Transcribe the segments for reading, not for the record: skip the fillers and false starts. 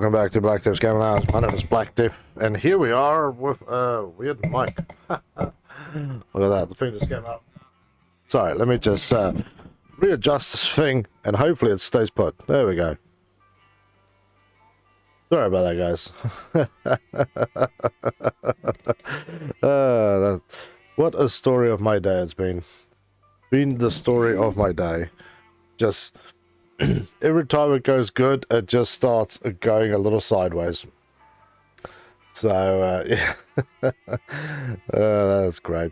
welcome back to Black Tips Canva and FreePik. My name is Black Tip, and here we are with weird mic. Look at that, the thing just came out. Sorry, let me just readjust this thing, and hopefully it stays put. There we go. Sorry about that, guys. What a story of my day it's been. Been the story of my day. Just every time it goes good, it just starts going a little sideways. So, yeah, that's great.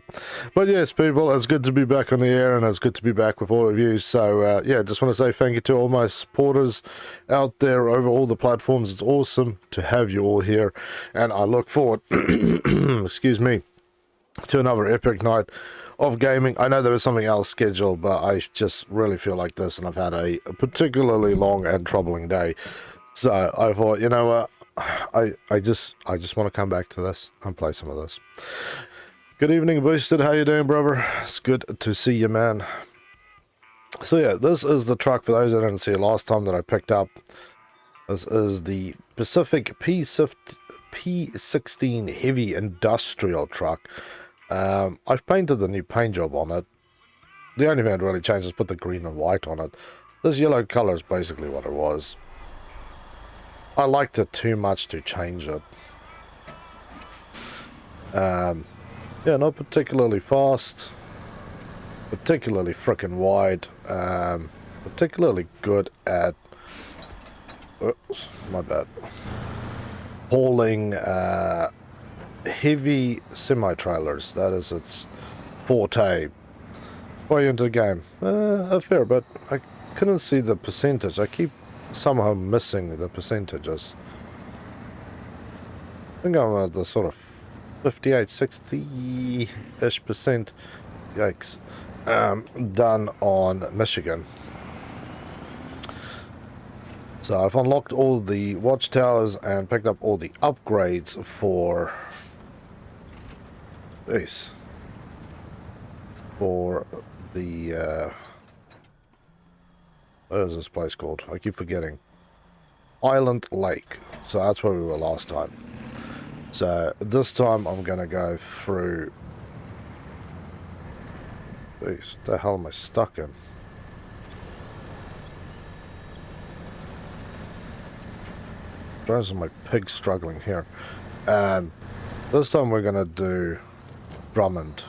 But yes, people, it's good to be back on the air, and it's good to be back with all of you. So, yeah, just want to say thank you to all my supporters out there over all the platforms. It's awesome to have you all here, and I look forward, excuse me, to another epic night of gaming. I know there was something else scheduled, but I just really feel like this, and I've had a particularly long and troubling day. So I thought, you know what, I just want to come back to this and play some of this. Good evening, Boosted. How you doing, brother? It's good to see you, man. So yeah, this is the truck, for those that didn't see last time, that I picked up. This is the Pacific P16 heavy industrial truck. I've painted the new paint job on it. The only thing that really changed is put the green and white on it. This yellow color is basically what it was. I liked it too much to change it. Yeah, not particularly fast. Particularly frickin' wide. Particularly good at... Oops, my bad. Hauling, heavy semi-trailers. That is its forte. Way into the game. A fair bit. I couldn't see the percentage. I keep somehow missing the percentages. I think I'm at the sort of 58, 60-ish percent. Yikes. Done on Michigan. So I've unlocked all the watchtowers and picked up all the upgrades for this. For the what is this place called? I keep forgetting. Island Lake. So that's where we were last time. So this time I'm gonna go through. Jeez, what the hell am I stuck in? Those are my pigs struggling here. This time we're gonna do Drummond.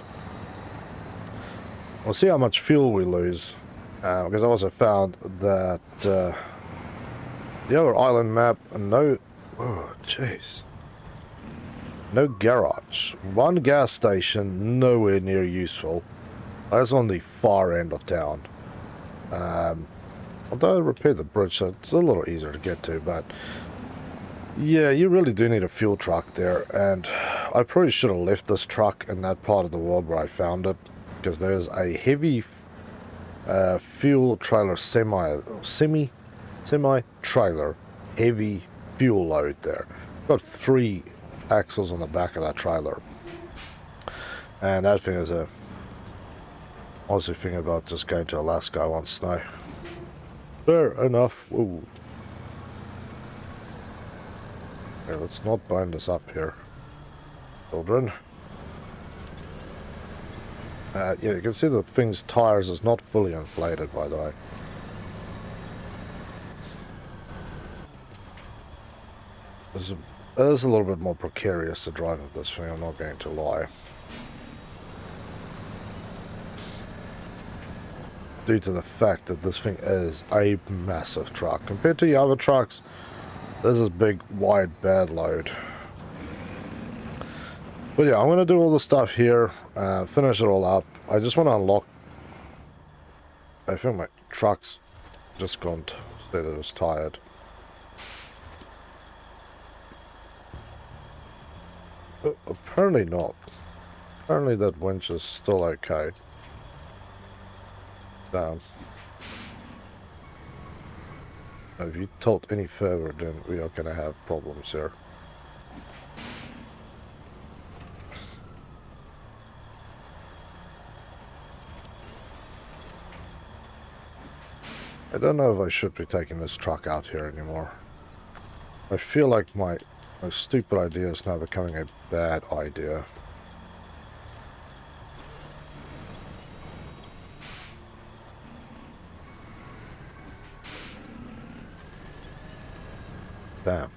We'll see how much fuel we lose, because I also found that the other island map, no, oh jeez, no garage, one gas station, nowhere near useful. That's on the far end of town. Although I repaired the bridge, so it's a little easier to get to, but yeah, you really do need a fuel truck there, and I probably should have left this truck in that part of the world where I found it, because there's a heavy fuel trailer semi-trailer heavy fuel load there. Got 3 axles on the back of that trailer, and that thing is a... I was thinking about just going to Alaska. I want snow. Fair enough. Ooh. Okay, let's not bind this up here, children. Yeah, you can see the thing's tires is not fully inflated, by the way. It is a little bit more precarious to drive with this thing, I'm not going to lie. Due to the fact that this thing is a massive truck. Compared to the other trucks, this is big, wide, bad load. But yeah, I'm going to do all the stuff here, finish it all up. I just want to unlock... I think my truck's just gone, said it was tired. But apparently not. Apparently that winch is still okay. Down. If you tilt any further, then we are going to have problems here. I don't know if I should be taking this truck out here anymore. I feel like my stupid idea is now becoming a bad idea. Damn.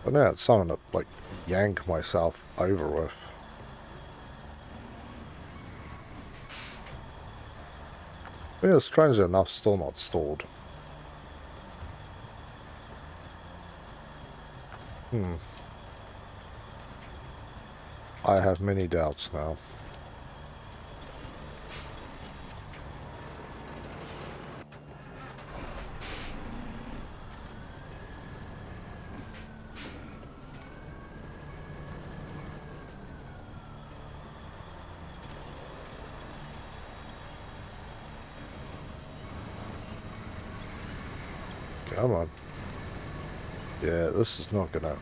But now it's something to, like, yank myself over with. Yeah, strangely enough, still not stalled. I have many doubts now. Come on. Yeah, this is not gonna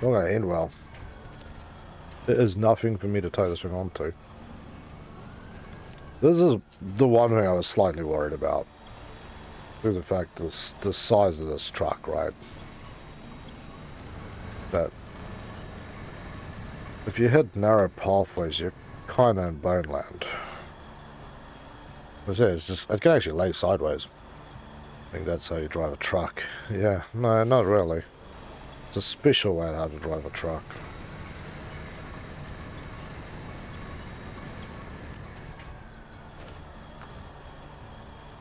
end well. There is nothing for me to tow this thing onto. This is the one thing I was slightly worried about. Through the fact the size of this truck, right? That if you hit narrow pathways, you're kinda in bone land. It's just, it can actually lay sideways. I think that's how you drive a truck. Yeah, no, not really. It's a special way on how to drive a truck.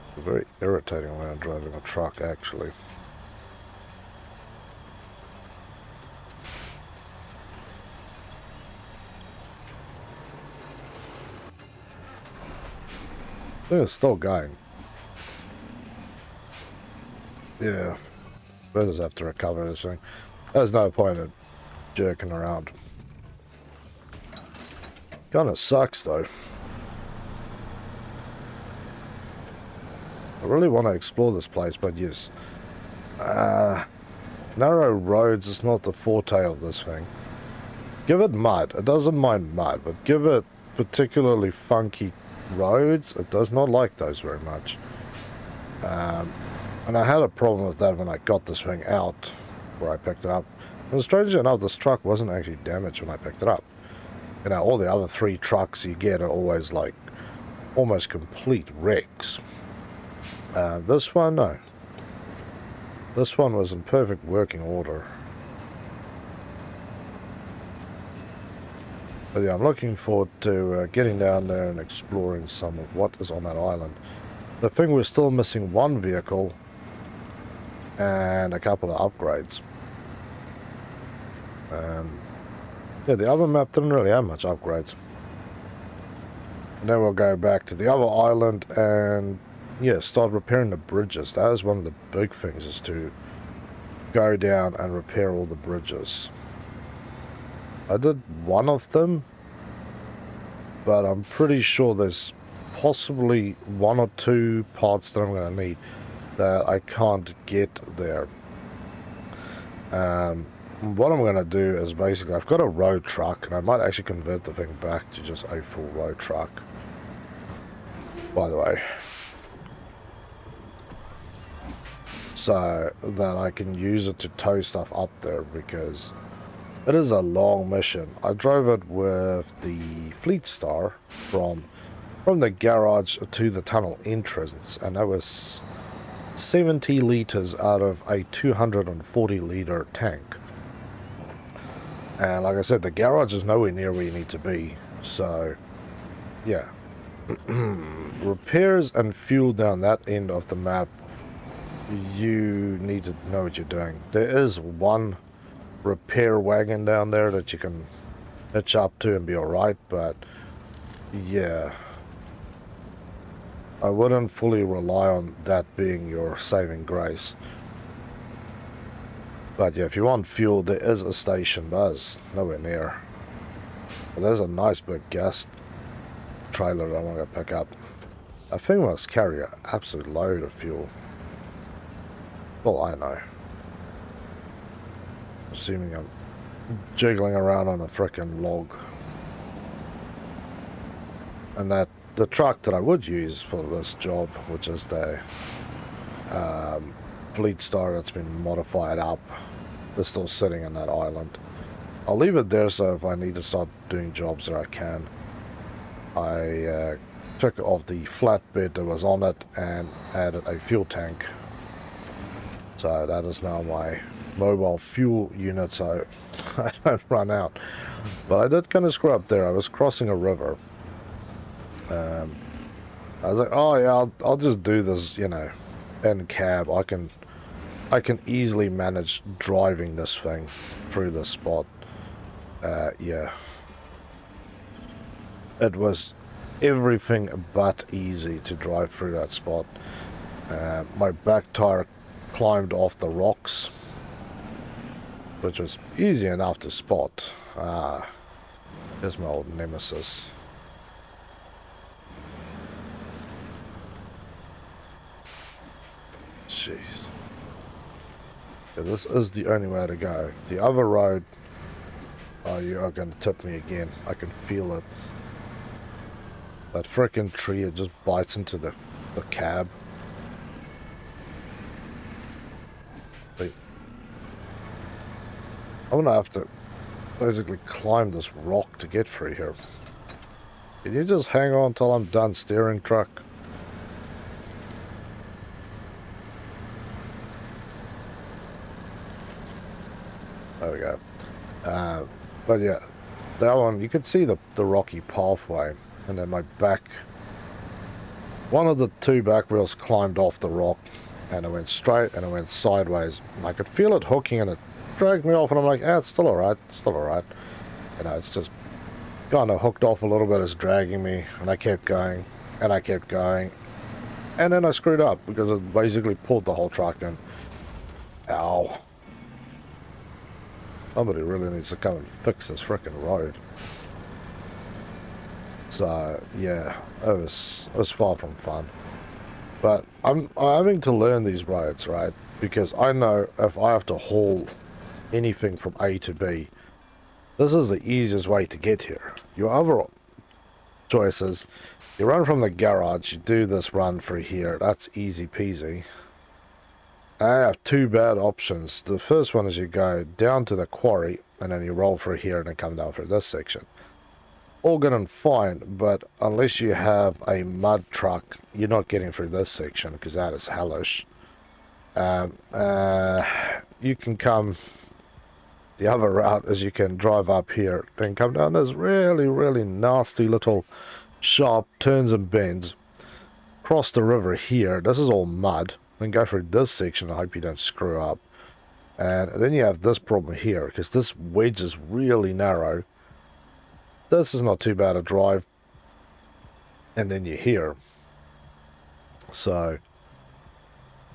It's a very irritating way of driving a truck, actually. I think it's still going. Yeah. We'll just have to recover this thing. There's no point in jerking around. Kinda sucks, though. I really want to explore this place, but yes. Narrow roads is not the forte of this thing. Give it mud. It doesn't mind mud, but give it particularly funky roads. It does not like those very much. And I had a problem with that when I got this thing out, where I picked it up. And strangely enough, this truck wasn't actually damaged when I picked it up. You know, all the other 3 trucks you get are always like almost complete wrecks. This one, no. This one was in perfect working order. But yeah, I'm looking forward to getting down there and exploring some of what is on that island. The thing, we're still missing 1 vehicle and a couple of upgrades. Yeah, the other map didn't really have much upgrades. And then we'll go back to the other island and, yeah, start repairing the bridges. That is one of the big things, is to go down and repair all the bridges. I did one of them, but I'm pretty sure there's possibly 1 or 2 parts that I'm going to need that I can't get there. What I'm going to do is basically, I've got a road truck, and I might actually convert the thing back to just a full road truck, by the way, so that I can use it to tow stuff up there, because it is a long mission. I drove it with the Fleet Star from the garage to the tunnel entrance, and that was 70 litres out of a 240 litre tank. And like I said, the garage is nowhere near where you need to be. So, yeah. Repairs and fuel down that end of the map, you need to know what you're doing. There is 1 repair wagon down there that you can hitch up to and be alright, but yeah, I wouldn't fully rely on that being your saving grace. But yeah, if you want fuel, there is a station, but it's nowhere near. But there's a nice big gas trailer that I'm going to pick up. I think must carry an absolute load of fuel. Well, I know. Assuming I'm jiggling around on a frickin' log. And that the truck that I would use for this job, which is the Fleet Star that's been modified up, is still sitting in that island. I'll leave it there so if I need to start doing jobs there I can. I took off the flatbed that was on it and added a fuel tank. So that is now my mobile fuel unit, so I don't run out. But I did kind of screw up there. I was crossing a river. I was like, oh yeah, I'll just do this, you know, in cab. I can easily manage driving this thing through this spot. Yeah. It was everything but easy to drive through that spot. My back tire climbed off the rocks, which was easy enough to spot. Here's my old nemesis. Jeez. Yeah, this is the only way to go. The other road... Oh, you are going to tip me again. I can feel it. That frickin' tree, it just bites into the cab. Wait. I'm gonna have to basically climb this rock to get through here. Can you just hang on till I'm done steering, truck? There we go. But yeah, that one, you could see the rocky pathway. And then my back, one of the two back wheels climbed off the rock, and it went straight and it went sideways. And I could feel it hooking and it dragged me off, and I'm like, ah, it's still alright, it's still alright. You know, it's just kind of hooked off a little bit, it's dragging me, and I kept going, and I kept going. And then I screwed up because it basically pulled the whole truck in. Ow. Somebody really needs to come and fix this frickin' road. So yeah, it was far from fun. But I'm having to learn these roads, right? Because I know if I have to haul anything from A to B, this is the easiest way to get here. Your other choice is you run from the garage, you do this run through here, that's easy peasy. I have two bad options. The first one is you go down to the quarry and then you roll through here and then come down through this section. All good and fine, but unless you have a mud truck, you're not getting through this section because that is hellish. You can come, the other route is you can drive up here, then come down this really nasty little sharp turns and bends, cross the river here, this is all mud, then go through this section. I hope you don't screw up. And then you have this problem here because this wedge is really narrow. This is not too bad a drive, and then you're here. So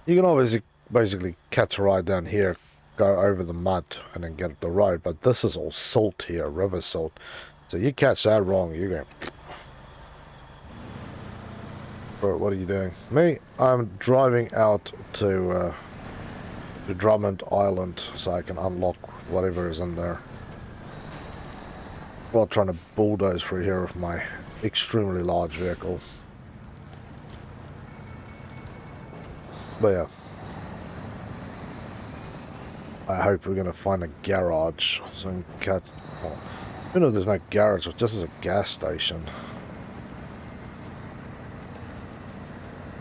you can obviously basically catch a ride down here, go over the mud, and then get up the road. But this is all salt here, river salt. So you catch that wrong, you're going. Bro, what are you doing? Me, I'm driving out to Drummond Island so I can unlock whatever is in there. While trying to bulldoze through here with my extremely large vehicle. But yeah. I hope we're going to find a garage. So I can catch... Well, even if there's no garage, it just is a gas station.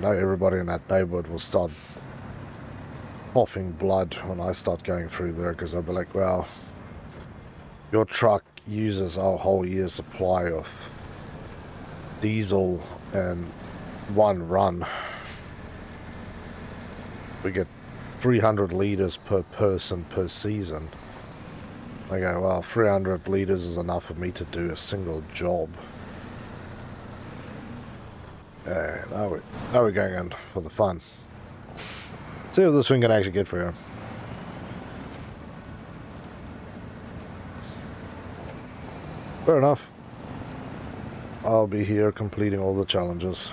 Now everybody in that neighborhood will start coughing blood when I start going through there, because they'll be like, well, your truck uses our whole year's supply of diesel in one run. We get 300 litres per person per season. I go, well, 300 litres is enough for me to do a single job. Yeah, now we're going in for the fun. See if this thing can actually get through here. Fair enough. I'll be here completing all the challenges.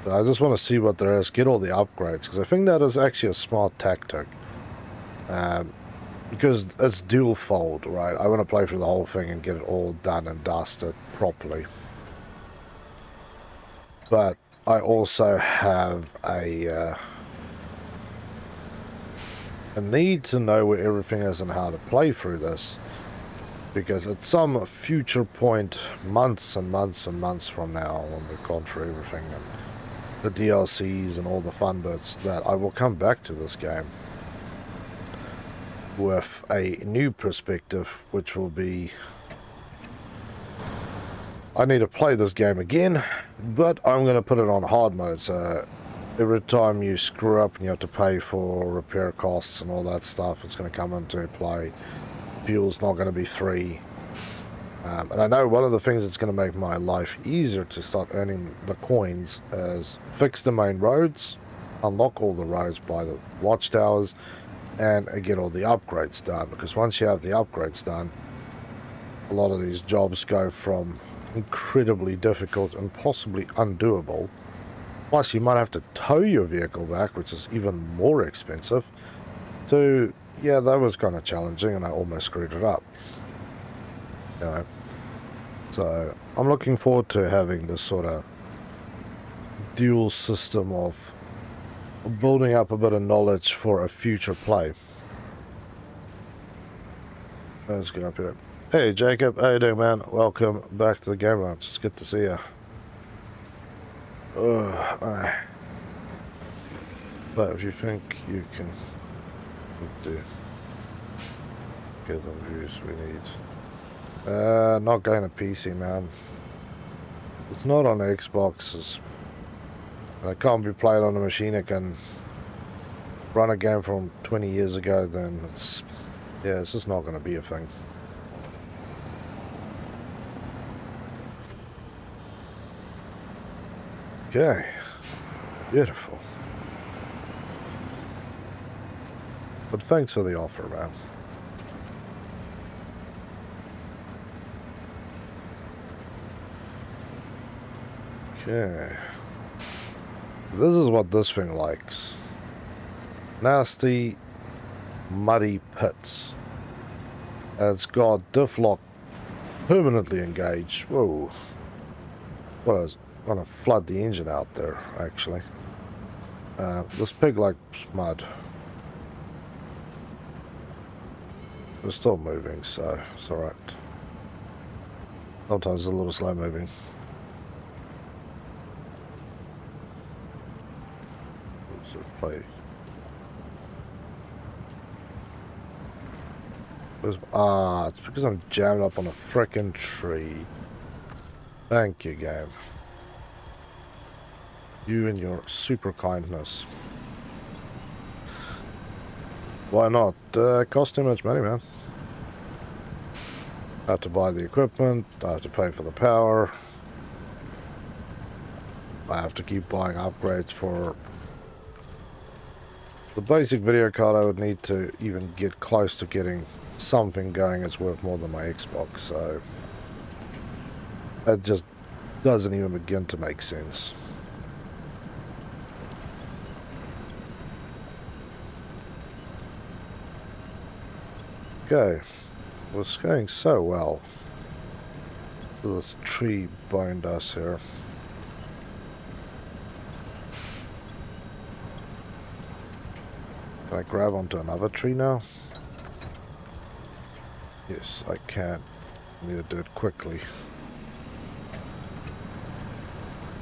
But I just want to see what there is, get all the upgrades, because I think that is actually a smart tactic. because it's dual fold, right? I want to play through the whole thing and get it all done and dusted properly. But I also have a need to know where everything is and how to play through this. Because at some future point, months and months and months from now, when we've gone through everything and the DLCs and all the fun bits, that I will come back to this game with a new perspective, which will be, I need to play this game again, but I'm going to put it on hard mode, so every time you screw up and you have to pay for repair costs and all that stuff, it's going to come into play. Fuel's not going to be free. And I know one of the things that's going to make my life easier to start earning the coins is fix the main roads, unlock all the roads by the watchtowers, and get all the upgrades done. Because once you have the upgrades done, a lot of these jobs go from incredibly difficult and possibly undoable. Plus, you might have to tow your vehicle back, which is even more expensive, to, yeah, that was kind of challenging, and I almost screwed it up. You know, so I'm looking forward to having this sort of dual system of building up a bit of knowledge for a future play. Let's go up here. Hey Jacob, how you doing, man? Welcome back to the game lounge. It's good to see you. But if you think you can do get the views we need. Not going to PC, man. It's not on Xbox. It can't be played on a machine that can run a game from 20 years ago, then it's, yeah, it's just not going to be a thing. Okay. Beautiful. But thanks for the offer, man. Okay. This is what this thing likes. Nasty, muddy pits. It's got diff lock permanently engaged. Whoa. What is it? I'm gonna flood the engine out there, actually. This pig likes mud. It's still moving, so it's alright. Sometimes it's a little slow moving. Play. It's because I'm jammed up on a frickin' tree. Thank you, game. You and your super kindness. Why not? Cost too much money, man. I have to buy the equipment, I have to pay for the power. I have to keep buying upgrades for the basic video card. I would need to even get close to getting something going. It's worth more than my Xbox, so it just doesn't even begin to make sense. Okay, well, it's going so well. This tree behind us here. Can I grab onto another tree now? Yes, I can. I need to do it quickly.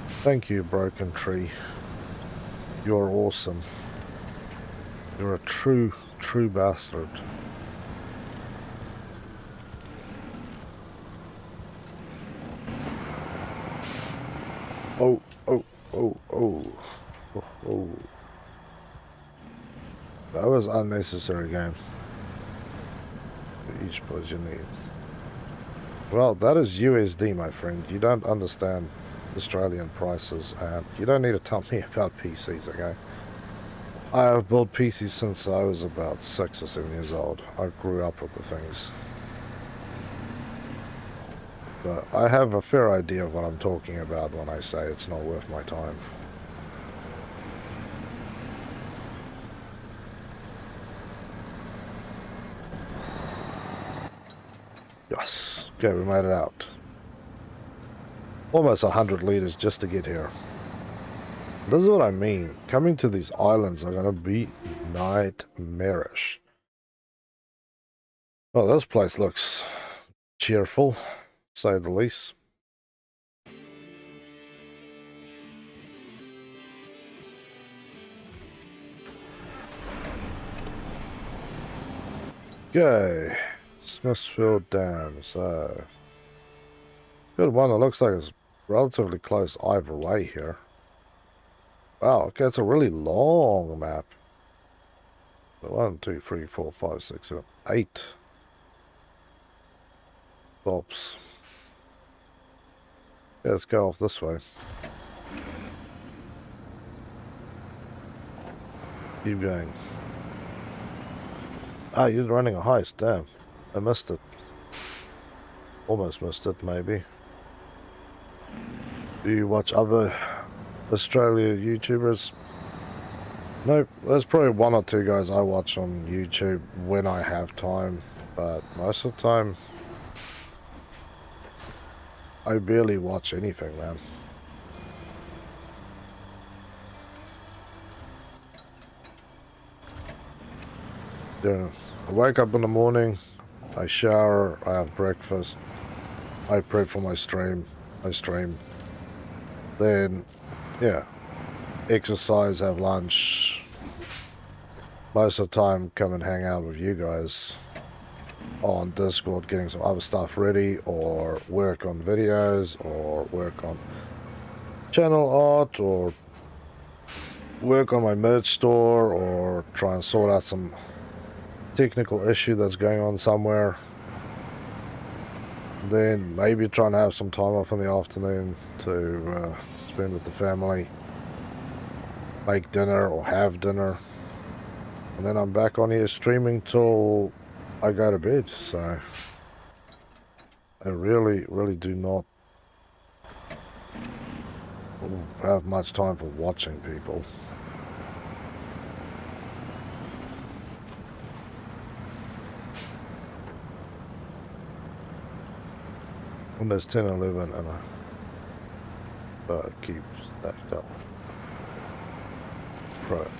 Thank you, broken tree. You're awesome. You're a true bastard. Oh. That was unnecessary, game. Each pose you need. Well, that is USD, my friend. You don't understand Australian prices, and you don't need to tell me about PCs, okay? I have built PCs since I was about 6 or 7 years old. I grew up with the things. But I have a fair idea of what I'm talking about when I say it's not worth my time. Yes. Okay, we made it out. Almost 100 liters just to get here. This is what I mean. Coming to these islands are going to be nightmarish. Well, this place looks cheerful, to say the least. Okay, Smithfield Dam. So, good one. It looks like it's relatively close either way here. Wow, okay, it's a really long map. 1, 2, 3, 4, 5, 6, 7, 8 stops. Yeah, let's go off this way. Keep going. Ah, you're running a heist, damn. I missed it. Almost missed it, maybe. Do you watch other Australia YouTubers? Nope, there's probably 1 or 2 guys I watch on YouTube when I have time, but most of the time I barely watch anything, man. Yeah, I wake up in the morning, I shower, I have breakfast, I prep for my stream, I stream, then, yeah, exercise, have lunch, most of the time come and hang out with you guys on Discord, getting some other stuff ready, or work on videos, or work on channel art, or work on my merch store, or try and sort out some technical issue that's going on somewhere. Then maybe trying to have some time off in the afternoon to spend with the family, make dinner or have dinner, and then I'm back on here streaming till I go to bed. So I really do not have much time for watching people. Windows 10, 11, and keep stacked up. Right.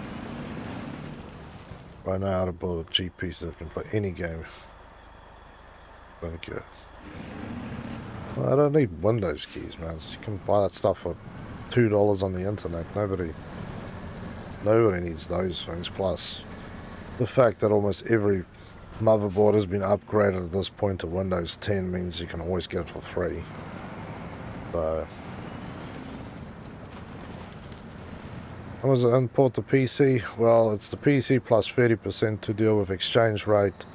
I know how to build a cheap piece that can play any game. Thank you. Well, I don't need Windows keys, man. So you can buy that stuff for $2 on the internet. Nobody needs those things. Plus, the fact that almost every motherboard has been upgraded at this point to Windows 10 means you can always get it for free. So, how was it import the PC? Well, it's the PC plus 30% to deal with exchange rate,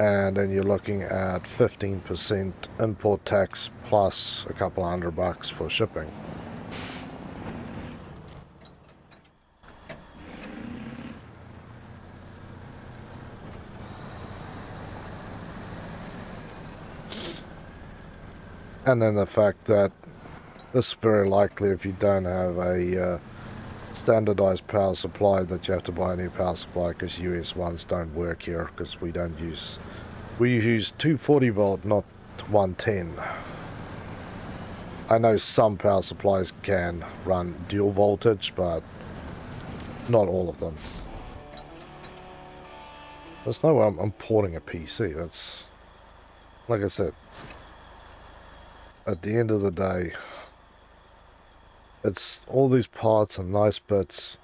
and then you're looking at 15% import tax plus a couple $100 for shipping. And then the fact that this is very likely, if you don't have a standardized power supply, that you have to buy a new power supply because US ones don't work here, because we use 240 volt, not 110. I know some power supplies can run dual voltage, but not all of them. There's no way I'm importing a PC. That's, like I said, at the end of the day, it's all these parts and nice bits.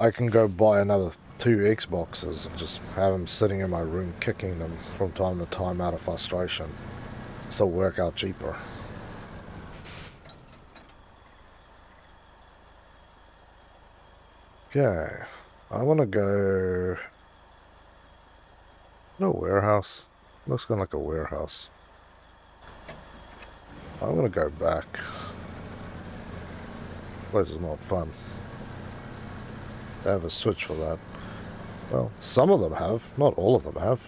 I can go buy another 2 Xboxes and just have them sitting in my room kicking them from time to time out of frustration. Still work out cheaper. Okay, I want to go... No warehouse. Looks kind of like a warehouse. I'm gonna go back. This is not fun. They have a switch for that. Well, some of them have. Not all of them have.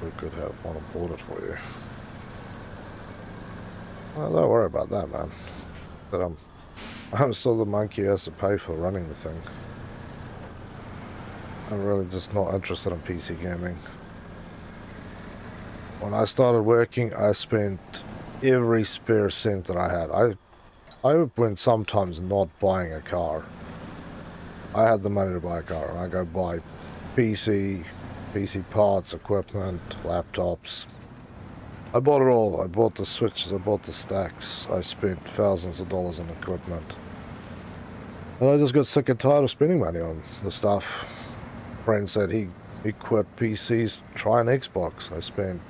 We could have one imported for you. Well, don't worry about that, man. But I'm still the monkey who has to pay for running the thing. I'm really just not interested in PC gaming. when I started working, I spent every spare cent that I had. I went sometimes not buying a car. I had the money to buy a car, and I go buy PC parts, equipment, laptops. I bought it all. I bought the switches, I bought the stacks. I spent thousands of dollars on equipment. And I just got sick and tired of spending money on the stuff. A friend said he quit PCs, try an Xbox. I spent,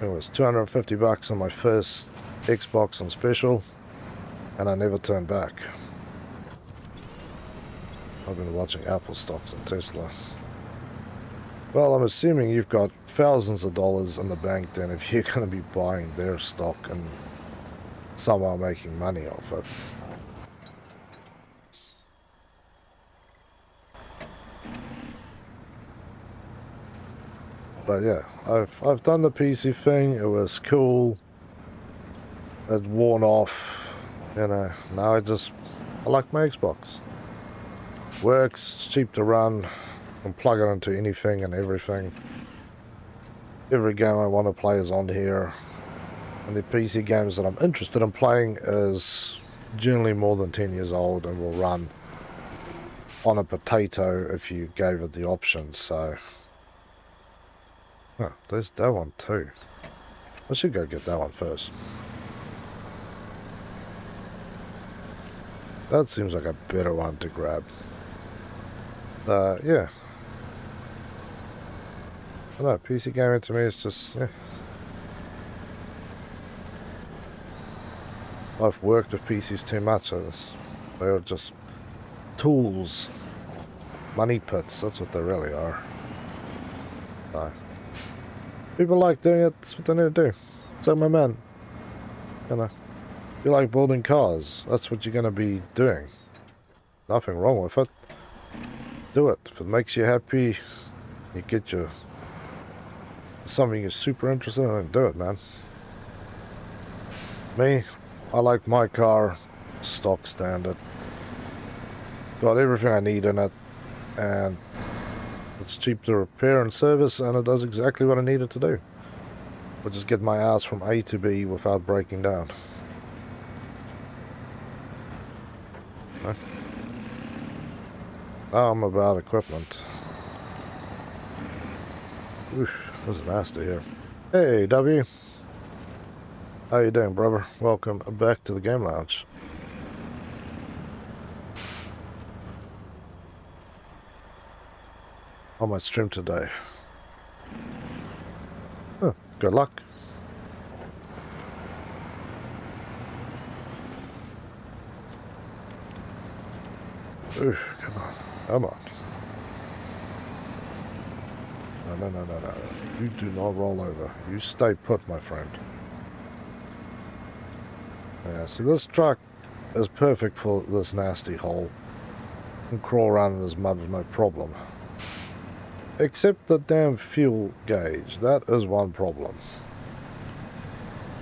it was $250 on my first Xbox on special, and I never turned back. I've been watching Apple stocks and Tesla. Well, I'm assuming you've got thousands of dollars in the bank then if you're going to be buying their stock and somehow making money off it. But yeah, I've done the PC thing. It was cool. It worn off. You know, now I like my Xbox. Works, it's cheap to run. Can plug it into anything and everything. Every game I want to play is on here. And the PC games that I'm interested in playing is generally more than 10 years old and will run on a potato if you gave it the option. So, oh, there's that one too. I should go get that one first. That seems like a better one to grab. Yeah. I don't know, PC gaming to me is just, yeah. I've worked with PCs too much. They're just tools. Money pits, that's what they really are. So, people like doing it, that's what they need to do. So my man, you know, if you like building cars, that's what you're going to be doing. Nothing wrong with it. Do it. If it makes you happy, you get your something you're super interested in, and do it, man. Me, I like my car stock standard. Got everything I need in it, and it's cheap to repair and service, and it does exactly what I need it to do, which is get my ass from A to B without breaking down. Okay. Now I'm about equipment. Oof, this is nasty here. Hey, W. How you doing, brother? Welcome back to the game lounge. I might stream today. Oh, good luck. Oof, come on. Come on. No. You do not roll over. You stay put, my friend. Yeah, so this truck is perfect for this nasty hole. You can crawl around in this mud with no problem. Except the damn fuel gauge. That is one problem.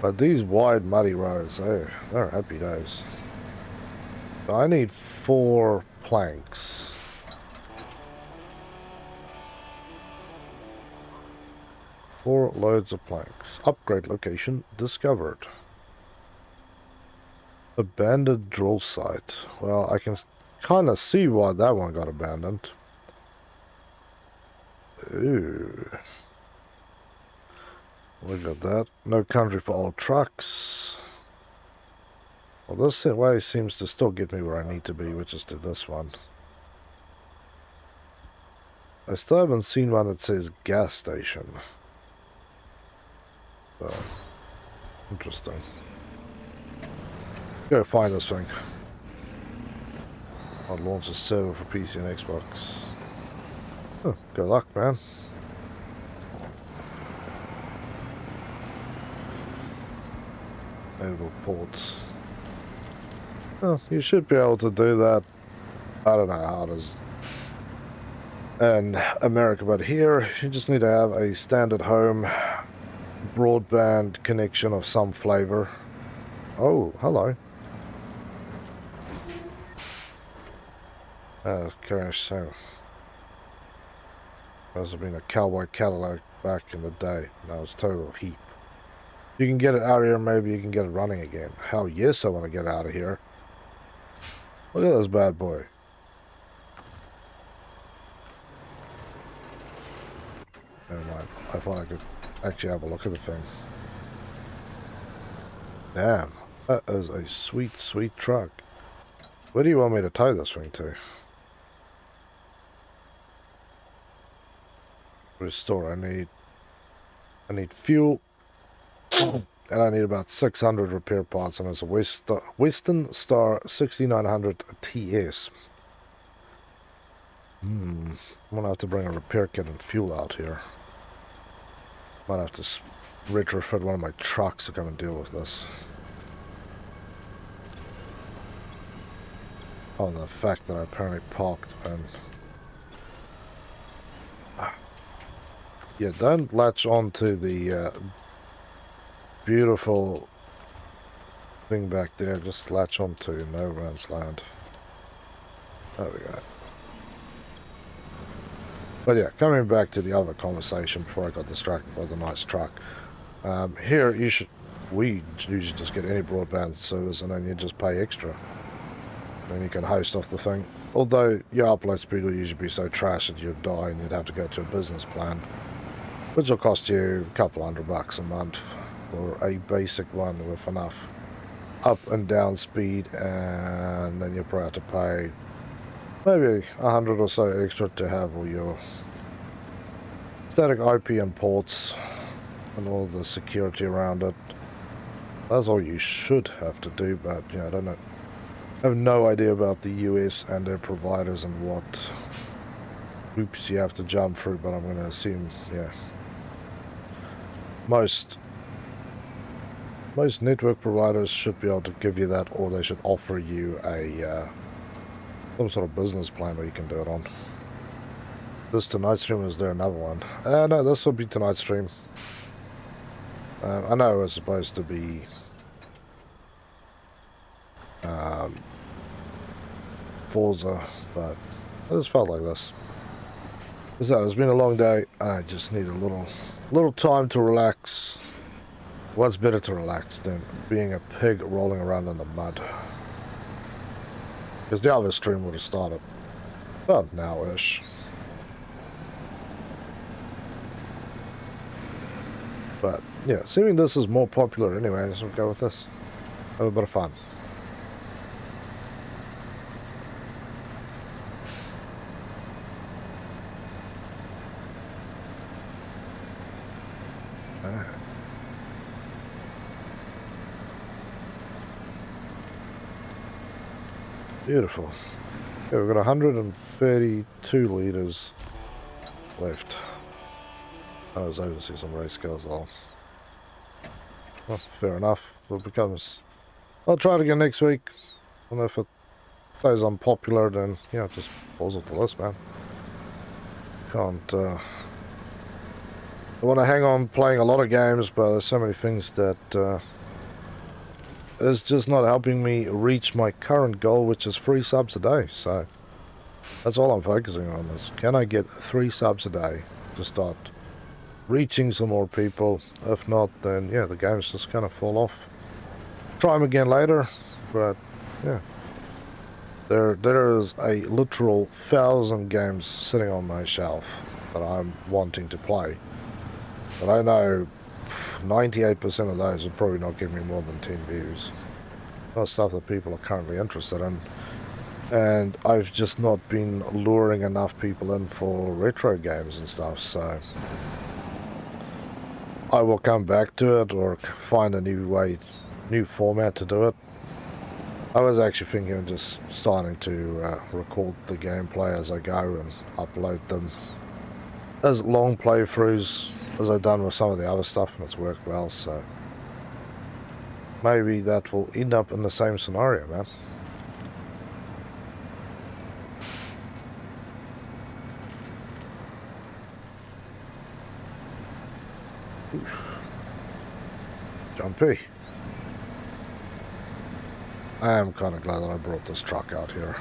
But these wide muddy roads, they're happy days. I need 4 planks. 4 loads of planks. Upgrade location discovered. Abandoned drill site. Well, I can kind of see why that one got abandoned. Ooh. Look at that. No country for old trucks. Well, this way seems to still get me where I need to be, which is to this one. I still haven't seen one that says gas station. So, interesting. Go find this thing. I'll launch a server for PC and Xbox. Oh, good luck, man. Available ports. Well, you should be able to do that. I don't know how it is in America, but here you just need to have a standard home broadband connection of some flavor. Oh, hello. Okay, so must have been a cowboy Cadillac back in the day. Now it's total heap. You can get it out of here, maybe you can get it running again. Hell yes, I want to get out of here. Look at this bad boy. Never mind. I thought I could actually have a look at the thing. Damn. That is a sweet, sweet truck. Where do you want me to tow this thing to? Restore. I need fuel. And I need about 600 repair parts, and it's a Western Star 6900 TS. I'm gonna have to bring a repair kit and fuel out here. Might have to retrofit one of my trucks to come and deal with this. Oh, and the fact that I apparently parked and... Yeah, don't latch on to the beautiful thing back there. Just latch on to No Man's Land. There we go. But yeah, coming back to the other conversation before I got distracted by the nice truck. Here, we usually just get any broadband service and then you just pay extra. Then you can host off the thing. Although your upload speed will usually be so trash that you'd die and you'd have to go to a business plan, which will cost you a couple $100 a month for a basic one with enough up and down speed, and then you're probably have to pay maybe 100 or so extra to have all your static IP and ports and all the security around it. That's all you should have to do, but yeah, I don't know. I have no idea about the US and their providers and what hoops you have to jump through, but I'm going to assume, yeah, most network providers should be able to give you that, or they should offer you a some sort of business plan where you can do it on. This tonight's stream, is there another one? No, this will be tonight's stream. I know it's supposed to be Forza, but I just felt like this. So it's been a long day. I just need a little time to relax. What's better to relax than being a pig rolling around in the mud? Because the other stream would have started about now-ish. But yeah, assuming this is more popular anyway, so we'll go with this. Have a bit of fun. Beautiful. Yeah, we've got 132 litres left. I was over to see some race cars. Well, fair enough. If it becomes... I'll try it again next week. And if it stays unpopular, then, yeah, just pause off the list, man. Can't... I want to hang on playing a lot of games, but there's so many things that... is just not helping me reach my current goal, which is 3 subs a day. So that's all I'm focusing on, is can I get 3 subs a day to start reaching some more people? If not, then yeah, the games just kind of fall off. Try them again later, but yeah, there is a literal 1,000 games sitting on my shelf that I'm wanting to play, but I know 98% of those will probably not give me more than 10 views. Not stuff that people are currently interested in. And I've just not been luring enough people in for retro games and stuff, so... I will come back to it or find a new format to do it. I was actually thinking of just starting to record the gameplay as I go and upload them as long playthroughs as I've done with some of the other stuff, and it's worked well, so maybe that will end up in the same scenario, man. Oof. Jumpy. I am kind of glad that I brought this truck out here.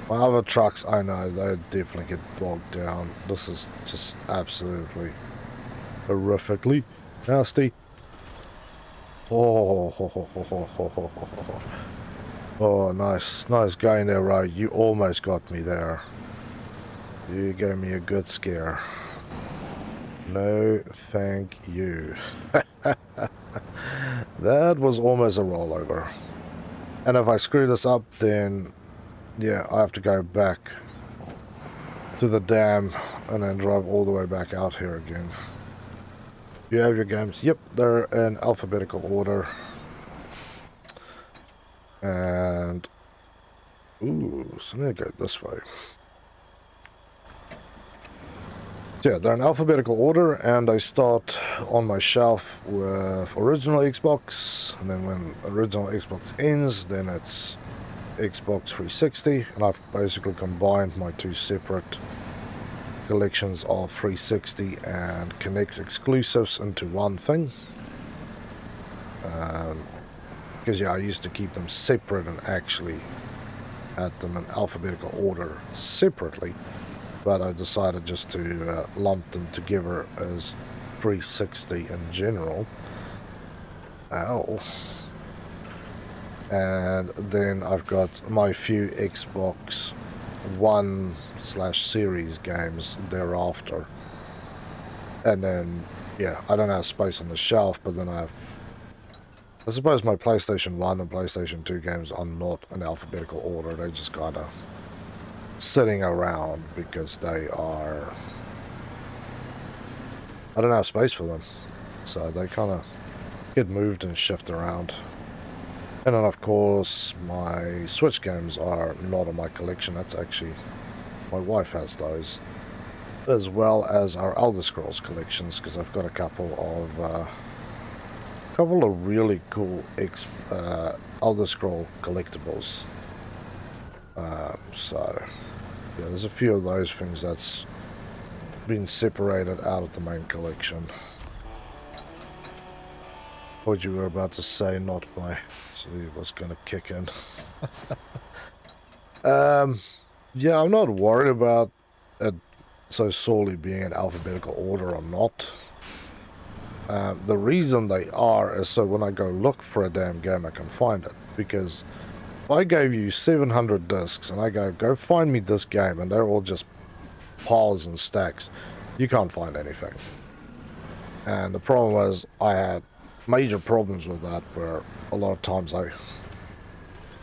My other trucks, I know, they definitely get bogged down. This is just absolutely horrifically nasty. Oh, oh, nice. Nice going there, Ray. You almost got me there. You gave me a good scare. No, thank you. That was almost a rollover. And if I screw this up, then, yeah, I have to go back to the dam and then drive all the way back out here again. You have your games? Yep, they're in alphabetical order. And, ooh, so I'm going to go this way. So yeah, they're in alphabetical order, and I start on my shelf with original Xbox, and then when original Xbox ends, then it's Xbox 360, and I've basically combined my two separate collections of 360 and Kinect exclusives into one thing. Because yeah, I used to keep them separate and actually had them in alphabetical order separately. But I decided just to lump them together as 360 in general. Ow. And then I've got my few Xbox One/Series games thereafter. And then, yeah, I don't have space on the shelf, but then I suppose my PlayStation 1 and PlayStation 2 games are not in alphabetical order. They just kind of sitting around because they are, I don't have space for them, so they kind of get moved and shifted around. And then of course my Switch games are not in my collection. That's actually, my wife has those, as well as our Elder Scrolls collections, because I've got a couple of really cool Elder Scroll collectibles. So yeah, there's a few of those things that's been separated out of the main collection. What you were about to say, not my sleeve was going to kick in. Yeah, I'm not worried about it so sorely being in alphabetical order or not. The reason they are is so when I go look for a damn game, I can find it. Because if I gave you 700 discs and I go find me this game, and they're all just piles and stacks, you can't find anything. And the problem was I had major problems with that, where a lot of times I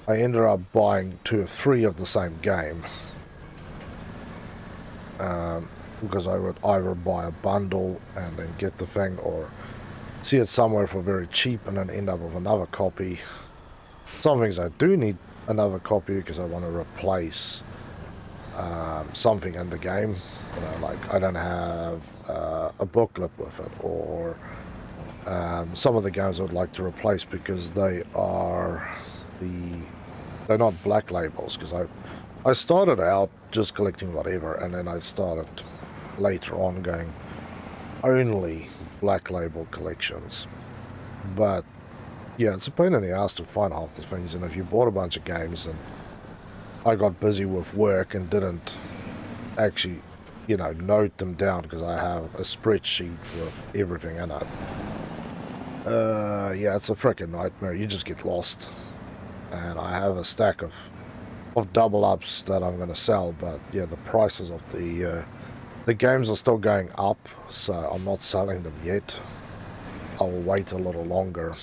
ended up buying 2 or 3 of the same game. Because I would either buy a bundle and then get the thing, or see it somewhere for very cheap and then end up with another copy. Some things I do need another copy because I want to replace something in the game. You know, like I don't have a booklet with it, or some of the games I would like to replace because they're not black labels. Because I started out just collecting whatever, and then I started later on going only black label collections. But yeah, it's a pain in the ass to find half the things, and if you bought a bunch of games and I got busy with work and didn't actually, you know, note them down because I have a spreadsheet with everything in it. Yeah, it's a freaking nightmare. You just get lost. And I have a stack of double ups that I'm going to sell, but yeah, the prices of the games are still going up, so I'm not selling them yet. I'll wait a little longer.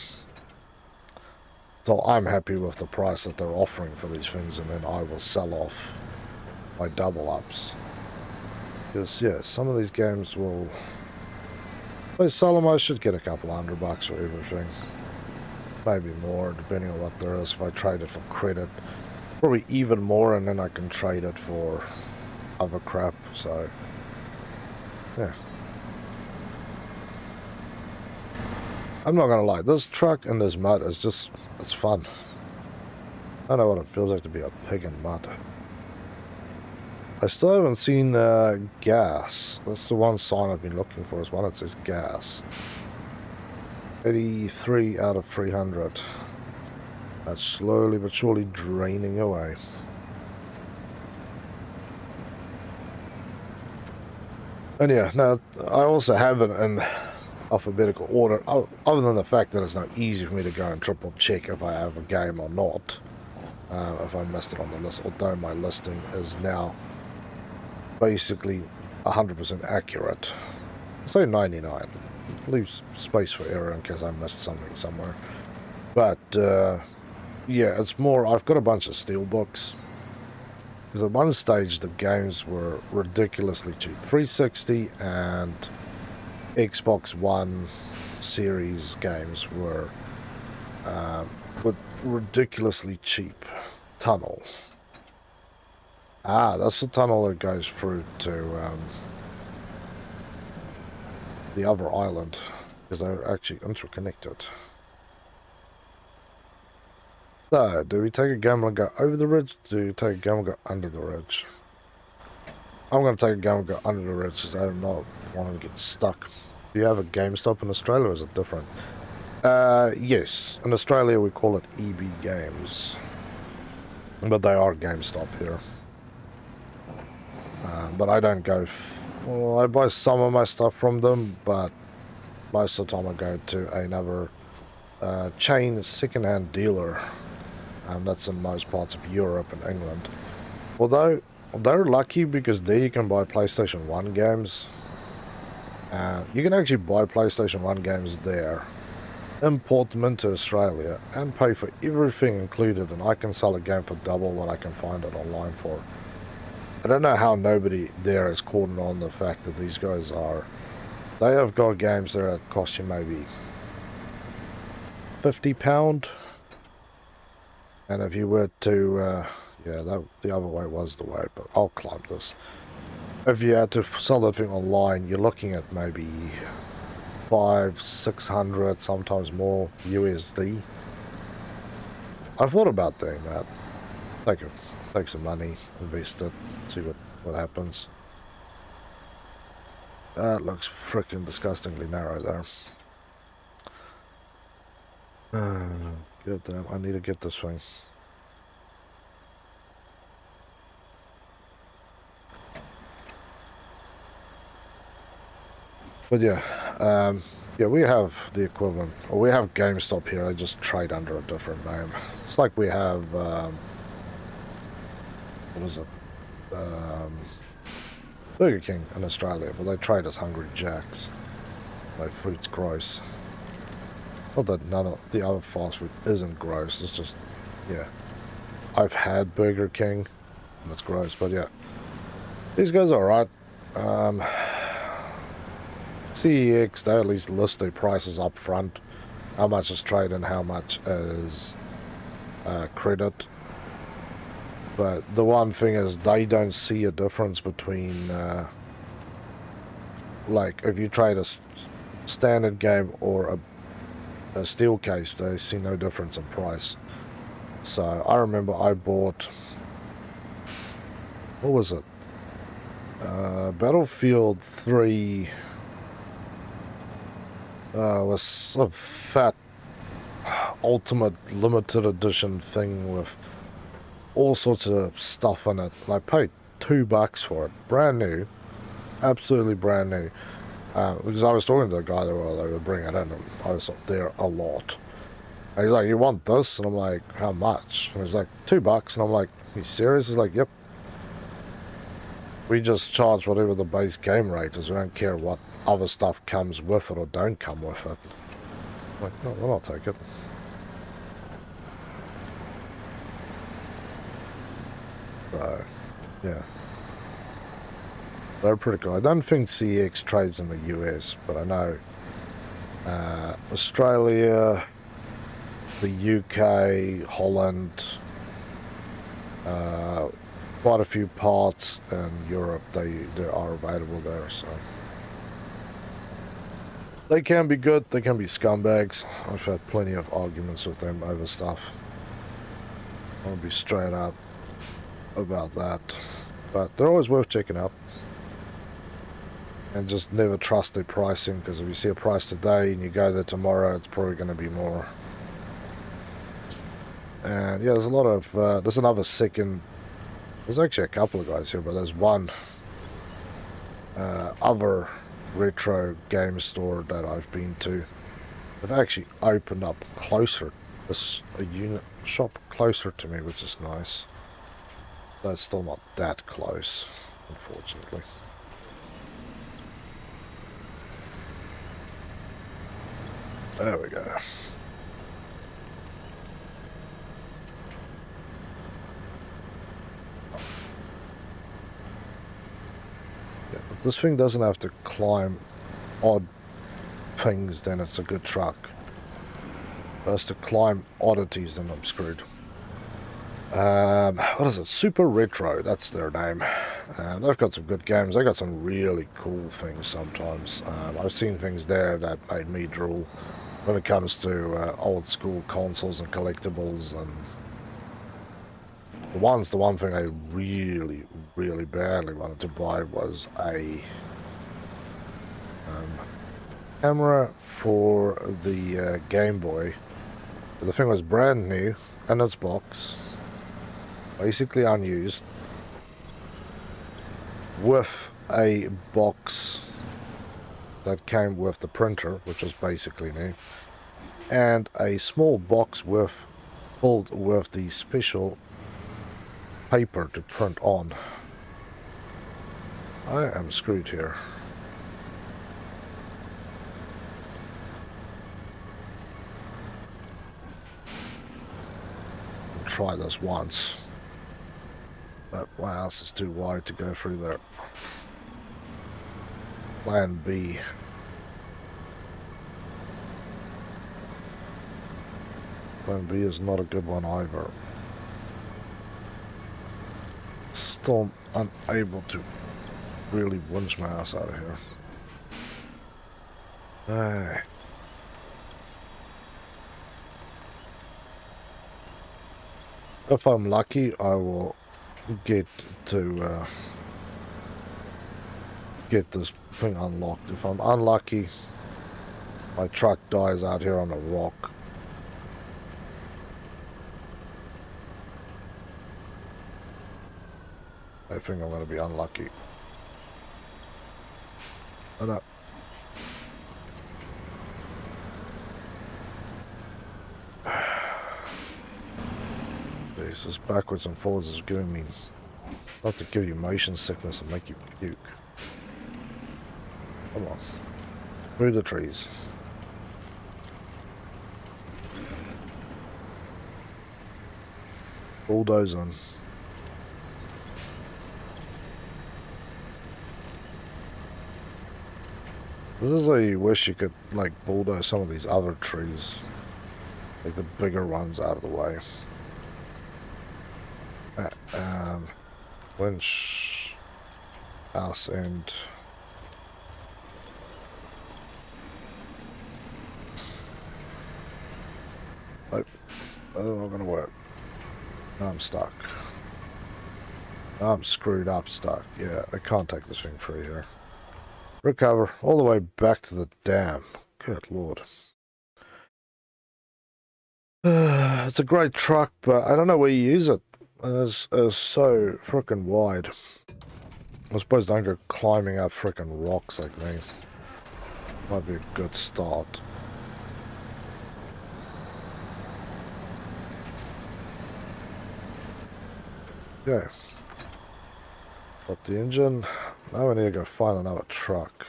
So I'm happy with the price that they're offering for these things, and then I will sell off my double ups. Because yeah, some of these games will, if I sell them, I should get a couple $100 for everything. Maybe more, depending on what there is. If I trade it for credit, probably even more, and then I can trade it for other crap. So yeah, I'm not gonna lie, this truck in this mud is just, it's fun. I know what it feels like to be a pig in mud. I still haven't seen gas. That's the one sign I've been looking for, is one that says gas. 83 out of 300. That's slowly but surely draining away. And yeah, now I also have it in alphabetical order, other than the fact that it's not easy for me to go and triple check if I have a game or not, if I missed it on the list, although my listing is now basically 100% accurate. Say 99. Leaves space for error in case I missed something somewhere. But yeah, it's more, I've got a bunch of steel books. Because at one stage the games were ridiculously cheap. 360 and Xbox One series games were ridiculously cheap. Tunnel. Ah, that's the tunnel that goes through to the other island, because they're actually interconnected. So, do we take a gamble and go over the ridge? Do we take a gamble and go under the ridge? I'm going to take a gamble and go under the ridge because I'm not wanting to get stuck. Do you have a GameStop in Australia, or is it different? Yes. In Australia we call it EB Games. But they are GameStop here. But I don't go... well, I buy some of my stuff from them, but most of the time I go to another chain second-hand dealer. That's in most parts of Europe and England. Although they're lucky because there you can buy PlayStation 1 games. You can actually buy PlayStation 1 games there, import them into Australia, and pay for everything included, and I can sell a game for double what I can find it online for. I don't know how nobody there is caught on the fact that these guys are... they have got games there that cost you maybe £50. And if you were to... yeah, the other way was the way, but I'll climb this. If you had to sell that thing online, you're looking at maybe 500-600, sometimes more USD. I thought about doing that. Take some money, invest it, see what happens. That looks freaking disgustingly narrow there. Good damn, I need to get this thing. But yeah, yeah, we have the equivalent, or we have GameStop here. I just trade under a different name. It's like we have, what is it? Burger King in Australia, but they trade as Hungry Jacks. Their food's gross. Not that none of the other fast food isn't gross. It's just, yeah, I've had Burger King, and it's gross. But yeah, these guys are alright. CEX, they at least list their prices up front. How much is trade and how much is credit. But the one thing is they don't see a difference between, like, if you trade a standard game or a steel case, they see no difference in price. So I remember I bought, what was it? Battlefield 3 was a fat ultimate limited edition thing with all sorts of stuff in it. And I paid $2 for it, brand new, absolutely brand new. Because I was talking to the guy that they were bringing it in, and I was there a lot. And he's like, "You want this?" And I'm like, "How much?" And he's like, $2. And I'm like, "Are you serious?" He's like, "Yep. We just charge whatever the base game rate is. We don't care what other stuff comes with it or don't come with it." I'm like, "No, well, I'll take it." So, yeah. They're pretty cool. I don't think CX trades in the US, but I know Australia, the UK, Holland, quite a few parts in Europe, they are available there, so. They can be good, they can be scumbags. I've had plenty of arguments with them over stuff. I'll be straight up about that. But they're always worth checking out. And just never trust their pricing, because if you see a price today and you go there tomorrow, it's probably going to be more. And yeah, there's a lot of, there's another second, there's actually a couple of guys here, but there's one other retro game store that I've been to, they've actually opened up closer. This a unit shop closer to me, which is nice. But it's still not that close, unfortunately. There we go. Yeah, if this thing doesn't have to climb odd things, then it's a good truck. If it has to climb oddities, then I'm screwed. What is it? Super Retro, that's their name. They've got some good games. They got some really cool things sometimes. I've seen things there that made me drool when it comes to old school consoles and collectibles. And the one thing I really, really badly wanted to buy was a camera for the Game Boy. The thing was brand new in its box, basically unused, with a box that came with the printer, which was basically new, and a small box filled with the special paper to print on. I am screwed here. I'll try this once. But my house is too wide to go through there. Plan B. Plan B is not a good one either. Still unable to really winch my ass out of here. Hey. If I'm lucky, I will get to get this thing unlocked. If I'm unlucky, my truck dies out here on a rock. I think I'm going to be unlucky. I know. This backwards and forwards is giving me, not to give you motion sickness and make you puke. Come on. Through the trees. Bulldozing. This is why you wish you could, like, bulldoze some of these other trees. Like the bigger ones out of the way. Winch. House end. Nope. That's not gonna work. Now I'm stuck. Now I'm screwed up stuck. Yeah, I can't take this thing through here. Recover all the way back to the dam. Good lord. It's a great truck, but I don't know where you use it. It's so frickin' wide. I suppose don't go climbing up frickin' rocks like me. Might be a good start. Okay. Got the engine. Now we need to go find another truck.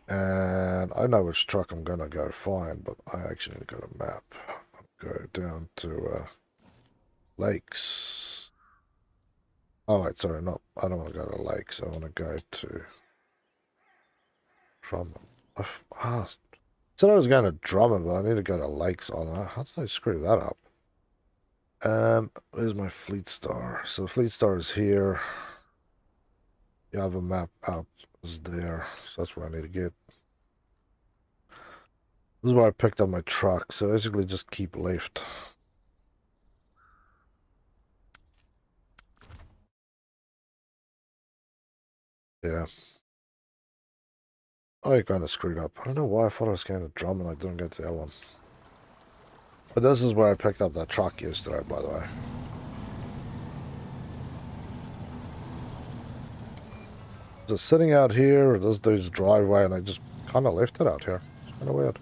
And I know which truck I'm gonna go find, but I actually need to go to map. Go down to lakes. Oh wait, sorry, not. I don't want to go to lakes. I want to go to Drummond. Said I was going to Drummond, but I need to go to lakes on. How did I screw that up? Where's my Fleet Star? So the Fleet Star is here. You have a map out is there, so that's where I need to get. This is where I picked up my truck, so basically just keep left. Yeah. I kind of screwed up. I don't know why I thought I was going to Drummond. I didn't get to that one. But this is where I picked up that truck yesterday, by the way. Just sitting out here, this dude's driveway, and I just kind of left it out here. It's kind of weird.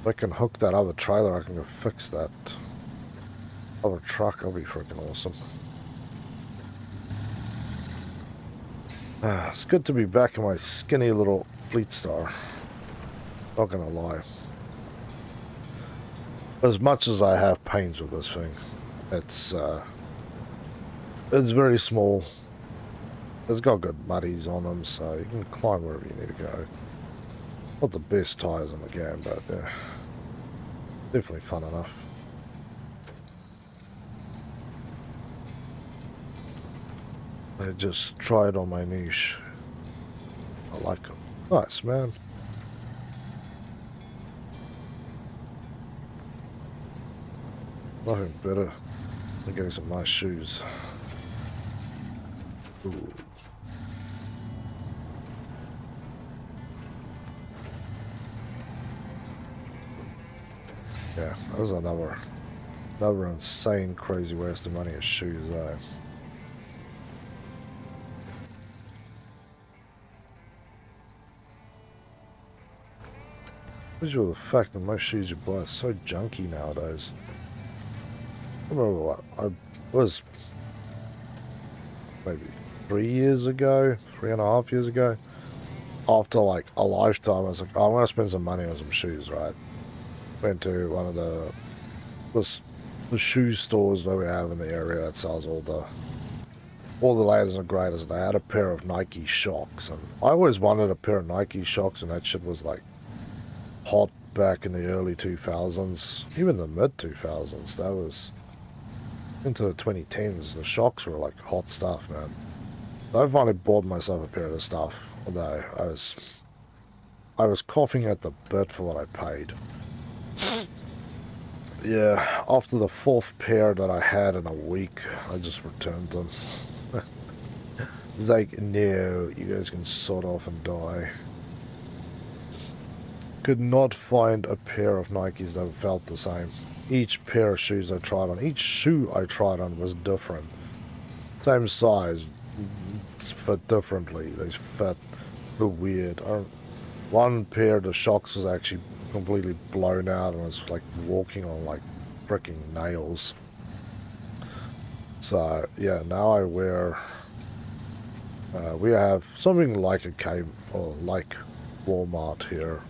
If I can hook that other trailer, I can go fix that other truck. That'll be freaking awesome. It's good to be back in my skinny little Fleet Star. Not gonna lie. As much as I have pains with this thing, it's very small. It's got good muddies on them, so you can climb wherever you need to go. Not the best tires in the game, but they're definitely fun enough. I just tried on my niche. I like them. Nice, man. Nothing better than getting some nice shoes. Ooh. Yeah, that was another insane, crazy waste of money of shoes, though. Visual the fact that most shoes you buy are so junky nowadays. I remember what I was maybe 3 years ago, 3.5 years ago. After like a lifetime, I was like, oh, I'm gonna spend some money on some shoes, right? Went to one of the shoe stores that we have in the area that sells all the latest and greatest. They had a pair of Nike Shocks, and I always wanted a pair of Nike Shocks, and that shit was like hot back in the early 2000s, even the mid 2000s. That was into the 2010s. The Shocks were like hot stuff, man. I finally bought myself a pair of this stuff, although I was coughing at the bit for what I paid. Yeah, after the 4th pair that I had in a week, I just returned them. It's like, no, you guys can sort off and die. Could not find a pair of Nikes that felt the same. Each pair of shoes I tried on, each shoe I tried on was different. Same size, fit differently. They fit weird. One pair of the Shocks was actually completely blown out and was like walking on like freaking nails. So yeah, now I wear. We have something like like Walmart here,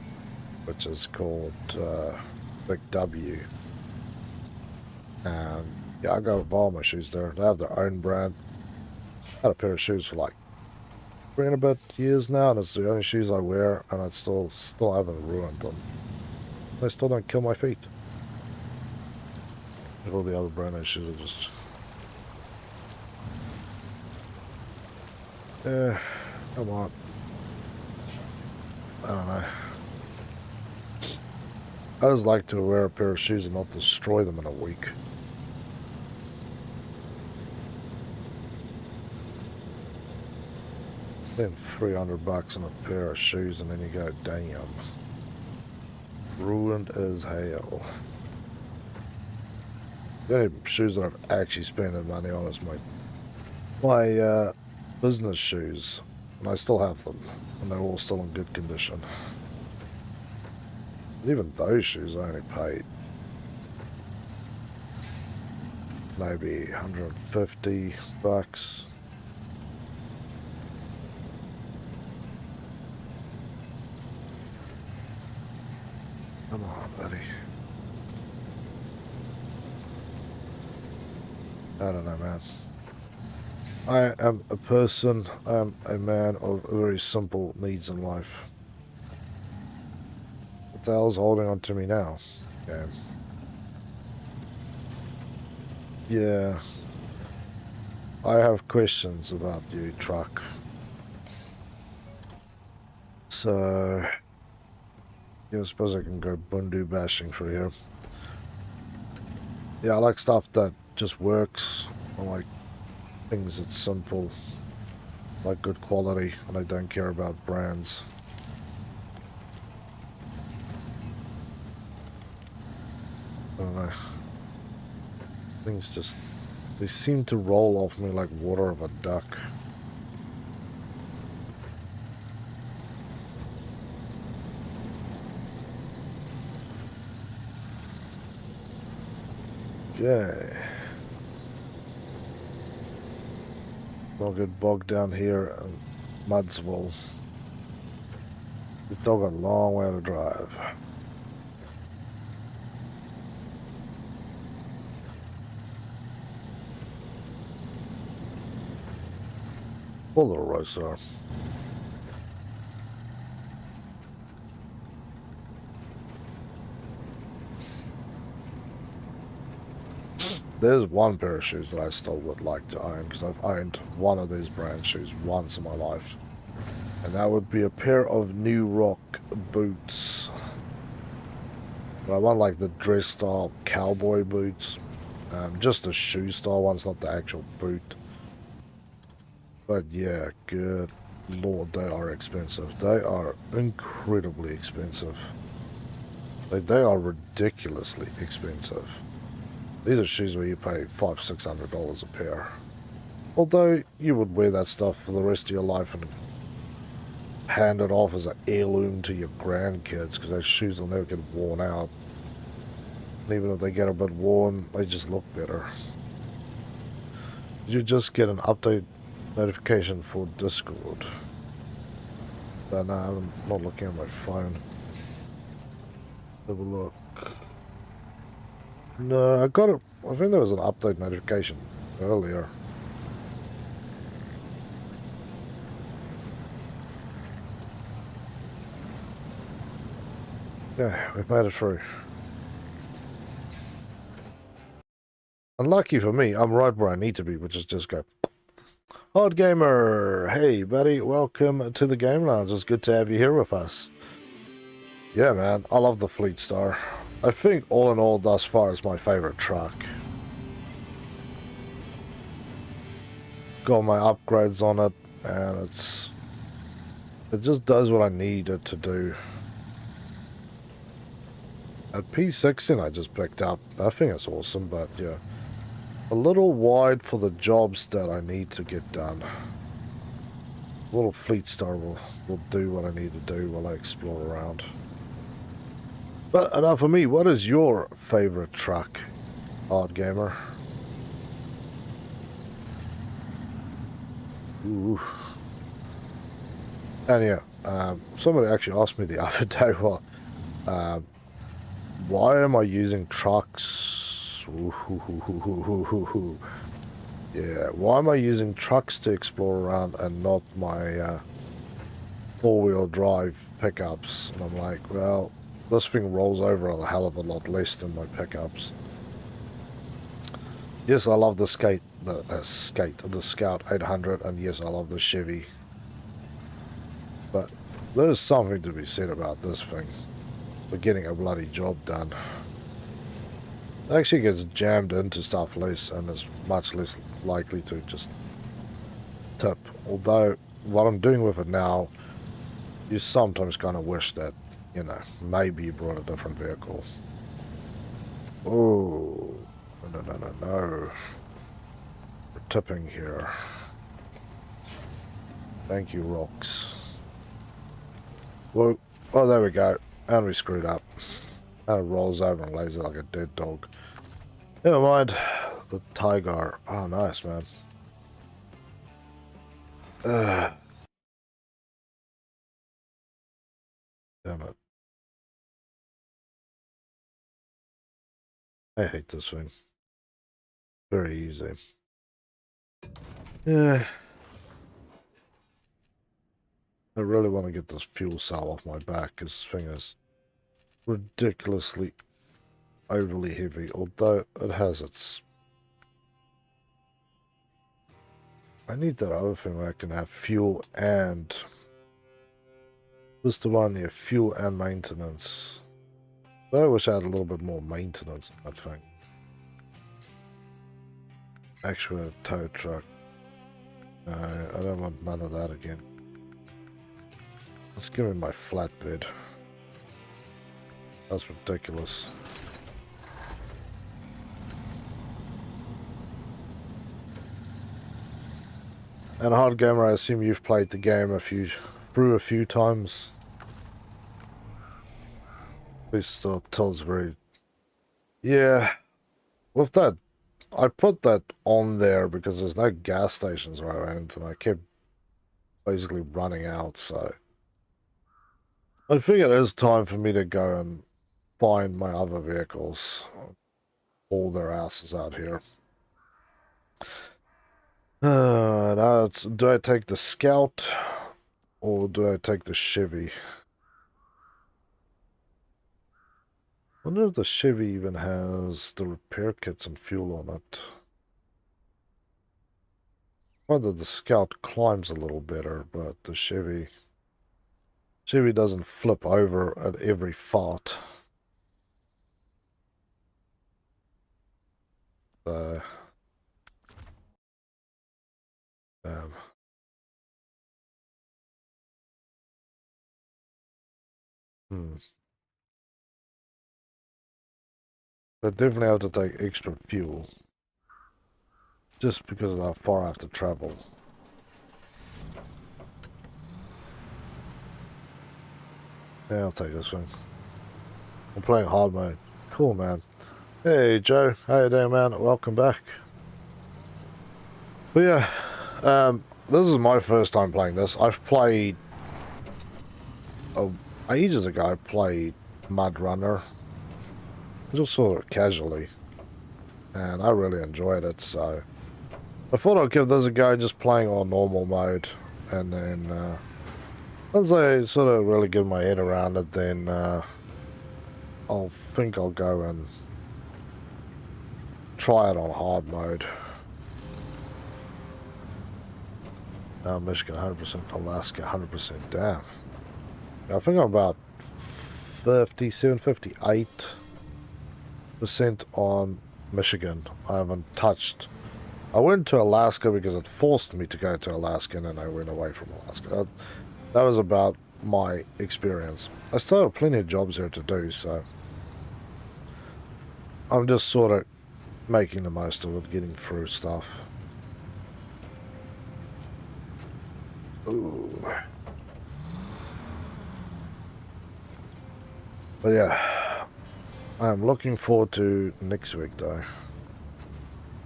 which is called Big W. And yeah, I go buy all my shoes there. They have their own brand. I had a pair of shoes for like 3 and a bit years now, and it's the only shoes I wear, and I still haven't ruined them. They still don't kill my feet. All the other brand shoes are just... yeah, come on. I don't know. I just like to wear a pair of shoes and not destroy them in a week. Spend $300 on a pair of shoes and then you go, damn. Ruined as hell. The only shoes that I've actually spent money on is my business shoes, and I still have them, and they're all still in good condition. And even those shoes I only paid maybe $150. Come on, buddy. I don't know, man. I am a person, I am a man of very simple needs in life. What the hell's holding on to me now? Okay. Yeah. I have questions about you, truck. So... yeah, I suppose I can go bundu bashing for here. Yeah, I like stuff that just works. I like things that's simple, like good quality, and I don't care about brands. I don't know. Things just They seem to roll off me like water of a duck. Okay. I'll get bogged down here in Mudsville. It's still got a long way to drive. Poor little roaster. There's one pair of shoes that I still would like to own, because I've owned one of these brand shoes once in my life. And that would be a pair of New Rock boots. But I want like the dress style cowboy boots. Just the shoe style ones, not the actual boot. But yeah, good lord, they are expensive. They are incredibly expensive. They are ridiculously expensive. These are shoes where you pay $500-600 a pair. Although you would wear that stuff for the rest of your life and hand it off as an heirloom to your grandkids, because those shoes will never get worn out. And even if they get a bit worn, they just look better. You just get an update notification for Discord. But no, I'm not looking at my phone. Have a look. No, I got it. I think there was an update notification earlier. Yeah, we've made it through. Unlucky for me, I'm right where I need to be, which is just go. Hard Gamer, hey buddy, welcome to the Game Lounge. It's good to have you here with us. Yeah, man, I love the Fleet Star. I think all in all, thus far, is my favorite truck. Got my upgrades on it, and it just does what I need it to do. At P16 I just picked up. I think it's awesome, but yeah. A little wide for the jobs that I need to get done. A little Fleet Star will do what I need to do while I explore around. But enough for me. What is your favorite truck, Hard Gamer? Ooh. And yeah, somebody actually asked me the other day, well, why am I using trucks? Yeah, why am I using trucks to explore around and not my four-wheel drive pickups? And I'm like, well, this thing rolls over a hell of a lot less than my pickups. Yes, I love the the Scout 800, and yes, I love the Chevy. But there's something to be said about this thing for getting a bloody job done. It actually gets jammed into stuff less and is much less likely to just tip. Although, what I'm doing with it now, you sometimes kind of wish that, you know, maybe you brought a different vehicle. Oh, no. We're tipping here. Thank you, rocks. Whoa. Oh, there we go. And we screwed up. And it rolls over and lays it like a dead dog. Never mind. The Tiger. Oh, nice, man. Damn it. I hate this thing. Very easy. Yeah. I really want to get this fuel cell off my back, because this thing is ridiculously overly heavy, although it has its... I need that other thing where I can have fuel and... This the one here, fuel and maintenance. But I wish I had a little bit more maintenance on that thing. Actual tow truck. No, I don't want none of that again. Let's give me my flatbed. That's ridiculous. And Hard Gamer, I assume you've played the game through a few times. This tells very... Yeah, with that, I put that on there because there's no gas stations where I went, and I kept basically running out, so... I figured it is time for me to go and find my other vehicles. All their asses out here. Now do I take the Scout or do I take the Chevy? I wonder if the Chevy even has the repair kits and fuel on it. Whether the Scout climbs a little better, but the Chevy doesn't flip over at every fart. Um, hmm. I definitely have to take extra fuel. Just because of how far I have to travel. Yeah, I'll take this one. I'm playing hard mode. Cool, man. Hey, Joe. How you doing, man? Welcome back. But yeah, this is my first time playing this. I've played... Oh, ages ago I played SnowRunner. Just sort of casually. And I really enjoyed it, so... I thought I'd give this a go just playing on normal mode. And then, once I sort of really get my head around it, then, I'll go and try it on hard mode. Michigan 100%, Alaska 100%, damn. I think I'm about 57, 58% on Michigan. I haven't touched. I went to Alaska because it forced me to go to Alaska, and then I went away from Alaska. That was about my experience. I still have plenty of jobs here to do, so I'm just sort of making the most of it, getting through stuff. Ooh. But yeah, I'm looking forward to next week though.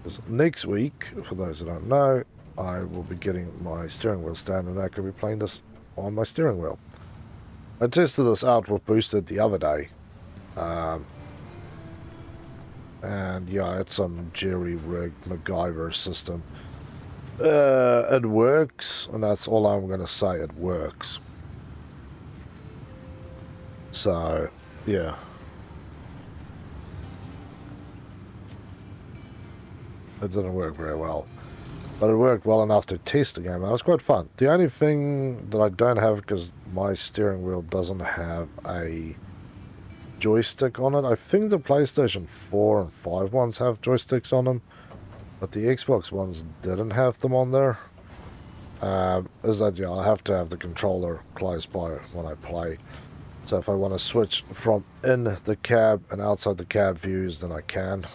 Because next week, for those that don't know, I will be getting my steering wheel stand and I could be playing this on my steering wheel. I tested this out with Boosted the other day. And yeah, it's some jerry-rigged MacGyver system. It works, and that's all I'm going to say, it works. So, yeah. It didn't work very well. But it worked well enough to test the game, and it was quite fun. The only thing that I don't have, because my steering wheel doesn't have a joystick on it. I think the PlayStation 4 and 5 ones have joysticks on them, but the Xbox ones didn't have them on there. Is that, yeah, I have to have the controller close by when I play. So if I want to switch from in the cab and outside the cab views, then I can.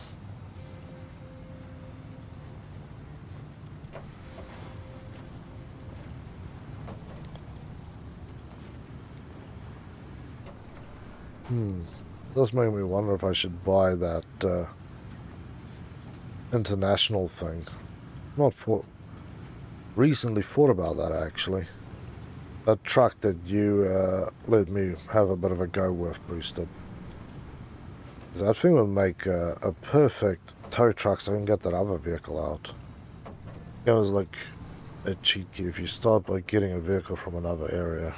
Does make me wonder if I should buy that international thing. Recently thought about that actually. That truck that you let me have a bit of a go with, Boosted. That thing would make a perfect tow truck so I can get that other vehicle out. It was like a cheat key if you start by getting a vehicle from another area.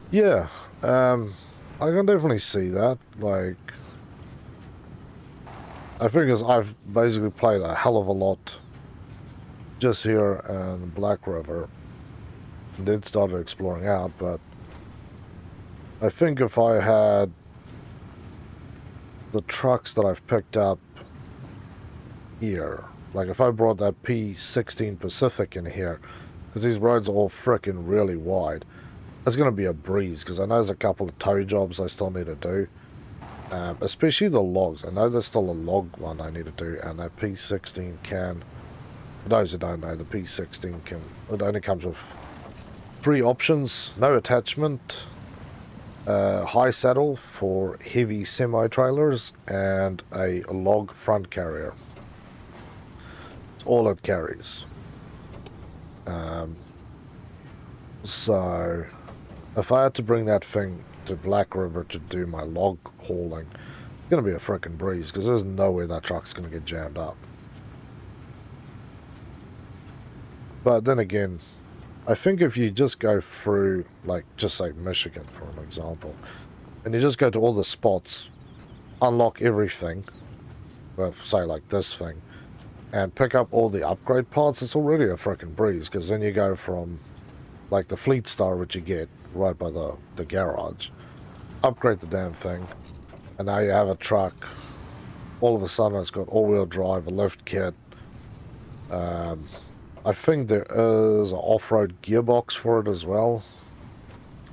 Yeah, I can definitely see that. Like, I think as I've basically played a hell of a lot just here in Black River, and then started exploring out, but I think if I had the trucks that I've picked up here, like if I brought that P16 Pacific in here, because these roads are all frickin' really wide, it's going to be a breeze, because I know there's a couple of tow jobs I still need to do. Especially the logs. I know there's still a log one I need to do, and that P16 can. For those who don't know, the P16 can. It only comes with 3 options: no attachment, high saddle for heavy semi-trailers, and a log front carrier. It's all it carries. So if I had to bring that thing to Black River to do my log hauling, it's going to be a frickin' breeze, because there's no way that truck's going to get jammed up. But then again, I think if you just go through, like, just say Michigan, for an example, and you just go to all the spots, unlock everything, well, say like this thing, and pick up all the upgrade parts, it's already a frickin' breeze, because then you go from, like, the Fleet Star, which you get right by the garage, upgrade the damn thing, and now you have a truck. All of a sudden it's got all-wheel drive, a lift kit. I think there is an off-road gearbox for it as well,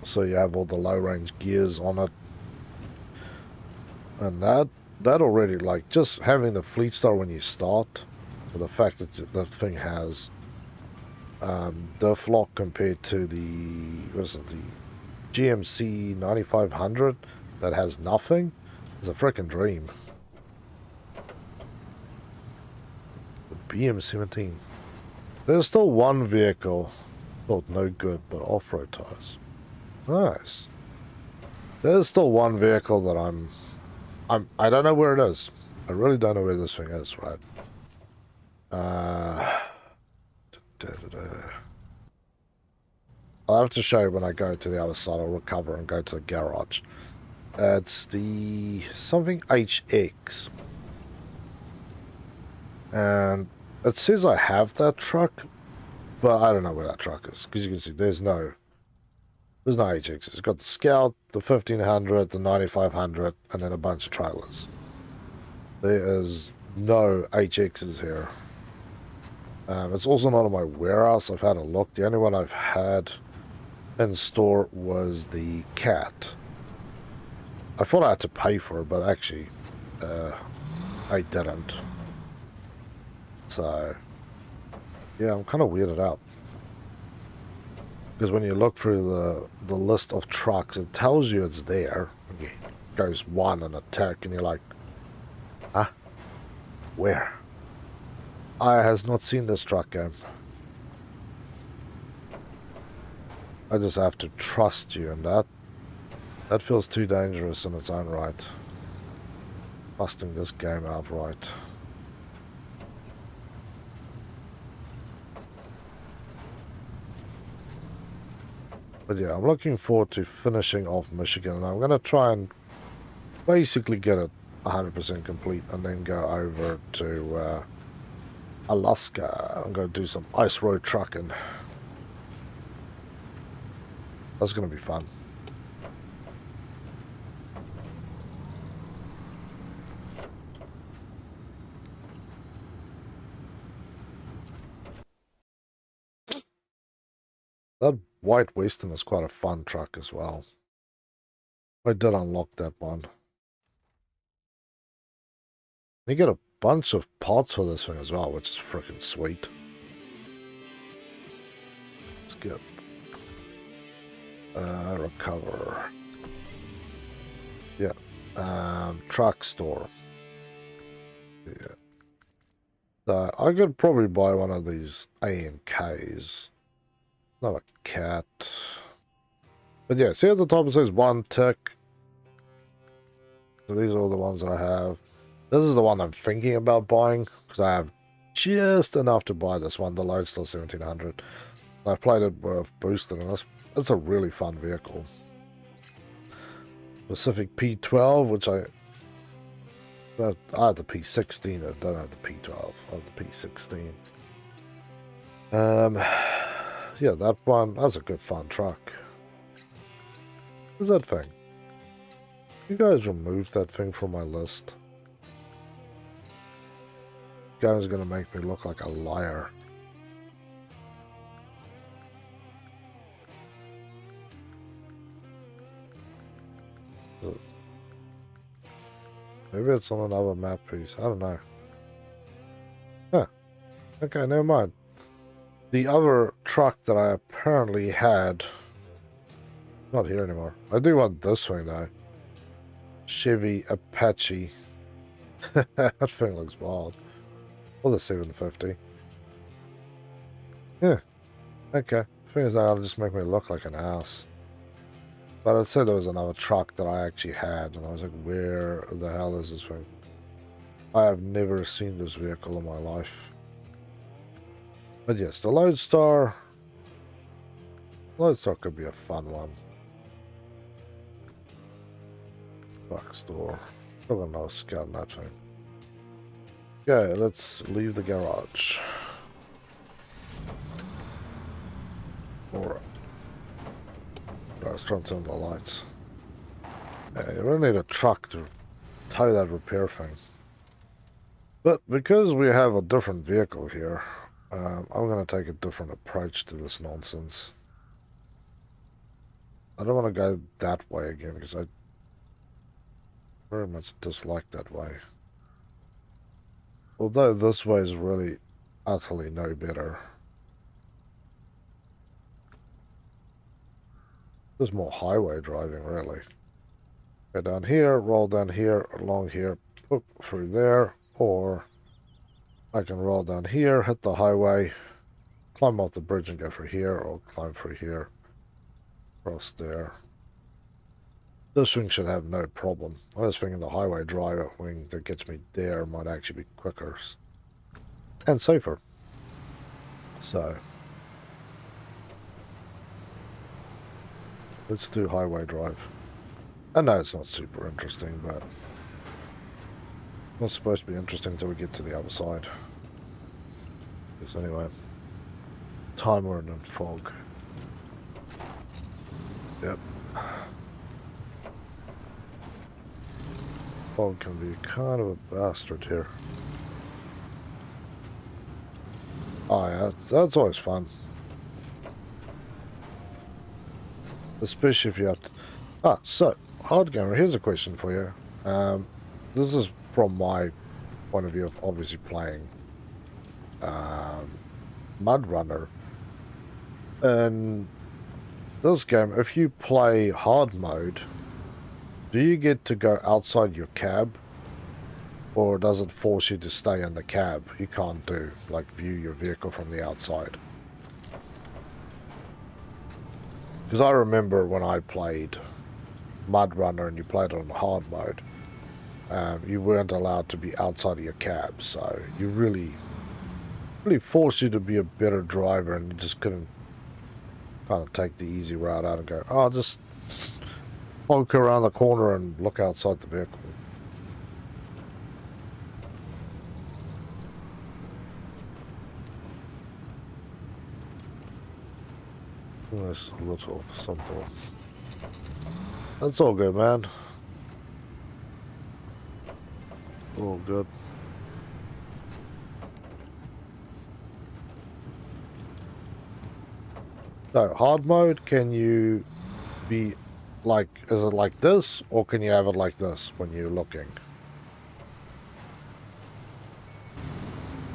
so you have all the low-range gears on it. And that already, like, just having the Fleet Star when you start, for the fact that the thing has diff lock compared to the, what is it, the GMC 9500 that has nothing, is a freaking dream. The BM17. There's still one vehicle, thought no good, but off-road tires. Nice. There's still one vehicle that I don't know where it is. I really don't know where this thing is, right? I'll have to show you when I go to the other side. I'll recover and go to the garage. It's the something HX. And it says I have that truck, but I don't know where that truck is. Because you can see there's no HX. It's got the Scout, the 1500, the 9500, and then a bunch of trailers. There is no HXs here. It's also not in my warehouse. I've had a look. The only one I've had in store was the Cat. I thought I had to pay for it, but actually I didn't. So yeah, I'm kind of weirded out. Because when you look through the list of trucks, it tells you it's there. And it goes 1 and a tick, and you're like, huh? Where? I has not seen this truck game. I just have to trust you, and that feels too dangerous in its own right. Trusting this game outright. But yeah, I'm looking forward to finishing off Michigan, and I'm going to try and basically get it 100% complete, and then go over to Alaska. I'm going to do some ice road trucking. That's going to be fun. That White Western is quite a fun truck as well. I did unlock that one. You get a bunch of parts for this thing as well, which is freaking sweet. Let's get recover. Yeah. Truck store. Yeah. So I could probably buy one of these ANKs. Not a Cat. But yeah, see at the top it says 1 tick. So these are all the ones that I have. This is the one I'm thinking about buying, because I have just enough to buy this one. The Loadstar 1700. I've played it with boosted, and it's a really fun vehicle. Pacific P12, which I have the P16. I don't have the P12. I have the P16. Yeah, that one, that's a good fun truck. What's that thing? You guys removed that thing from my list. You guys are gonna make me look like a liar. Maybe it's on another map piece. I don't know. Huh. Okay, never mind. The other truck that I apparently had... Not here anymore. I do want this thing, though. Chevy Apache. That thing looks wild. Or the 750. Yeah. Okay. Thing is, that'll just make me look like an ass. But I'd say there was another truck that I actually had, and I was like, where the hell is this thing? I have never seen this vehicle in my life. But yes, the Lodestar... Lodestar could be a fun one. Truck store. Still got another scout in that thing. Okay, let's leave the garage. Alright. Let's try and turn the lights. Yeah, you really need a truck to tow that repair thing. But because we have a different vehicle here, I'm going to take a different approach to this nonsense. I don't want to go that way again because I very much dislike that way. Although this way is really utterly no better. There's more highway driving, really. Go down here, roll down here, along here, poop through there, or I can roll down here, hit the highway, climb off the bridge and go through here, or climb through here, cross there. This wing should have no problem. I was thinking the highway driver wing that gets me there might actually be quicker and safer. So let's do highway drive. I know it's not super interesting, but it's supposed to be interesting until we get to the other side. Yes, anyway. Timer and fog. Yep. Fog can be kind of a bastard here. Oh yeah, that's always fun. Especially if you have to... So, hard gamer, here's a question for you. This is from my point of view of obviously playing Mud Runner. And this game, if you play hard mode, do you get to go outside your cab? Or does it force you to stay in the cab? You can't do, like, view your vehicle from the outside. Because I remember when I played Mud Runner and you played it on hard mode, you weren't allowed to be outside of your cab, so you really forced you to be a better driver, and you just couldn't kind of take the easy route out and go, oh, just poke around the corner and look outside the vehicle. That's a little something. That's all good, man. All good. So, hard mode, can you be like, is it like this, or can you have it like this when you're looking?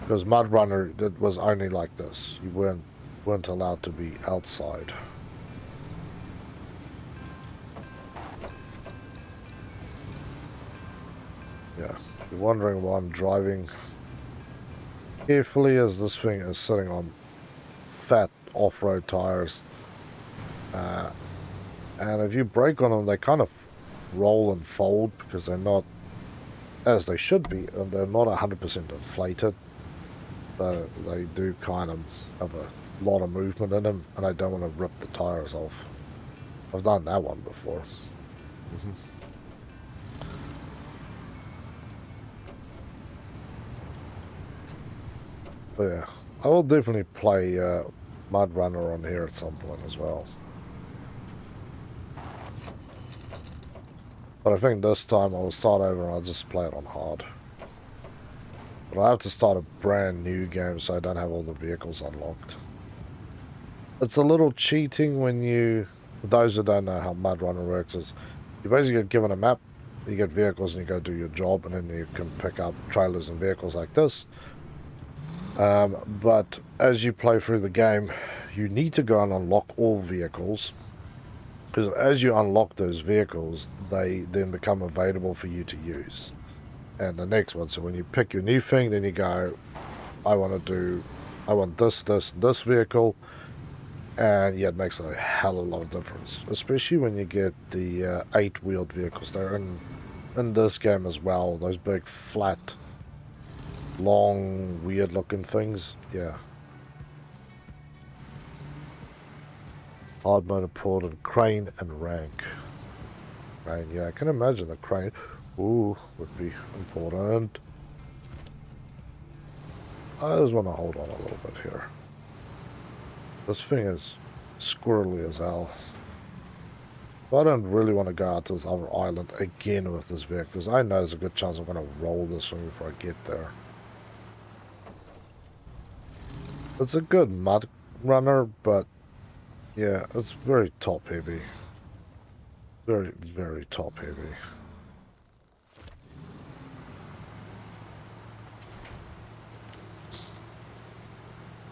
Because Mud Runner, it was only like this. You weren't allowed to be outside. Yeah, you're wondering why I'm driving carefully, as this thing is sitting on fat off-road tires. And if you brake on them, they kind of roll and fold because they're not, as they should be, and they're not 100% inflated. They do kind of have a lot of movement in them, and I don't want to rip the tires off. I've done that one before. But yeah, I will definitely play Mud Runner on here at some point as well. But I think this time I will start over and I'll just play it on hard. But I have to start a brand new game so I don't have all the vehicles unlocked. It's a little cheating when you, for those who don't know how Mud Runner works, is you basically get given a map You get vehicles and you go do your job, and then you can pick up trailers and vehicles like this. But as you play through the game, you need to go and unlock all vehicles, because as you unlock those vehicles, they then become available for you to use. And the next one, so when you pick your new thing, then you go, I want this vehicle, and yeah, it makes a hell of a lot of difference, especially when you get the 8-wheeled vehicles. They're in this game as well, those big flat, long, weird looking things. Yeah. Hard motor ported, crane and rank. Crane, yeah, I can imagine the crane. Ooh, would be important. I just want to hold on a little bit here. This thing is squirrely as hell. I don't really want to go out to this other island again with this vehicle, because I know there's a good chance I'm going to roll this thing before I get there. It's a good mud runner, but yeah, it's very top heavy. Very, very top heavy.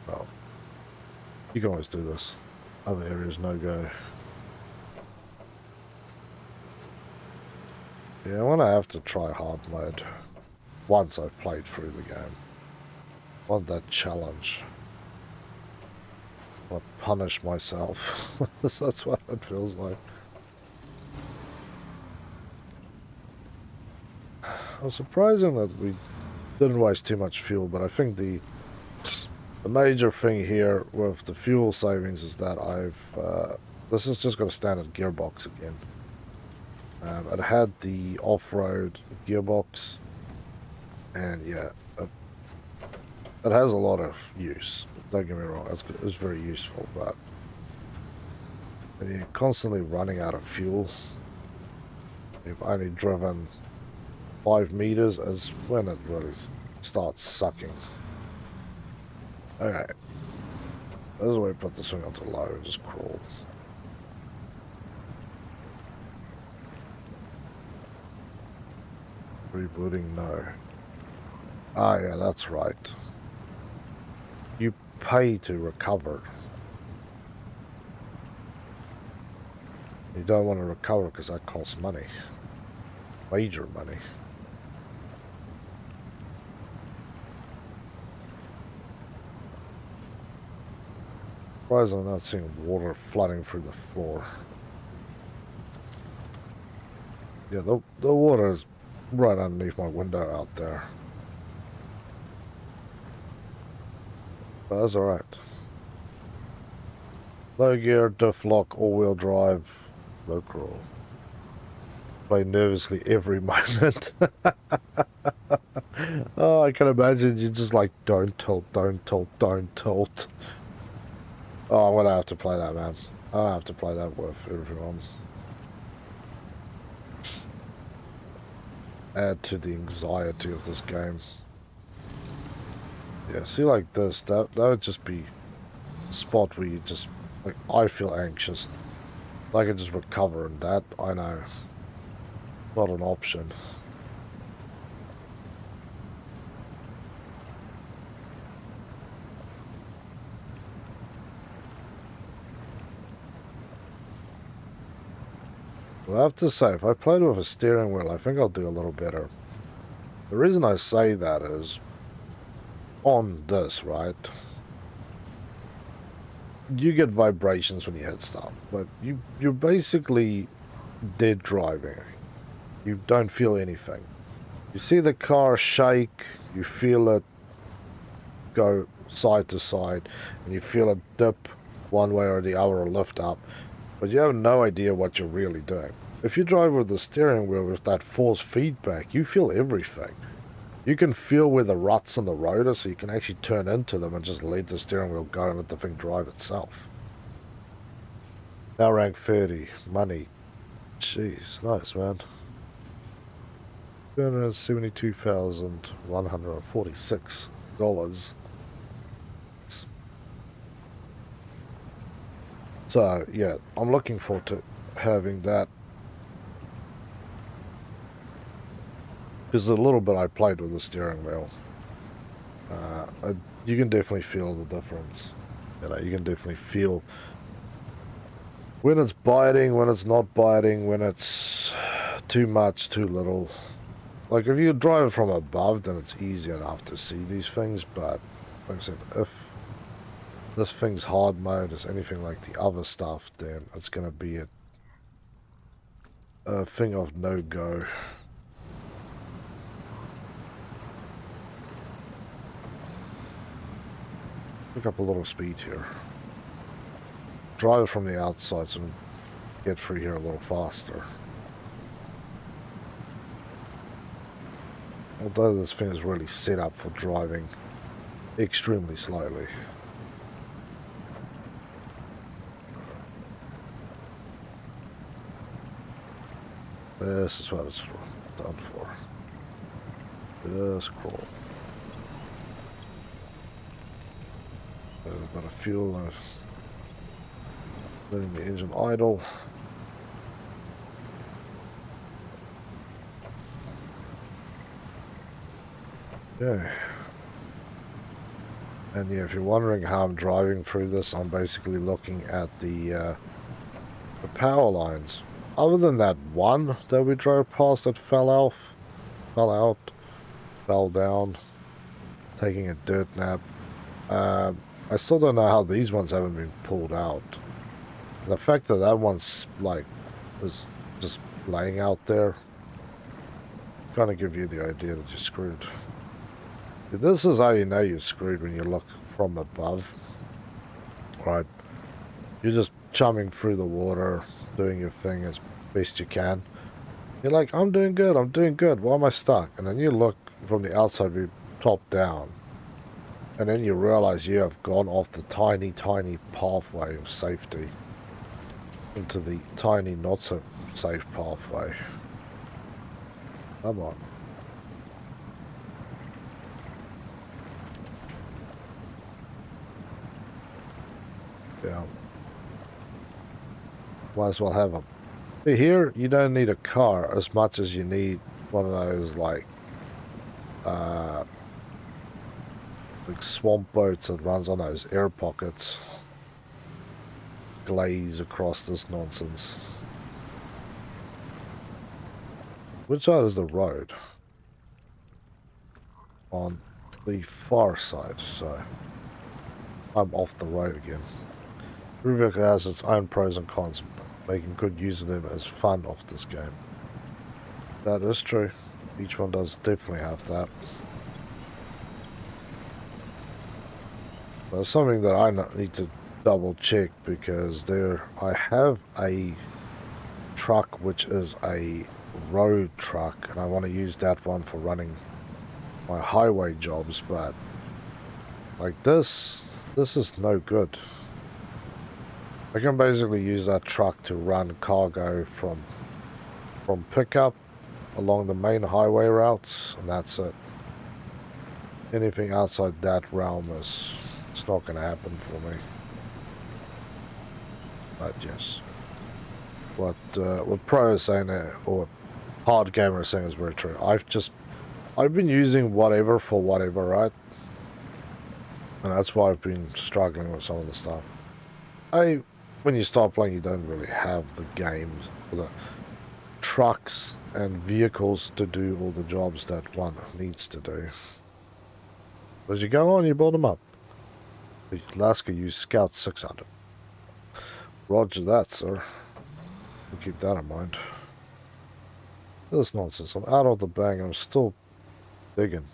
Oh. You can always do this. Other areas, no go. Yeah, I want to have to try hard mode once I've played through the game. I want that challenge. I want to punish myself. That's what it feels like. I was surprising that we didn't waste too much fuel, but I think the major thing here with the fuel savings is that this has just got a standard gearbox again. It had the off-road gearbox, and yeah, it has a lot of use. Don't get me wrong, it's very useful, but when you're constantly running out of fuel, you've only driven 5 meters is when it really starts sucking. Okay, this is where we put this thing onto low and just crawl. Rebooting, no. Ah, yeah, that's right. You pay to recover. You don't want to recover because that costs money. Major money. Surprised I'm not seeing water flooding through the floor. Yeah, the water is right underneath my window out there. But that's alright. Low gear, diff lock, all-wheel drive, low crawl. Play nervously every moment. Oh, I can imagine you just like, don't tilt, don't tilt, don't tilt. Oh, I'm gonna have to play that, man. I have to play that with everything on. Add to the anxiety of this game. Yeah, see, like this, that would just be a spot where you just, like, I feel anxious. I can just recover, and that, I know, not an option. But I have to say, if I played with a steering wheel, I think I'll do a little better. The reason I say that is, on this, right, you get vibrations when you hit stuff, but you're basically dead driving. You don't feel anything. You see the car shake, you feel it go side to side, and you feel it dip one way or the other or lift up, but you have no idea what you're really doing. If you drive with the steering wheel with that force feedback, you feel everything. You can feel where the ruts on the road are, so you can actually turn into them and just let the steering wheel go and let the thing drive itself. Now rank 30. Money. Jeez, nice, man. $272,146. So, yeah, I'm looking forward to having that Because a little bit I played with the steering wheel. You can definitely feel the difference. You know, you can definitely feel when it's biting, when it's not biting, when it's too much, too little. Like if you drive from above, then it's easy enough to see these things, but like I said, if this thing's hard mode is anything like the other stuff, then it's going to be a thing of no-go. Pick up a little speed here. Drive from the outside so we can get through here a little faster. Although this thing is really set up for driving extremely slowly. This is what it's done for. Just crawl. A bit of fuel and letting the engine idle. Okay. And yeah, if you're wondering how I'm driving through this, I'm basically looking at the power lines. Other than that one that we drove past that fell down, taking a dirt nap. I still don't know how these ones haven't been pulled out. The fact that that one's like is just laying out there kind of give you the idea that you're screwed. This is how you know you're screwed when you look from above. Right, you're just chumming through the water, doing your thing as best you can. You're like, I'm doing good, why am I stuck? And then you look from the outside view, top down, and then you realize you have gone off the tiny pathway of safety into the tiny not so safe pathway. Come on. Yeah. Might as well have them. See, here, you don't need a car as much as you need one of those, like swamp boats that runs on those air pockets. Glaze across this nonsense. Which side is the road? On the far side, so I'm off the road again. FreePik has its own pros and cons, making good use of them as fun of this game. That is true. Each one does definitely have that. That's something that I need to double check, because I have a truck which is a road truck, and I want to use that one for running my highway jobs, but like this is no good. I can basically use that truck to run cargo from pickup along the main highway routes, and that's it. Anything outside that realm it's not going to happen for me. But yes, what Pro is saying there, or Hard Gamer is saying, is very true. I've been using whatever for whatever, right? And that's why I've been struggling with some of the stuff. When you start playing, you don't really have the games, or the trucks and vehicles to do all the jobs that one needs to do. As you go on, you build them up. Alaska used Scout 600. Roger that, sir. We'll keep that in mind. This nonsense. I'm out of the bag and I'm still digging.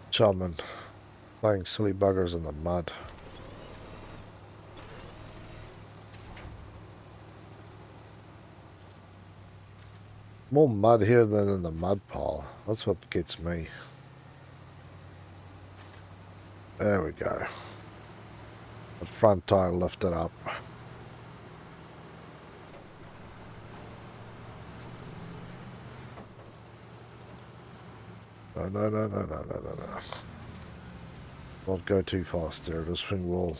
Chumming. Playing silly buggers in the mud. More mud here than in the mud pile. That's what gets me. There we go. The front tire lifted up. No. Don't go too fast there. This thing will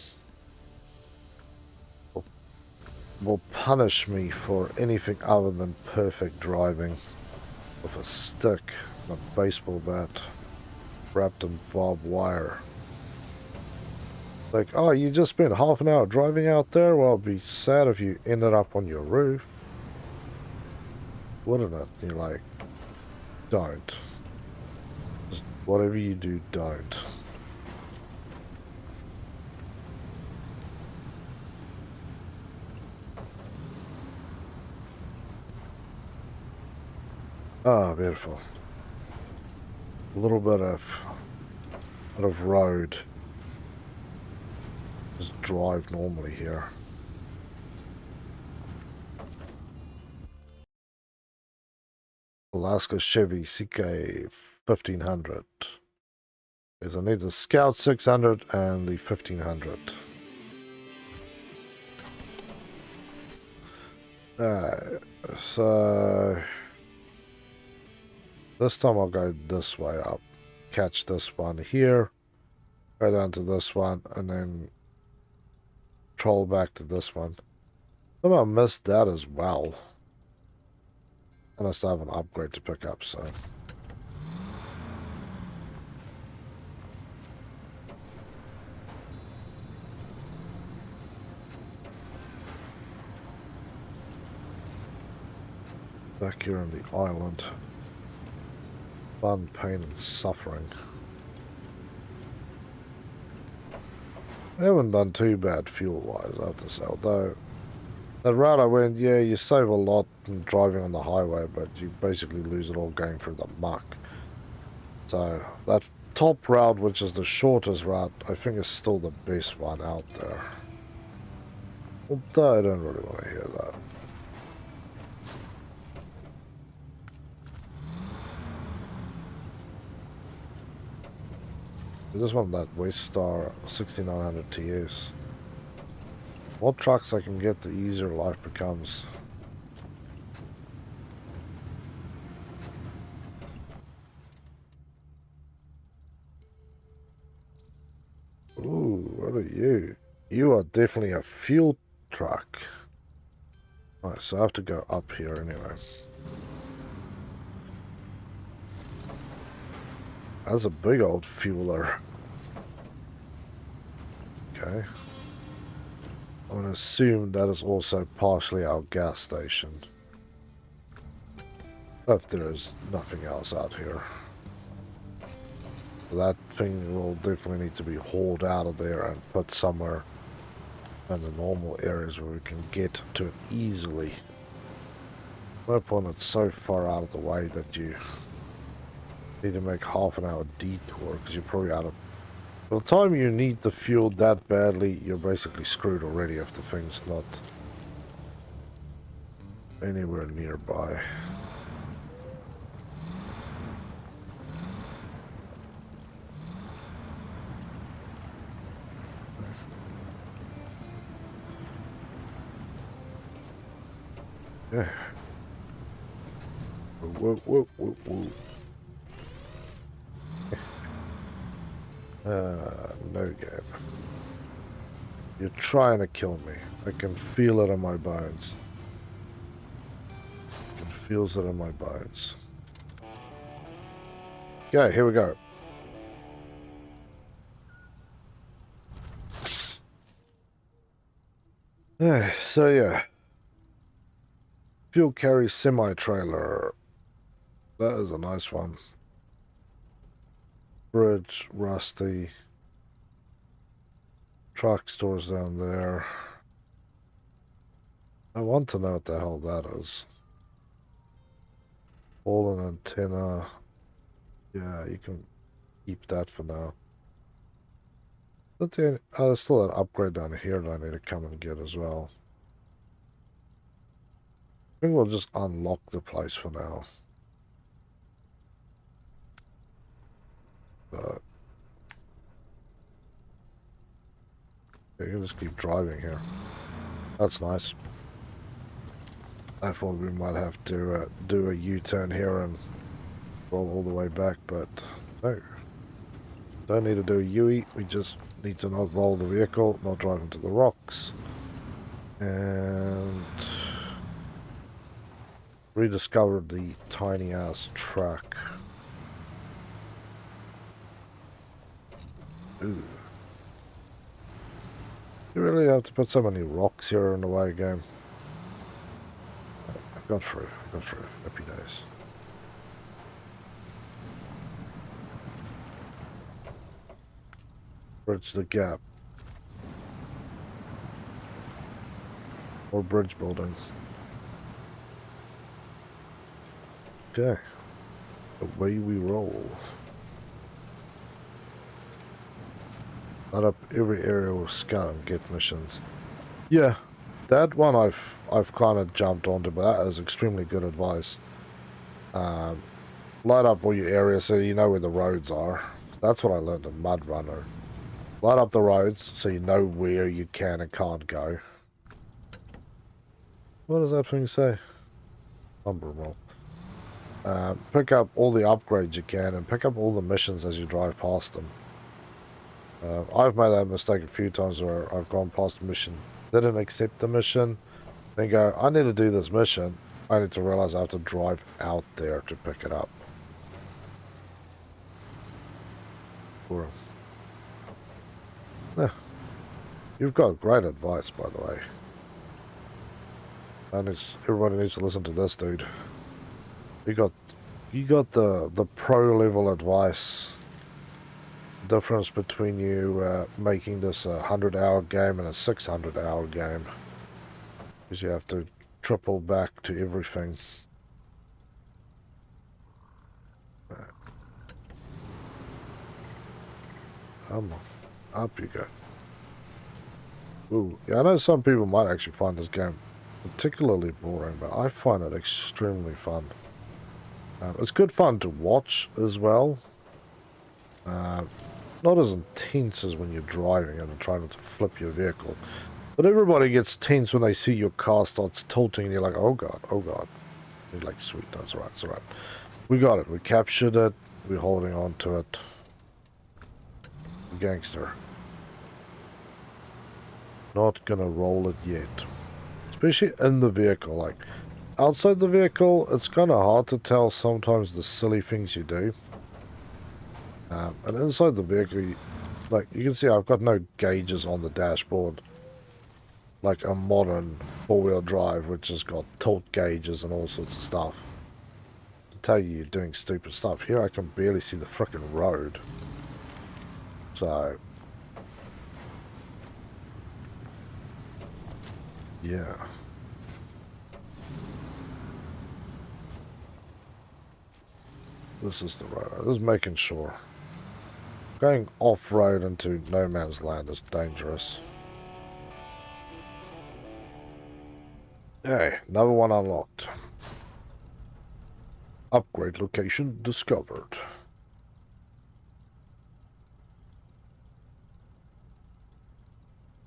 punish me for anything other than perfect driving. with a stick and a baseball bat wrapped in barbed wire. Like, oh, you just spent half an hour driving out there? Well, it'd be sad if you ended up on your roof. Wouldn't it? You're like, don't. Just whatever you do, don't. Ah, beautiful. A little bit of road. Just drive normally here. Alaska Chevy CK 1500. Because I need the Scout 600 and the 1500. So this time I'll go this way up. Catch this one here. Go down to this one and then troll back to this one. Somehow missed that as well. And I still have an upgrade to pick up, so. Back here on the island. Fun, pain, and suffering. I haven't done too bad fuel-wise, I have to say. Although, the route I went, yeah, you save a lot in driving on the highway, but you basically lose it all going through the muck. So, that top route, which is the shortest route, I think is still the best one out there. Although I don't really want to hear that. I just want that Waste Star 6900 TS. More trucks I can get, the easier life becomes. Ooh, what are you? You are definitely a fuel truck. Alright, so I have to go up here anyway. That's a big old fueler. Okay. I'm going to assume that is also partially our gas station. If there is nothing else out here. That thing will definitely need to be hauled out of there and put somewhere in the normal areas where we can get to it easily. No point it's so far out of the way that you need to make half an hour detour because you're probably out of... By the time you need the fuel that badly, you're basically screwed already if the thing's not anywhere nearby. Yeah. Whoa, whoa, whoa, whoa. No gap. You're trying to kill me. I can feel it in my bones. I can feel it in my bones. Okay, here we go. So yeah. Fuel carry semi-trailer. That is a nice one. Bridge, rusty. Truck stores down there. I want to know what the hell that is. Fallen antenna. Yeah, you can keep that for now. There's still an upgrade down here that I need to come and get as well. I think we'll just unlock the place for now. But you can just keep driving here. That's nice. I thought we might have to do a U-turn here and roll all the way back, but no. Don't need to do a U-turn. We just need to not roll the vehicle, not drive into the rocks. And rediscovered the tiny ass truck. Ooh. You really have to put so many rocks here in the way, game. I've got through. Happy days. Bridge the gap. Or bridge building. Okay. Away we roll. Light up every area with scout and get missions. Yeah, that one I've kind of jumped onto, but that is extremely good advice. Light up all your areas so you know where the roads are. That's what I learned in SnowRunner. Light up the roads so you know where you can and can't go. What does that thing say? Lumber mill. Pick up all the upgrades you can and pick up all the missions as you drive past them. I've made that mistake a few times where I've gone past a mission, didn't accept the mission, then go, I need to do this mission. I need to realize I have to drive out there to pick it up. Or, yeah. You've got great advice, by the way. And everybody needs to listen to this, dude. You got the pro level advice. Difference between you making this a 100-hour game and a 600-hour game, because you have to triple back to everything. Come on, up you go. Ooh, yeah, I know some people might actually find this game particularly boring, but I find it extremely fun. It's good fun to watch as well. Not as intense as when you're driving and trying to flip your vehicle. But everybody gets tense when they see your car starts tilting and you're like, oh god, oh god. You're like, sweet, that's right, it's alright. We got it, we captured it, we're holding on to it. Gangster. Not gonna roll it yet. Especially in the vehicle, like, outside the vehicle, it's kind of hard to tell sometimes the silly things you do. And inside the vehicle, like, you can see I've got no gauges on the dashboard. Like a modern four-wheel drive, which has got tilt gauges and all sorts of stuff. To tell you you're doing stupid stuff. Here I can barely see the frickin' road. So... yeah. This is the road. This is making sure. Going off-road into no man's land is dangerous. Hey, another one unlocked. Upgrade location discovered.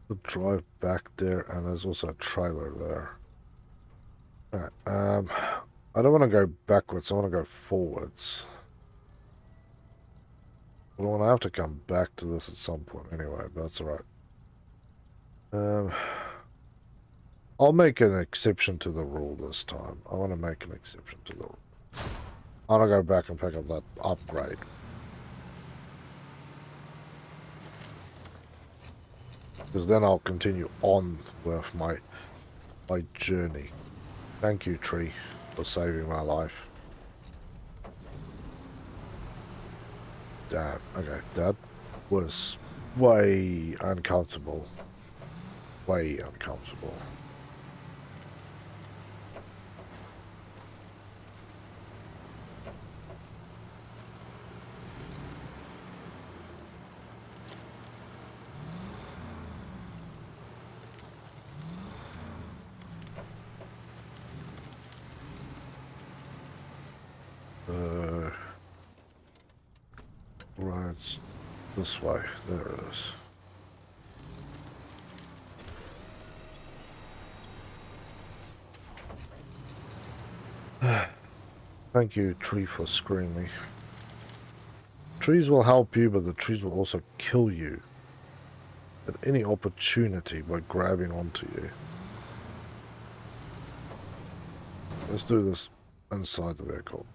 The drive back there, and there's also a trailer there. Alright, I don't want to go backwards, I want to go forwards. Well, I have to come back to this at some point anyway, but that's alright. I'll make an exception to the rule this time. I want to make an exception to the rule. I want to go back and pick up that upgrade. Because then I'll continue on with my journey. Thank you, tree, for saving my life. Damn, okay, that was way uncomfortable. Way uncomfortable. Right, this way. There it is. Thank you, tree, for screwing me. Trees will help you, but the trees will also kill you at any opportunity by grabbing onto you. Let's do this inside the vehicle.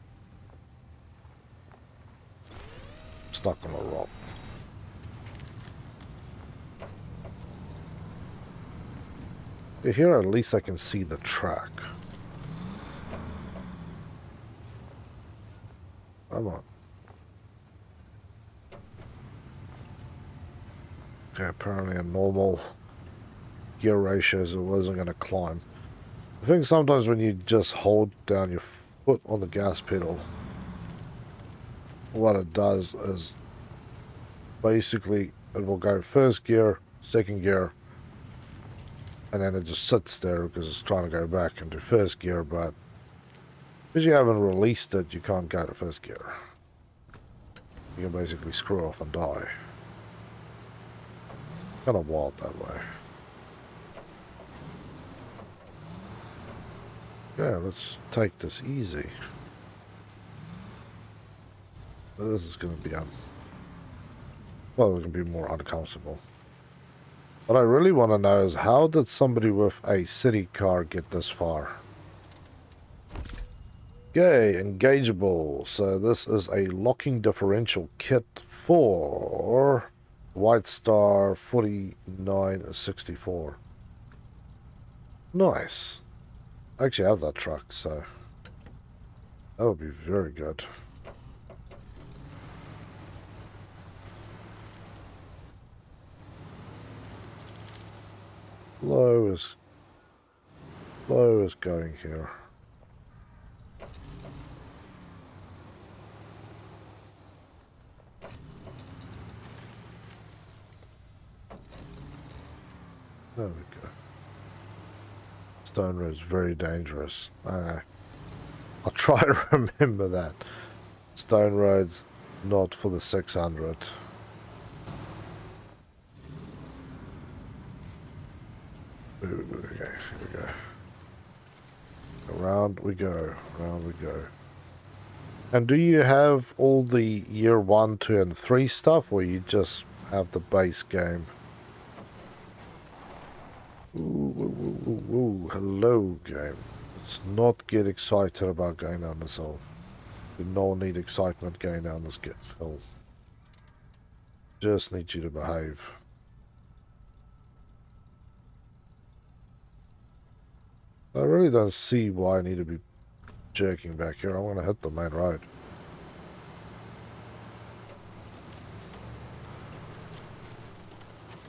Stuck on a rock. Here at least I can see the track. Come on. Okay, apparently in normal gear ratios it wasn't going to climb. I think sometimes when you just hold down your foot on the gas pedal, what it does is basically it will go first gear, second gear, and then it just sits there because it's trying to go back into first gear, but because you haven't released it, you can't go to first gear. You can basically screw off and die. Kind of wild that way. Yeah, let's take this easy. This is going to be well, it can be more uncomfortable. What I really want to know is how did somebody with a city car get this far? Okay, engageable. So this is a locking differential kit for White Star 4964. Nice. I actually have that truck, so that would be very good. Low is going here. There we go. Stone Road's very dangerous. I'll try to remember that. Stone Road's not for the 600. Okay, here we go. Around we go. Around we go. And do you have all the year 1, 2, and 3 stuff, or you just have the base game? Ooh, hello game. Let's not get excited about going down this hole. You don't need excitement going down this hill. Just need you to behave. I really don't see why I need to be jerking back here. I want to hit the main road.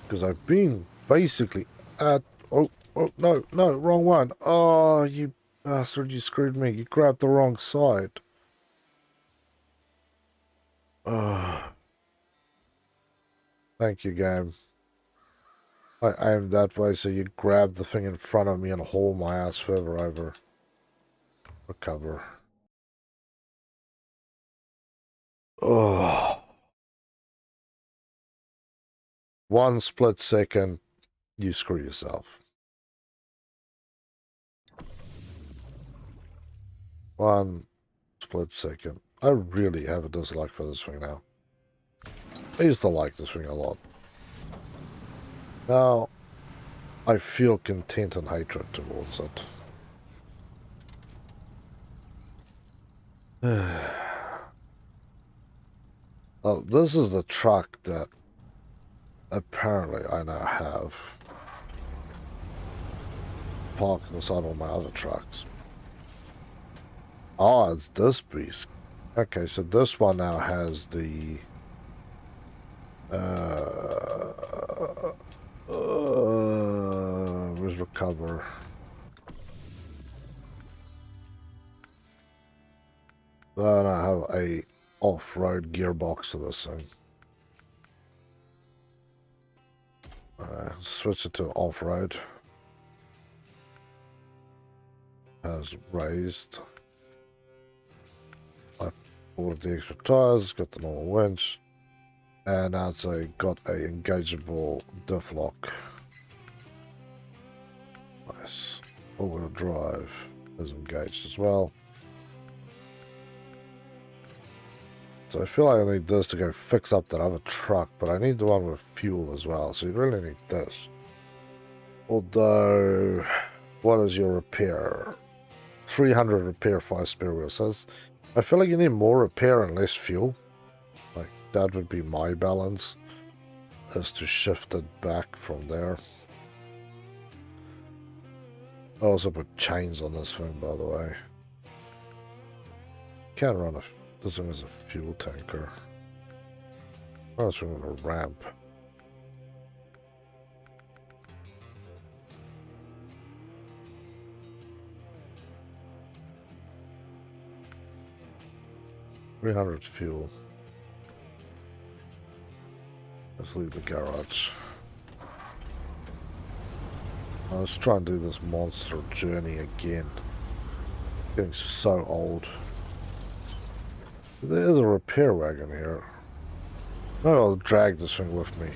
Because I've been basically at... Oh, no, wrong one. Oh, you bastard, you screwed me. You grabbed the wrong side. Thank you, game. I aimed that way, so you grab the thing in front of me and haul my ass further over. Recover. Oh. 1 split second, you screw yourself. 1 split second. I really have a dislike for this thing now. I used to like this thing a lot. Now, I feel content and hatred towards it. Oh, this is the truck that apparently I now have parked inside all my other trucks. Oh, it's this beast. Okay, so this one now has the where's recover? Then I have a off-road gearbox to this thing. Switch it to off-road. Has raised. I ordered the extra tires, got the normal winch, and now it's got a engageable diff lock. Nice. All-wheel drive is engaged as well. So I feel like I need this to go fix up that other truck, but I need the one with fuel as well, so you really need this. Although, what is your repair? 300 repair, 5 spare wheels. So I feel like you need more repair and less fuel. Like, that would be my balance, is to shift it back from there. I also put chains on this thing, by the way. Can't run this thing as a fuel tanker. Run this thing with a ramp. $300 fuel. Let's leave the garage. Let's try and do this monster journey again. Getting so old. There is a repair wagon here. Maybe I'll drag this thing with me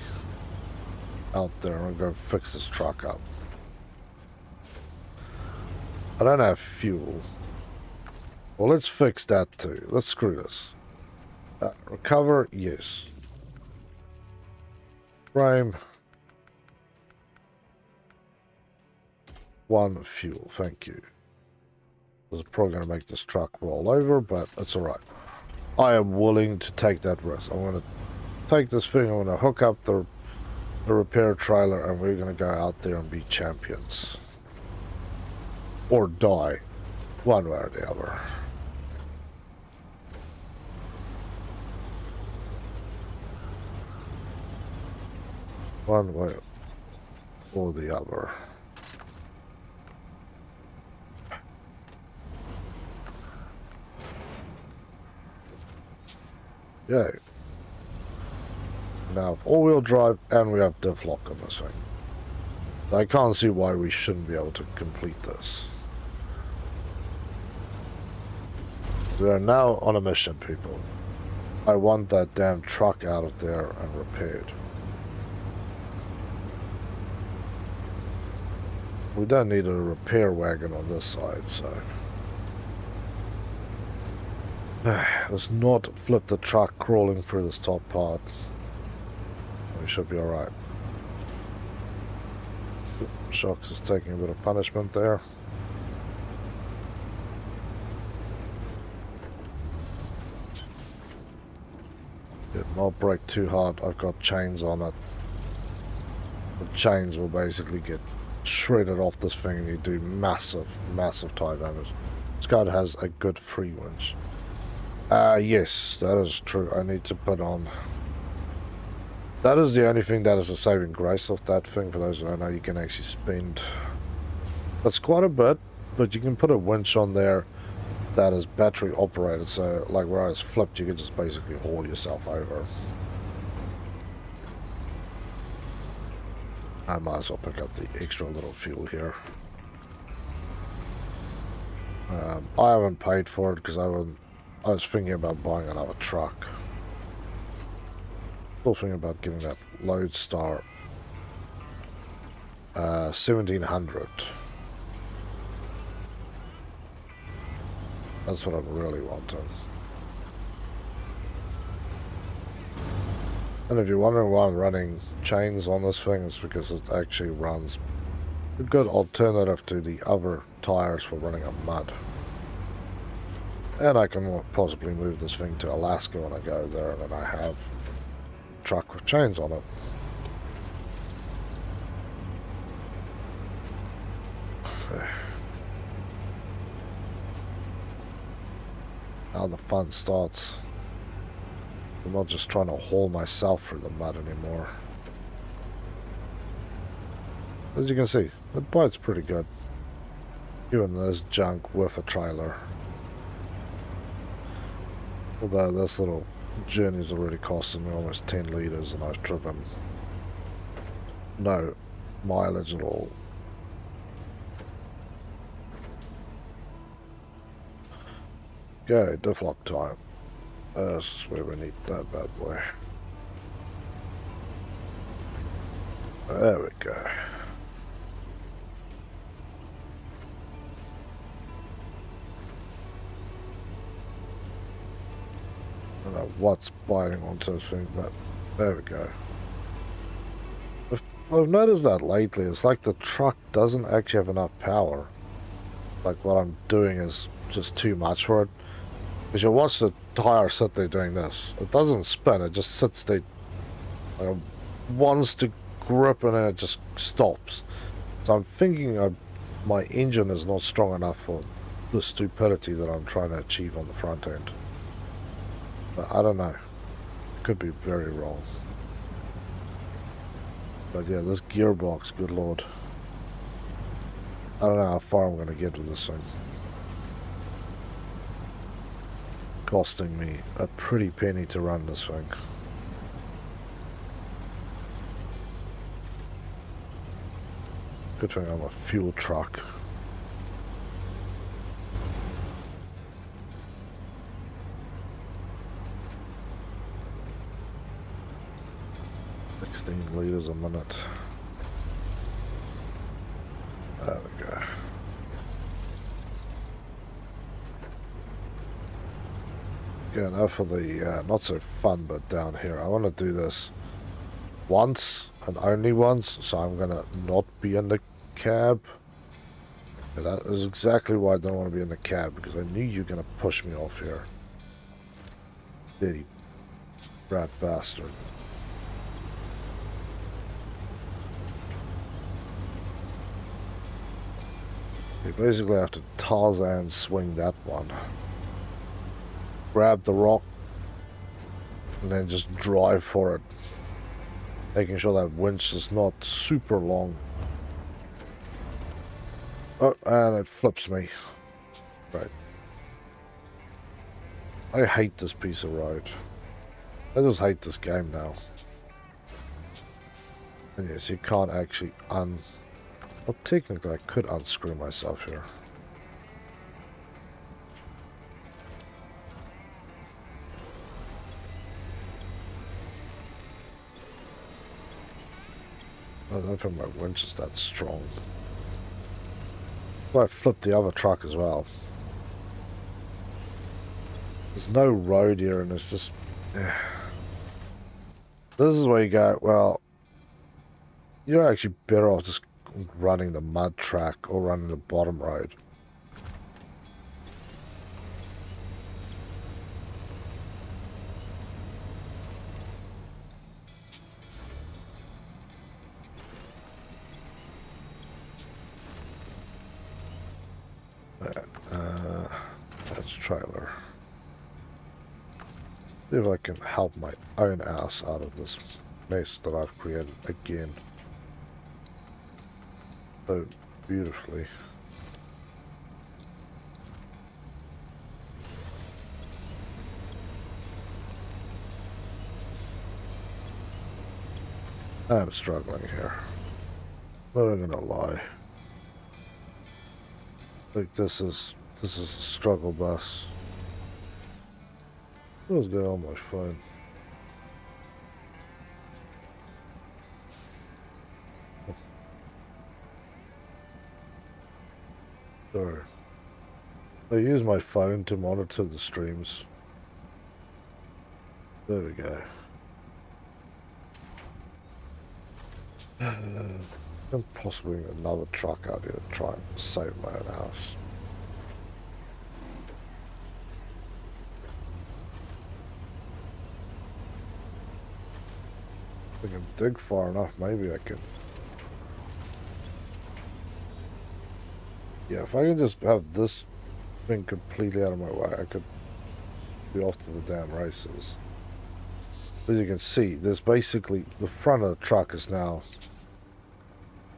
out there and go fix this truck up. I don't have fuel. Well, let's fix that too. Let's screw this. Recover, yes. Frame. 1 fuel, thank you. This is probably going to make this truck roll over, but it's alright. I am willing to take that risk. I'm going to take this thing, I'm going to hook up the repair trailer, and we're going to go out there and be champions. Or die. One way or the other. One way or the other. Yay. Now, all-wheel drive, and we have diff lock on this thing. I can't see why we shouldn't be able to complete this. We are now on a mission, people. I want that damn truck out of there and repaired. We don't need a repair wagon on this side, so... Let's not flip the truck crawling through this top part. We should be alright. Shocks is taking a bit of punishment there. It not brake too hard. I've got chains on it. The chains will basically get shredded off this thing and you do massive, massive tire damage. This guy has a good free winch. Yes, that is true. I need to put on... That is the only thing that is a saving grace of that thing. For those who don't know, you can actually spend... That's quite a bit, but you can put a winch on there that is battery operated. So, like where I was flipped, you can just basically haul yourself over. I might as well pick up the extra little fuel here. I haven't paid for it because I was thinking about buying another truck. Still thinking about getting that Lodestar 1700. That's what I'm really wanting. And if you're wondering why I'm running chains on this thing, it's because it actually runs a good alternative to the other tires for running on mud. And I can possibly move this thing to Alaska when I go there, and then I have a truck with chains on it. Now the fun starts. I'm not just trying to haul myself through the mud anymore. As you can see, the bite's pretty good. Even this junk with a trailer. Although this little journey's already costing me almost 10 litres and I've driven no mileage at all. Okay, diff lock time. This is where we need that bad boy. There we go. I don't know what's biting onto this thing, but there we go. I've noticed that lately. It's like the truck doesn't actually have enough power like what I'm doing is just too much for it. Because you watch the tire sit there doing this. It doesn't spin, it just sits there. Like it wants to grip and then it just stops. So I'm thinking my engine is not strong enough for the stupidity that I'm trying to achieve on the front end. But I don't know. Could be very wrong. But yeah, this gearbox, good lord. I don't know how far I'm going to get with this thing. Costing me a pretty penny to run this thing. Good thing I'm a fuel truck. Liters a minute. There we go. Yeah, now for the not so fun bit down here. I want to do this once and only once, so I'm gonna not be in the cab. And that is exactly why I don't want to be in the cab, because I knew you were gonna push me off here. Dirty rat bastard. You basically have to Tarzan swing that one. Grab the rock and then just drive for it. Making sure that winch is not super long. Oh, and it flips me. Right. I hate this piece of road. I just hate this game now. And yes, you can't actually well, technically, I could unscrew myself here. I don't think my winch is that strong. Well, I flipped the other truck as well. There's no road here, and it's just... This is where you go, well, you're actually better off just running the mud track or running the bottom road. That's trailer. See if I can help my own ass out of this mess that I've created again. So beautifully. I'm struggling here. Not even gonna lie. Like this is a struggle bus. What's going on my phone? Sorry. I use my phone to monitor the streams. There we go. And possibly another truck out here to try and save my own house. If I can dig far enough, maybe I can. Yeah, if I can just have this thing completely out of my way, I could be off to the damn races. As you can see, there's basically the front of the truck is now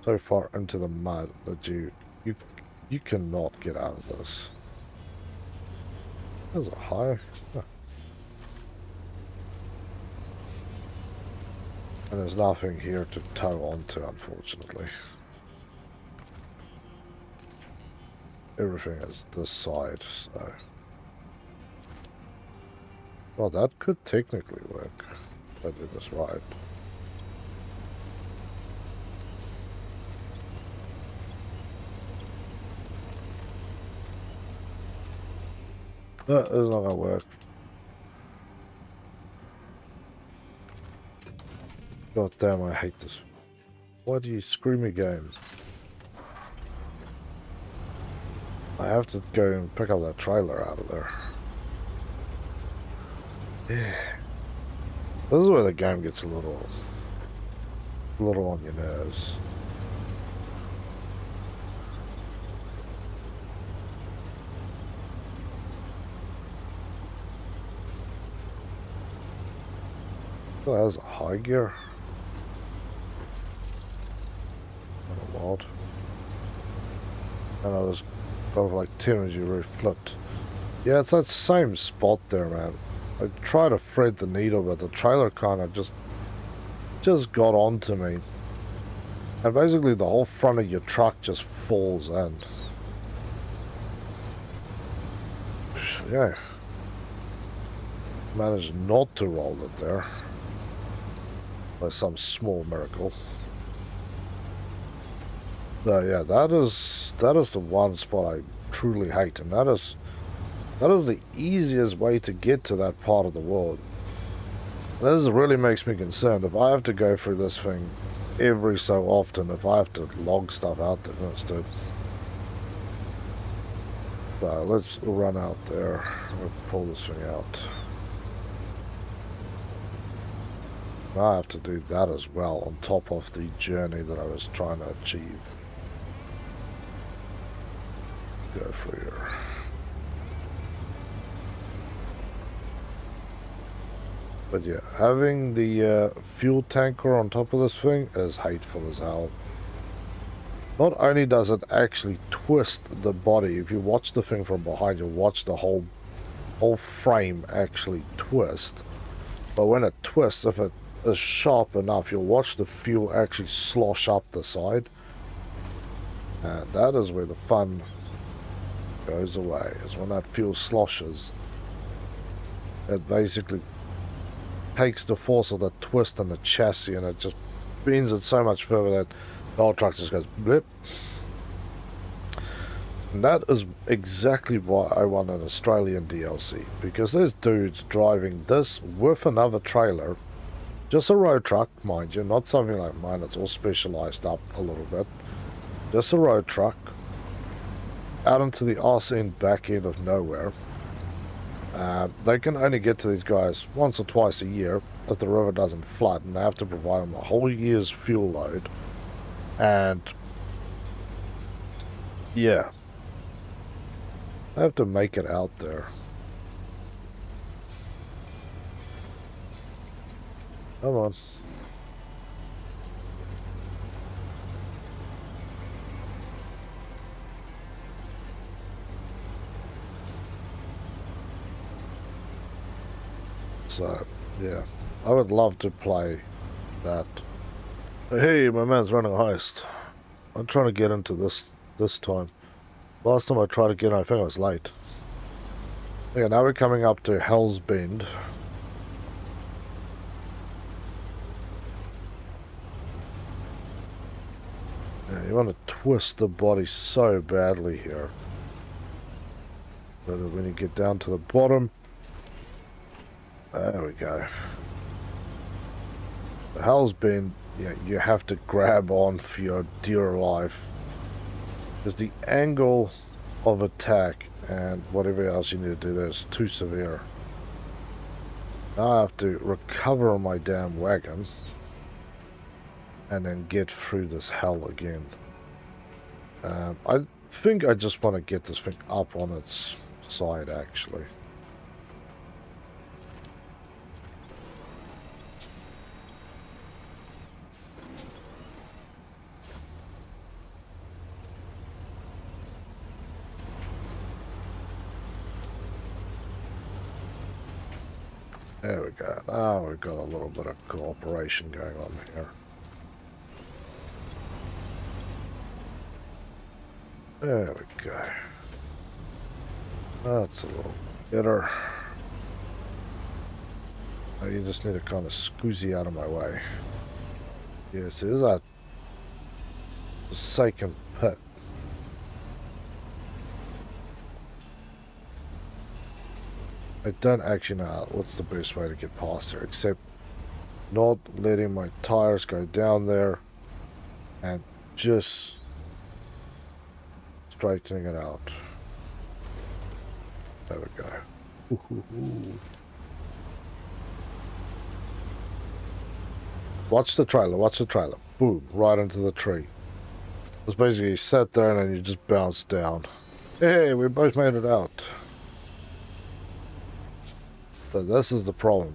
so far into the mud that you cannot get out of this. There's a high. Huh. And there's nothing here to tow onto, unfortunately. Everything is this side, so... Well, that could technically work if I did this right. That is not gonna work. God damn, I hate this. Why do you screw me, game? I have to go and pick up that trailer out of there. Yeah. This is where the game gets a little on your nerves. Oh, that was a high gear. Not a lot. And I was like 10 as you really flipped. Yeah, it's that same spot there, man. I tried to thread the needle, but the trailer kind of just got onto me. And basically the whole front of your truck just falls in. Yeah. Managed not to roll it there. By some small miracle. So yeah, that is the one spot I truly hate, and that is the easiest way to get to that part of the world. This really makes me concerned. If I have to go through this thing every so often, if I have to log stuff out there instead. So let's run out there. We'll pull this thing out. I have to do that as well on top of the journey that I was trying to achieve. Go for here. But yeah, having the fuel tanker on top of this thing is hateful as hell. Not only does it actually twist the body, if you watch the thing from behind, you'll watch the whole frame actually twist. But when it twists, if it is sharp enough, you'll watch the fuel actually slosh up the side. And that is where the fun goes away, is when that fuel sloshes. It basically takes the force of the twist in the chassis and it just bends it so much further that the whole truck just goes blip. And that is exactly why I want an Australian DLC, because there's dudes driving this with another trailer, just a road truck, mind you, not something like mine, it's all specialized up a little bit, just a road truck, out into the arse end back end of nowhere. They can only get to these guys once or twice a year if the river doesn't flood, and they have to provide them a whole year's fuel load. And yeah, I have to make it out there. Come on. So, yeah, I would love to play that. Hey, my man's running a heist. I'm trying to get into this time. Last time I tried to get in, I think I was late. Okay, now we're coming up to Hell's Bend. Yeah, you want to twist the body so badly here. But when you get down to the bottom, there we go. The Hell's Bend, yeah, you have to grab on for your dear life. Because the angle of attack and whatever else you need to do there is too severe. Now I have to recover on my damn wagon and then get through this hell again. I think I just want to get this thing up on its side actually. There we go. Now we've got a little bit of cooperation going on here. There we go. That's a little better. Now you just need to kind of scoozy out of my way. Yes, it is a forsaken pit. I don't actually know what's the best way to get past there, except not letting my tires go down there and just straightening it out. There we go. Ooh. Watch the trailer, watch the trailer. Boom, right into the tree. It's basically you sat there and then you just bounced down. Hey, we both made it out. So this is the problem.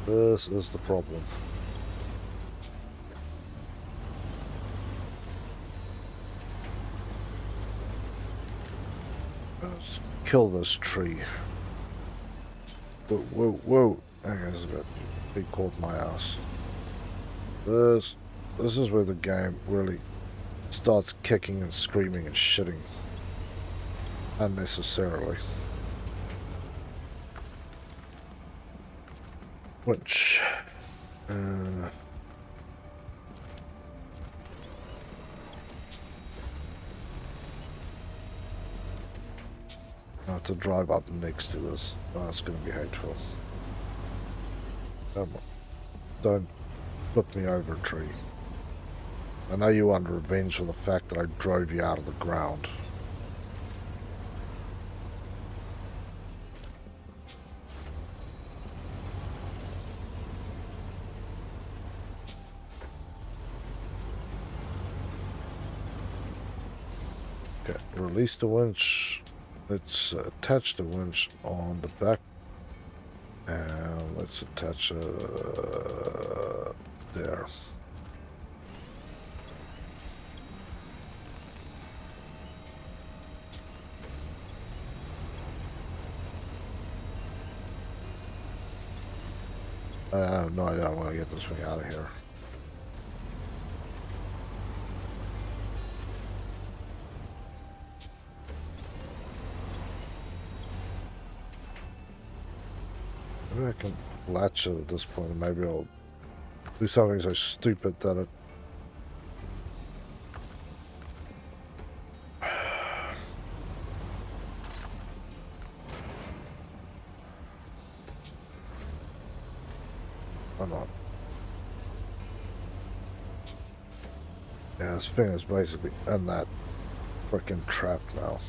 This is the problem. Let's kill this tree. Whoa, whoa, whoa. I guess it got big caught my ass. This is where the game really starts kicking and screaming and shitting unnecessarily. Which I have to drive up next to this. Oh, it's going to be hateful. Come on. Don't flip me over a tree. I know you want revenge for the fact that I drove you out of the ground. Okay, release the winch. Let's attach the winch on the back. And let's attach there. No, I don't want to get this thing out of here. Maybe I can latch it at this point, and maybe I'll do something so stupid that it... Come on. Yeah, this thing is basically in that freaking trap now.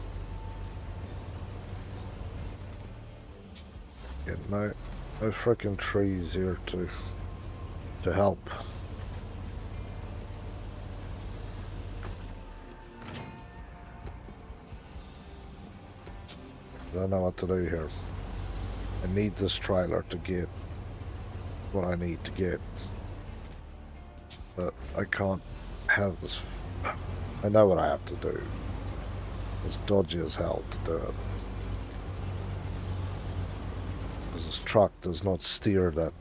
Yeah, no freaking trees here to help. I don't know what to do here. I need this trailer to get what I need to get, but I can't have this. I know what I have to do. It's dodgy as hell to do it, because this truck does not steer. That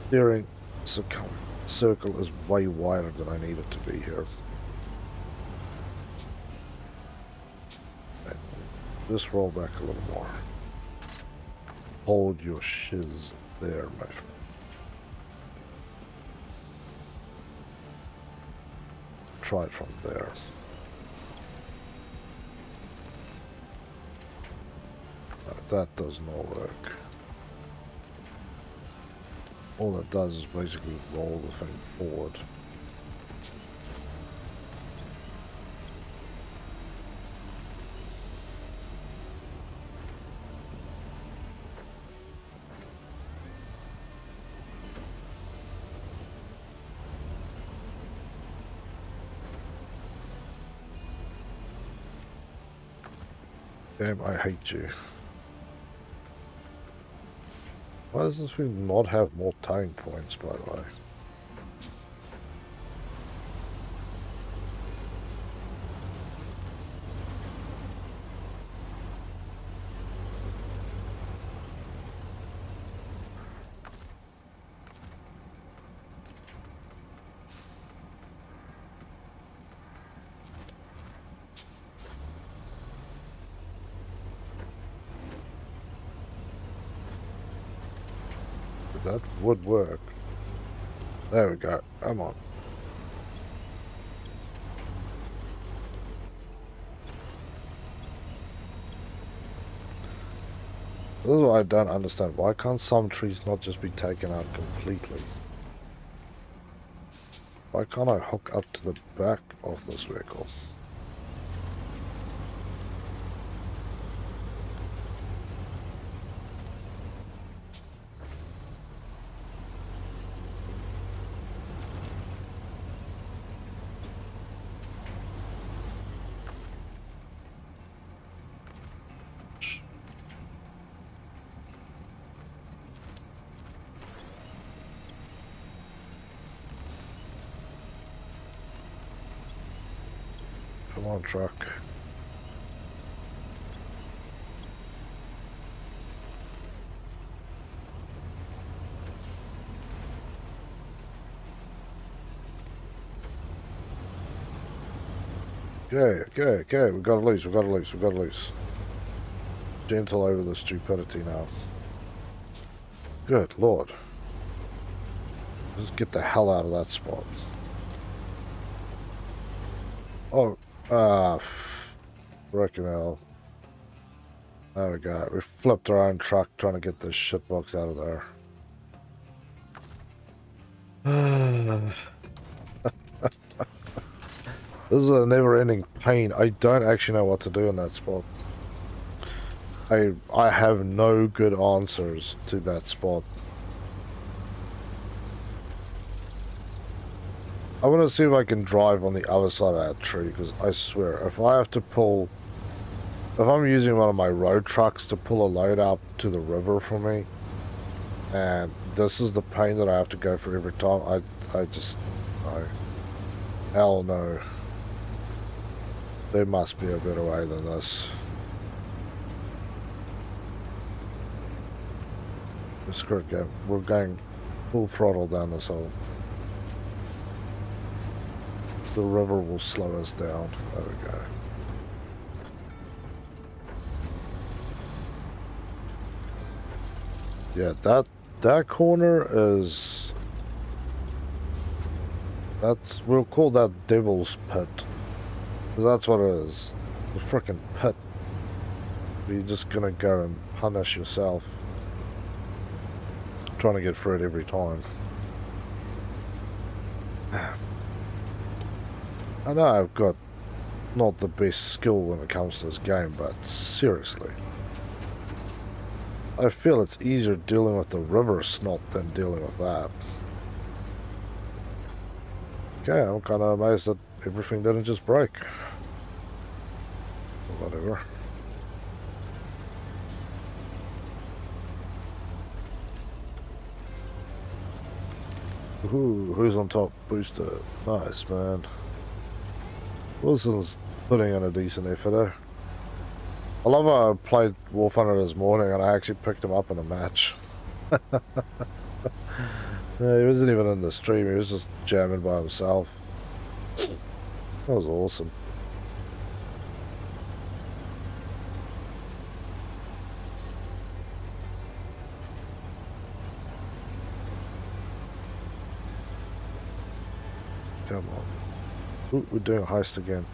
steering circle is way wider than I need it to be here. Okay. Just roll back a little more. Hold your shiz there, my friend. Try it from there. That does not work. All that does is basically roll the thing forward. Game, I hate you. Why does this thing not have more towing points, by the way? That would work. There we go. Come on. This is what I don't understand. Why can't some trees not just be taken out completely? Why can't I hook up to the back of this vehicle? Come on, truck. Okay. We got to loose. Gentle over the stupidity now. Good lord. Let's get the hell out of that spot. Oh, frickin' hell. There we go. We flipped our own truck trying to get this shitbox out of there. This is a never-ending pain. I don't actually know what to do in that spot. I have no good answers to that spot. I want to see if I can drive on the other side of that tree, because I swear, if I have to pull... If I'm using one of my road trucks to pull a load up to the river for me, and this is the pain that I have to go through every time, I just... No. Hell no. There must be a better way than this. Screw it, game. We're going full throttle down this hole. The river will slow us down. There we go. Yeah, that corner is... we'll call that Devil's Pit. Because that's what it is. The frickin' pit. You're just gonna go and punish yourself. Trying to get through it every time. I know I've got not the best skill when it comes to this game, but seriously. I feel it's easier dealing with the river snot than dealing with that. Okay, I'm kind of amazed that everything didn't just break. Whatever. Ooh, who's on top? Booster. Nice, man. Wilson's putting in a decent effort there. I love how I played War Thunder this morning and I actually picked him up in a match. Yeah, he wasn't even in the stream, he was just jamming by himself. That was awesome. Come on. Ooh, we're doing a heist again.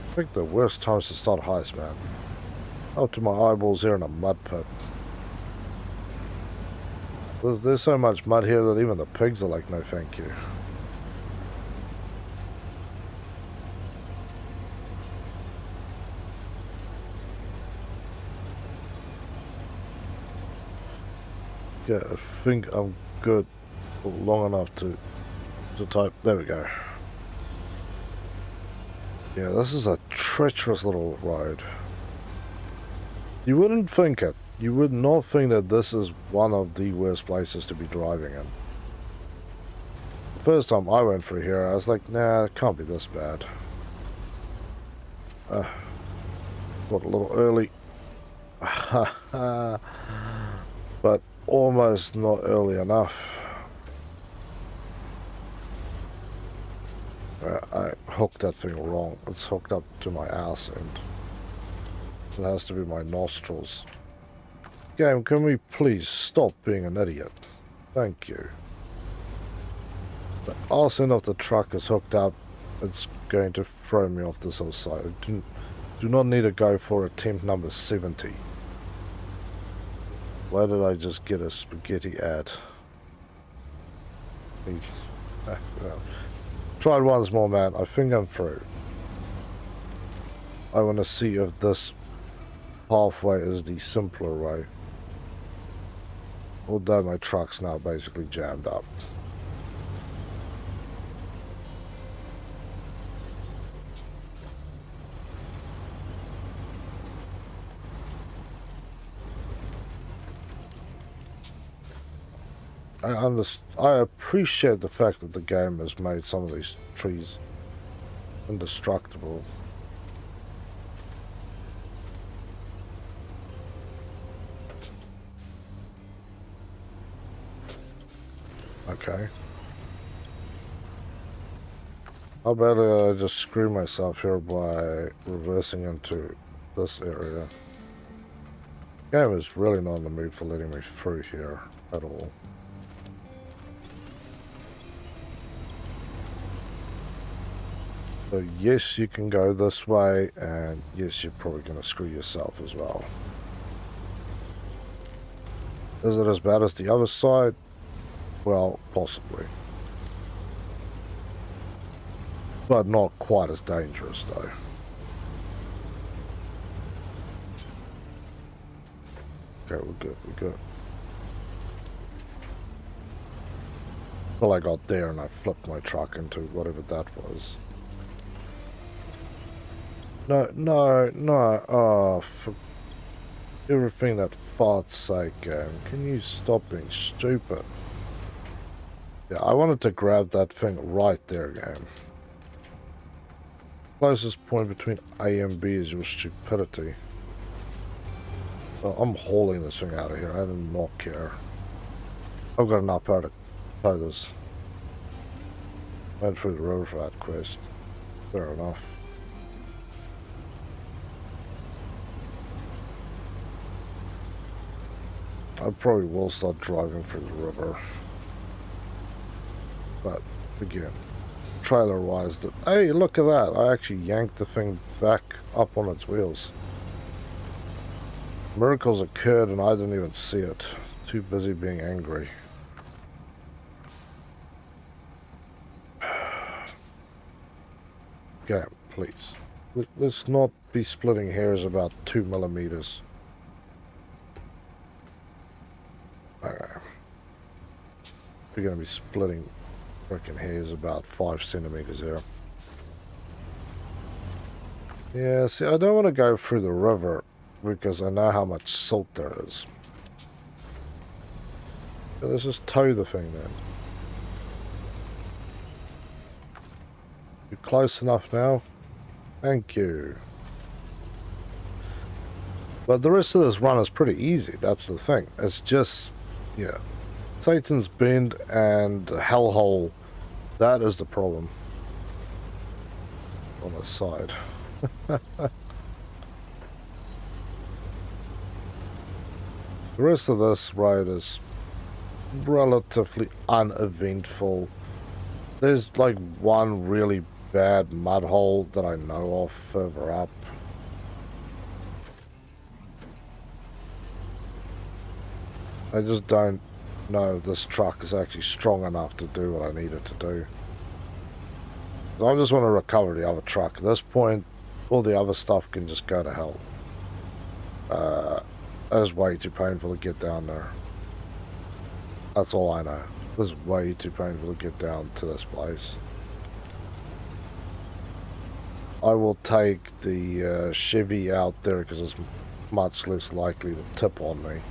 I think the worst times to start a heist, man. Up to my eyeballs here in a mud pit. There's so much mud here that even the pigs are like, no thank you. Yeah, I think I'm good long enough to type. There we go. Yeah, this is a treacherous little road. You wouldn't think it. You would not think that this is one of the worst places to be driving in. The first time I went through here, I was like, nah, it can't be this bad. Got a little early. But almost not early enough. I hooked that thing wrong. It's hooked up to my ass and it has to be my nostrils. Game, can we please stop being an idiot? Thank you. The arse end of the truck is hooked up. It's going to throw me off this other side. I do not need to go for attempt number 70. Why did I just get a spaghetti ad? Tried once more, man. I think I'm through. I want to see if this pathway is the simpler way. Although my truck's now basically jammed up. I appreciate the fact that the game has made some of these trees Indestructible. Okay. How about I just screw myself here by reversing into this area? Game is really not in the mood for letting me through here at all. So yes, you can go this way, and yes, you're probably going to screw yourself as well. Is it as bad as the other side? Well, possibly. But not quite as dangerous, though. Okay, we're good, we're good. Well, I got there and I flipped my truck into whatever that was. No, no, no. Oh, for everything that fart's sake, game. Can you stop being stupid? Yeah, I wanted to grab that thing right there, game. Closest point between A and B is your stupidity. Well, I'm hauling this thing out of here. I do not care. I've got enough power to tow this. Went through the river for that quest. Fair enough. I probably will start driving through the river. But, again, trailer-wise, hey, look at that. I actually yanked the thing back up on its wheels. Miracles occurred and I didn't even see it. Too busy being angry. Okay, please. Let's not be splitting hairs about 2 millimeters. Okay. We're going to be splitting freaking hairs about 5 centimeters here. Yeah, see, I don't want to go through the river because I know how much salt there is. So let's just tow the thing then. You're close enough now? Thank you. But the rest of this run is pretty easy, that's the thing. It's just, yeah. Satan's Bend and Hellhole, that is the problem. On the side. The rest of this road is relatively uneventful. There's like one really bad mud hole that I know of further up. I just don't know if this truck is actually strong enough to do what I need it to do. So I just want to recover the other truck. At this point, all the other stuff can just go to hell. That is way too painful to get down there. That's all I know. This is way too painful to get down to this place. I will take the Chevy out there because it's much less likely to tip on me.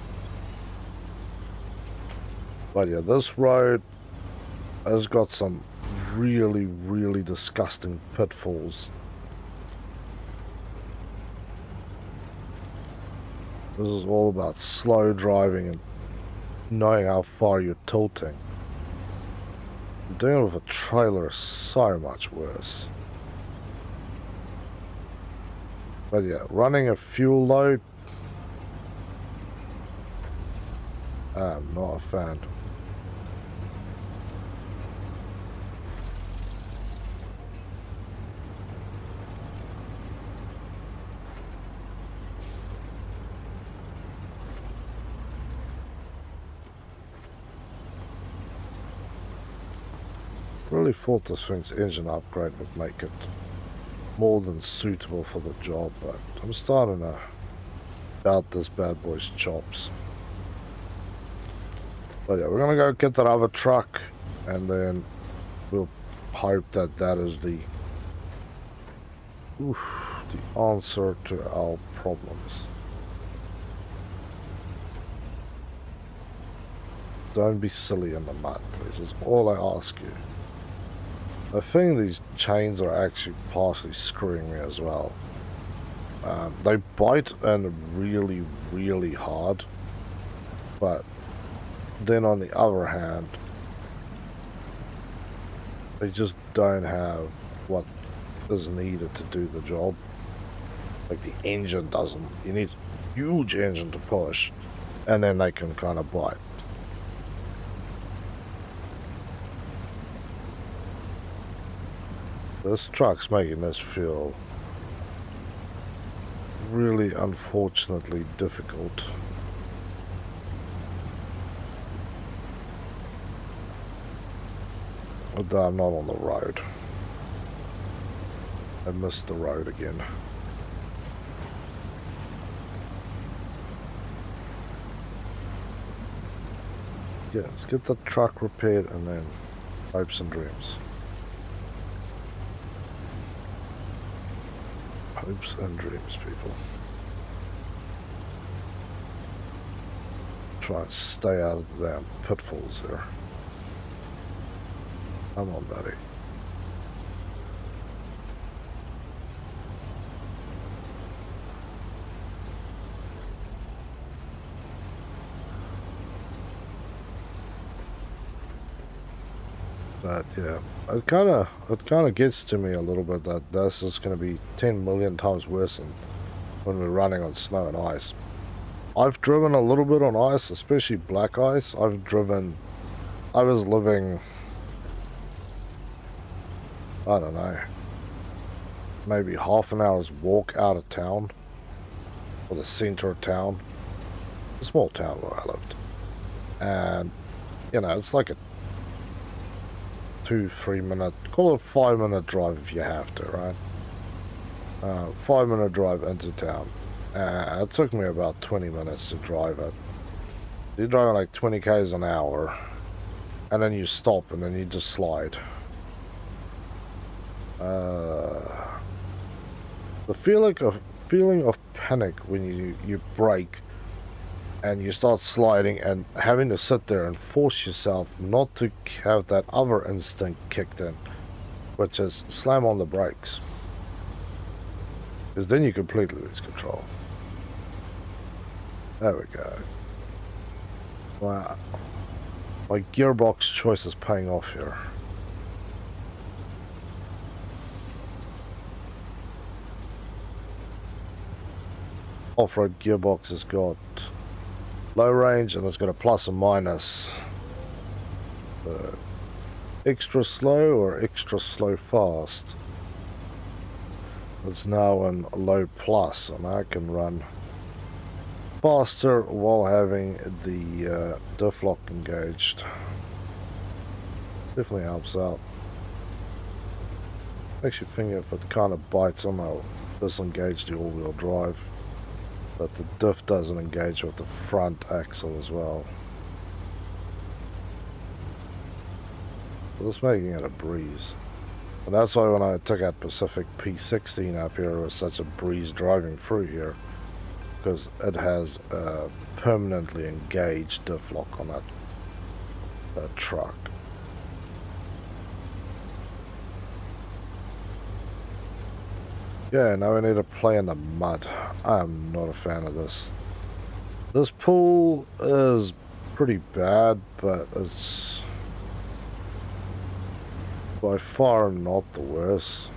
But yeah, this road has got some really, really disgusting pitfalls. This is all about slow driving and knowing how far you're tilting. Doing it with a trailer is so much worse. But yeah, running a fuel load, I'm not a fan. Really thought this thing's engine upgrade would make it more than suitable for the job, but I'm starting to doubt this bad boy's chops. But yeah, we're gonna go get that other truck and then we'll hope that that is the answer to our problems. Don't be silly in the mud, please. It's all I ask you. I think these chains are actually partially screwing me as well. They bite and really, really hard, but then on the other hand, they just don't have what is needed to do the job. Like the engine doesn't. You need a huge engine to push, and then they can kind of bite. This truck's making this feel really unfortunately difficult. Although I'm not on the road. I missed the road again. Yeah, let's get the truck repaired and then hopes and dreams. Hopes and dreams, people. Try and stay out of the damn pitfalls here. Come on, buddy. But yeah, it kind of gets to me a little bit that this is going to be 10 million times worse than when we're running on snow and ice. I've driven a little bit on ice, especially black ice. I was living, I don't know, maybe half an hour's walk out of town, or the center of town, a small town where I lived. And, you know, it's like a 2-3 minute, call it a 5-minute drive if you have to, right? 5-minute drive into town. It took me about 20 minutes to drive it. You're driving like 20 k's an hour, and then you stop, and then you just slide. The feeling of panic when you brake and you start sliding and having to sit there and force yourself not to have that other instinct kicked in, which is slam on the brakes, because then you completely lose control. There we go. Wow, my gearbox choice is paying off here. Off-road gearbox has got low range and it's got a plus and minus. Extra slow or extra slow fast. It's now in low plus, and I can run faster while having the diff lock engaged. Definitely helps out. Makes you think if it kind of bites on, I'll disengage the all-wheel drive, that the diff doesn't engage with the front axle as well. So it's making it a breeze. And that's why when I took out Pacific P16 up here, it was such a breeze driving through here, because it has a permanently engaged diff lock on that truck. Yeah, now we need to play in the mud. I am not a fan of this. This pool is pretty bad, but it's by far not the worst.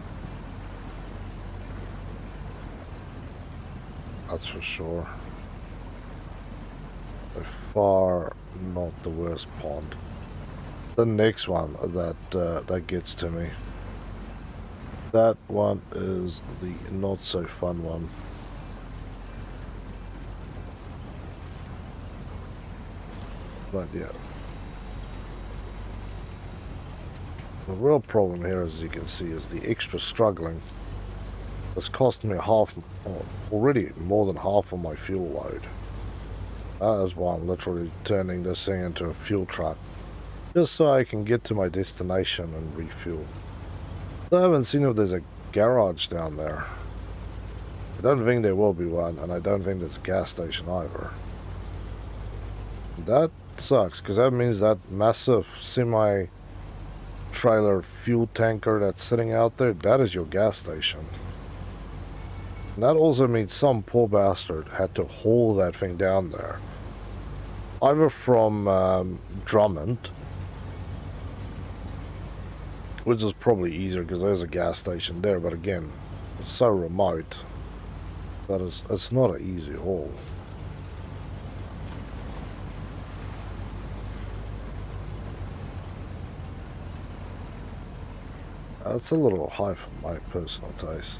That's for sure. By far not the worst pond. The next one that gets to me. That one is the not so fun one. But yeah. The real problem here, as you can see, is the extra struggling. It's cost me already more than half of my fuel load. That is why I'm literally turning this thing into a fuel truck, just so I can get to my destination and refuel. I haven't seen if there's a garage down there. I don't think there will be one, and I don't think there's a gas station either. That sucks, because that means that massive semi trailer fuel tanker that's sitting out there, that is your gas station. And that also means some poor bastard had to haul that thing down there. Either from Drummond, which is probably easier because there's a gas station there, but again, it's so remote that it's not an easy haul. It's a little high for my personal taste.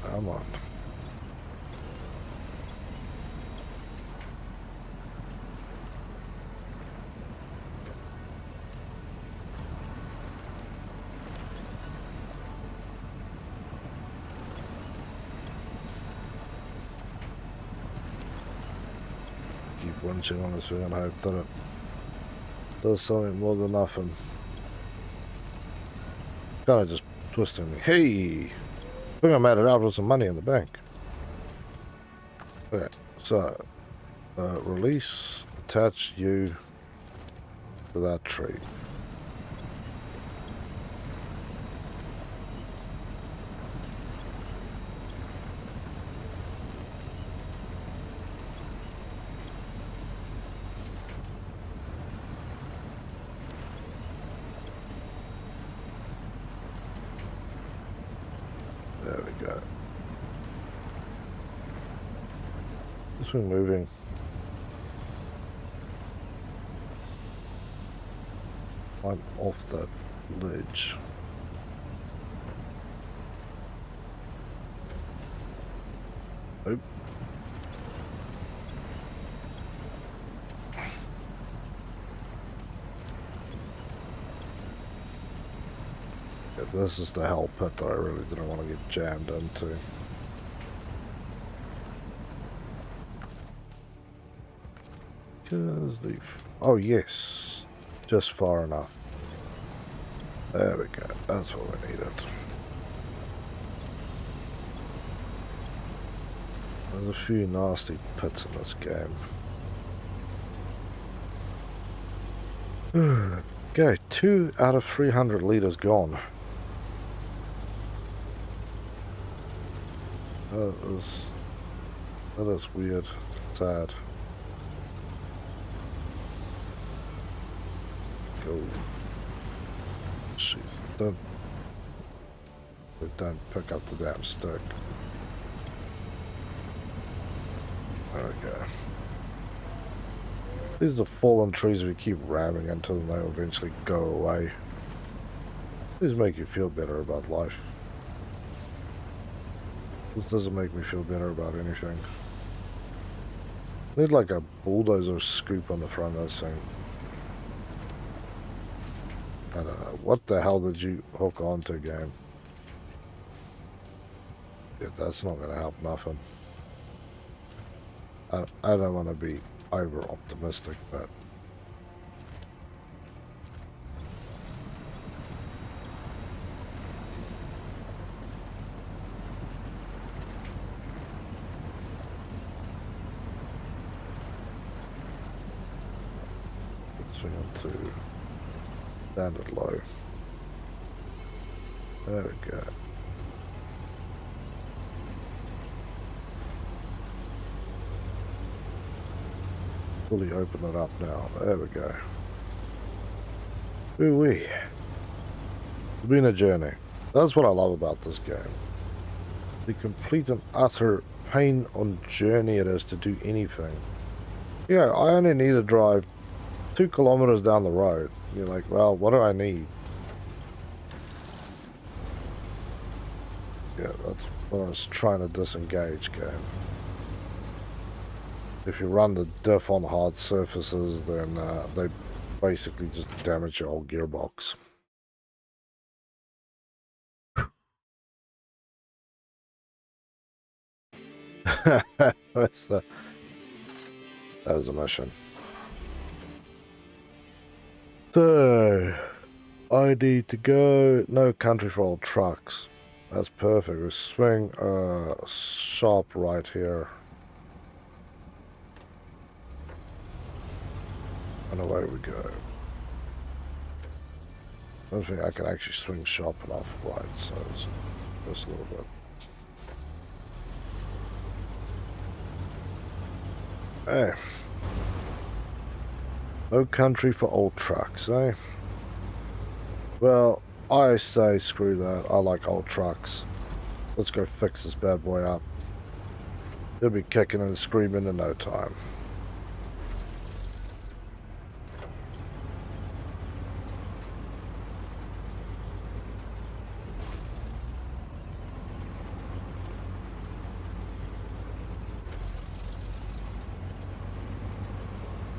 Come on. Keep winching on this thing and hope that it does something more than nothing. Kind of just twisting me. Hey! I think I made it out with some money in the bank. Okay, so release, attach you to that tree. There we go. This one moving. I'm off that ledge. Nope. Yeah, this is the hell pit that I really didn't want to get jammed into. Because the... Oh yes, just far enough. There we go, that's what we needed. There's a few nasty pits in this game. Okay, 2 out of 300 litres gone. That is weird, sad. Go. Jeez, don't pick up the damn stick. There we go. These are the fallen trees we keep ramming until they eventually go away. These make you feel better about life. This doesn't make me feel better about anything. I need like a bulldozer scoop on the front of this thing. I don't know. What the hell did you hook onto, game? Yeah, that's not going to help nothing. I don't want to be over optimistic, but let's swing on to standard low. There we go. Fully open it up now. There we go. Ooh-wee. It's been a journey. That's what I love about this game. The complete and utter pain on journey it is to do anything. Yeah, I only need to drive 2 kilometers down the road. You're like, well, what do I need? Yeah, that's what I was trying to disengage, game. If you run the diff on hard surfaces, then they basically just damage your whole gearbox. That was a mission. So, I need to go... No country for old trucks. That's perfect. We swing sharp right here. And away we go. I don't think I can actually swing sharp enough right, so it's just a little bit. Hey. No country for old trucks, eh? Well, I say screw that. I like old trucks. Let's go fix this bad boy up. He'll be kicking and screaming in no time.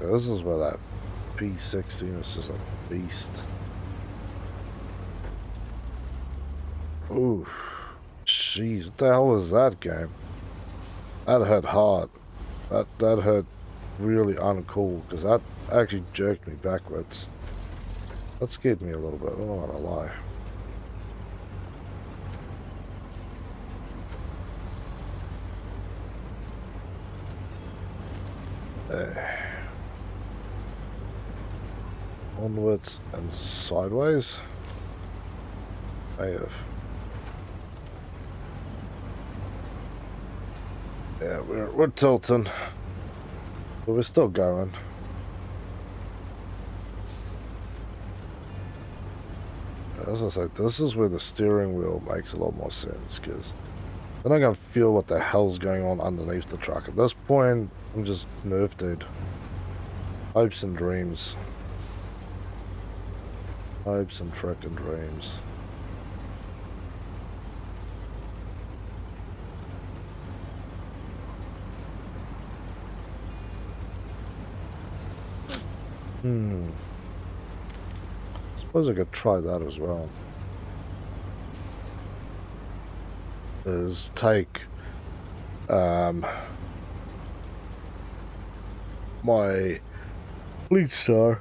Yeah, this is where that P16 is just a beast. Ooh, jeez, what the hell was that game? That hurt hard. That hurt really uncool, because that actually jerked me backwards. That scared me a little bit, I don't want to lie. Onwards and sideways. AF. Yeah, we're tilting, but we're still going. As I say, this is where the steering wheel makes a lot more sense, because then I can feel what the hell's going on underneath the truck. At this point, I'm just nerve dead. Hopes and dreams. Hopes and frickin' dreams. Suppose I could try that as well. Is take my fleet star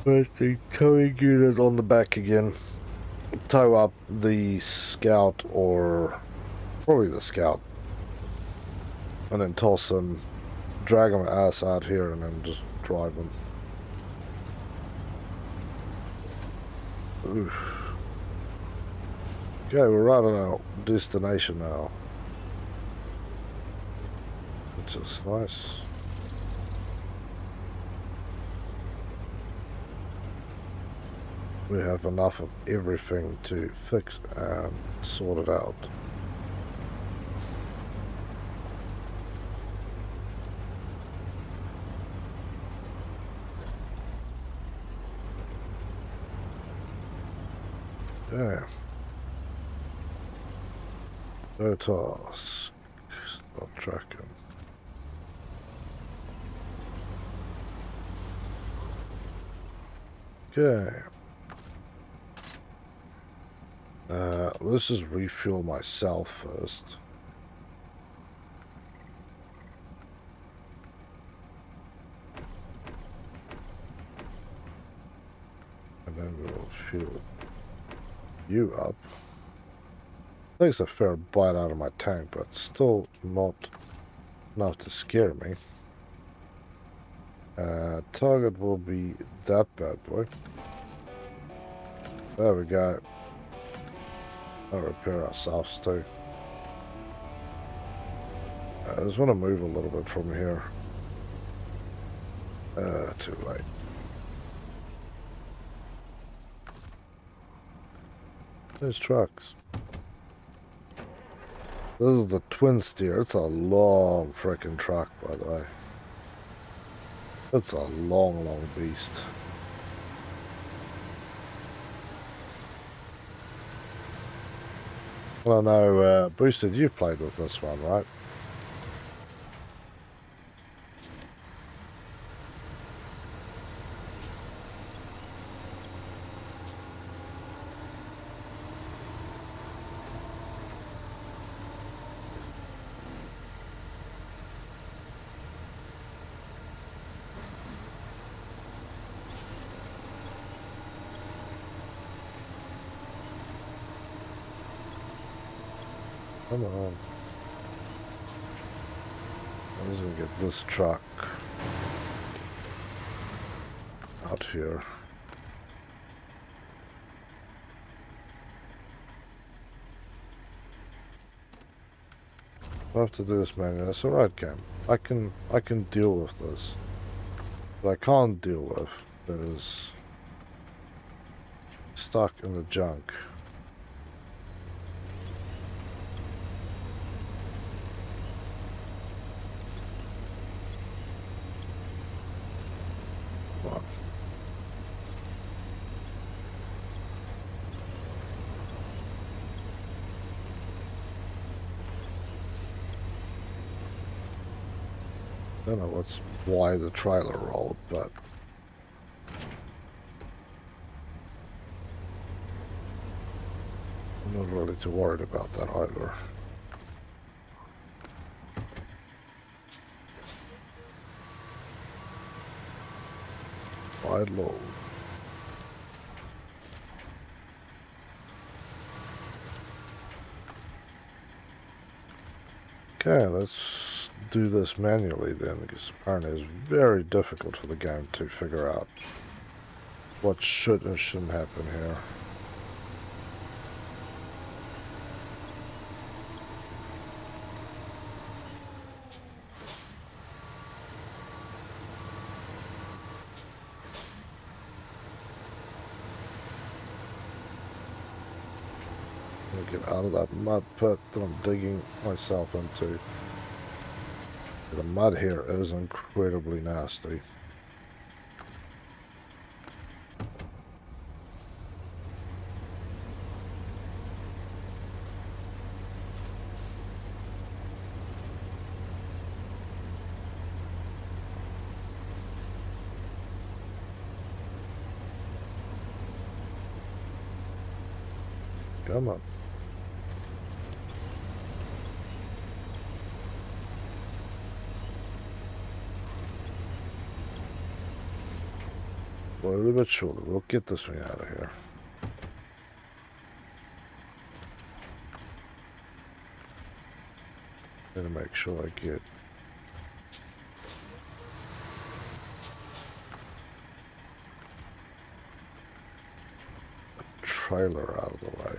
with the towing unit on the back again, tow up the scout, or probably the scout, and then toss them, drag them ass out here, and then just drive them. Oof. Okay, we're right on our destination now, which is nice. We have enough of everything to fix and sort it out. Yeah. No task. Stop tracking. Okay. Let's just refuel myself first. And then we'll fuel you up. Takes a fair bite out of my tank, but still not enough to scare me. Target will be that bad boy. There we go. I'll repair ourselves too. I just want to move a little bit from here. Too late. There's trucks. This is the twin steer. It's a long frickin' truck, by the way. It's a long, long beast. Well, I know, Boosted, you played with this one, right? Come on. I'm just gonna get this truck out here. I have to do this manually. That's alright, Cam. I can deal with this. What I can't deal with is stuck in the junk. Come on. I don't know why the trailer rolled, but I'm not really too worried about that either. Wide load. Okay, let's do this manually then, because apparently it's very difficult for the game to figure out what should and shouldn't happen here. Get out of that mud pit that I'm digging myself into. The mud here is incredibly nasty. Come on. A little bit shorter. We'll get this thing out of here. Gotta make sure I get the trailer out of the way.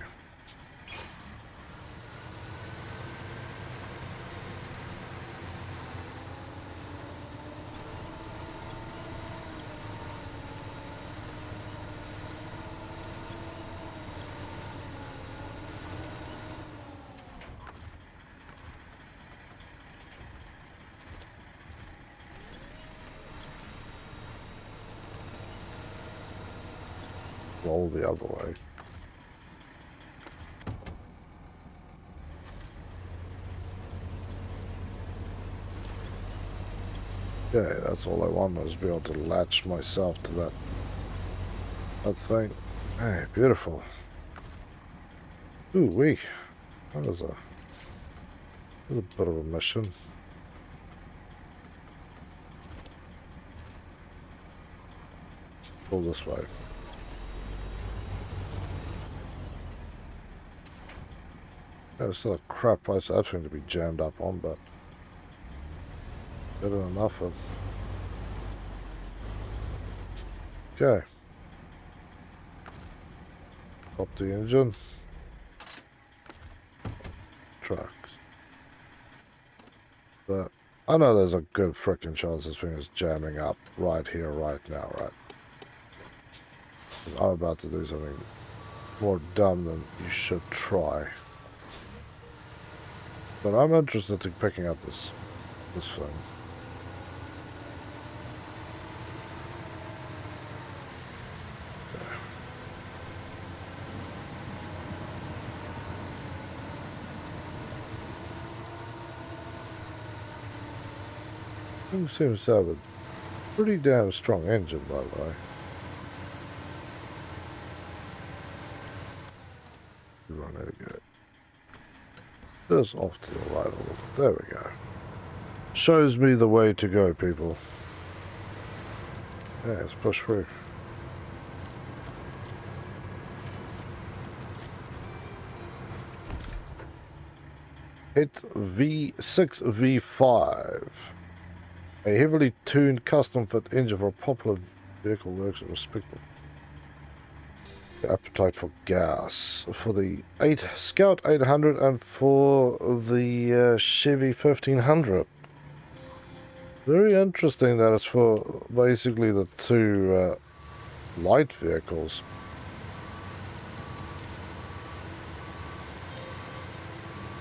Roll the other way. Okay, that's all I wanted, was to be able to latch myself to that thing. Hey, beautiful. Ooh wee. That was a bit of a mission. Go this way. There's still a crap price for that thing to be jammed up on, but better than nothing. Okay. Up the engine. Trucks. But I know there's a good frickin' chance this thing is jamming up right here, right now, right? I'm about to do something more dumb than you should try. But I'm interested in picking up this thing. Thing seems to have a pretty damn strong engine, by the way. Run it again. Just off to the right a little bit. There we go. Shows me the way to go, people. Yeah, let's push through. hit V6V5. A heavily tuned custom fit engine for a popular vehicle works at respectable appetite for gas for the Scout 800 and for the Chevy 1500. Very interesting that it's for basically the two light vehicles.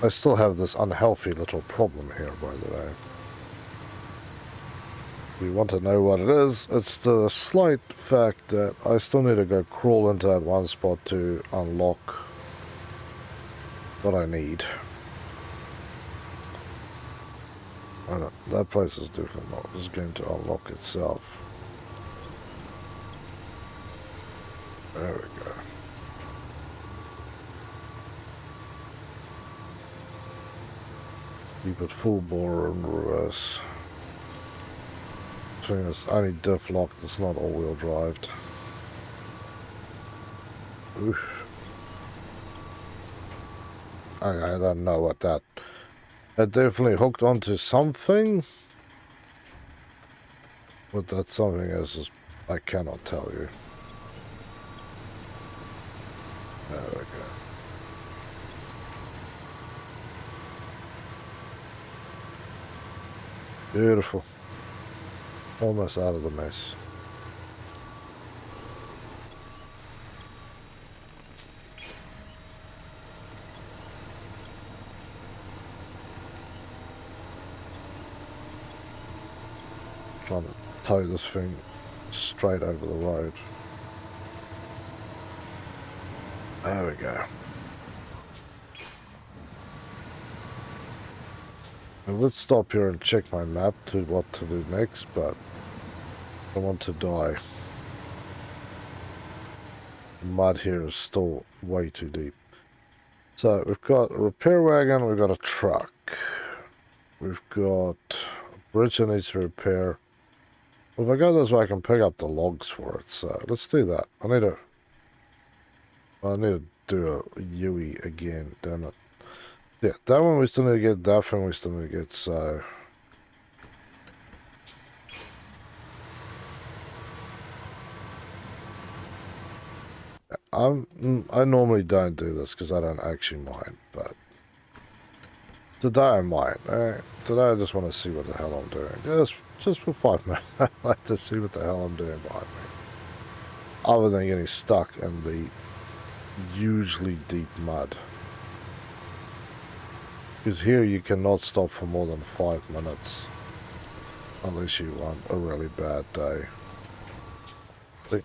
I still have this unhealthy little problem here, by the way. If you want to know what it is, it's the slight fact that I still need to go crawl into that one spot to unlock what I need. That place is definitely not just going to unlock itself. There we go. Keep it full bore and reverse. Thing is only diff locked, it's not all-wheel drived. Oof. I don't know what that... It definitely hooked onto something. What that something is I cannot tell you. There we go. Beautiful. Almost out of the mess. Trying to tow this thing straight over the road. There we go. I would stop here and check my map to what to do next, but I want to die. The mud here is still way too deep. So we've got a repair wagon, we've got a truck. We've got a bridge that needs to repair. Well, if I go this way I can pick up the logs for it, so let's do that. I need to do a Yui again, damn it. Yeah, that one we still need to get, that one we still need to get, so... I normally don't do this because I don't actually mind, but... Today I might, alright? Today I just want to see what the hell I'm doing. Just for 5 minutes, I like to see what the hell I'm doing behind me. Other than getting stuck in the hugely deep mud. Because here you cannot stop for more than 5 minutes. Unless you want a really bad day. See?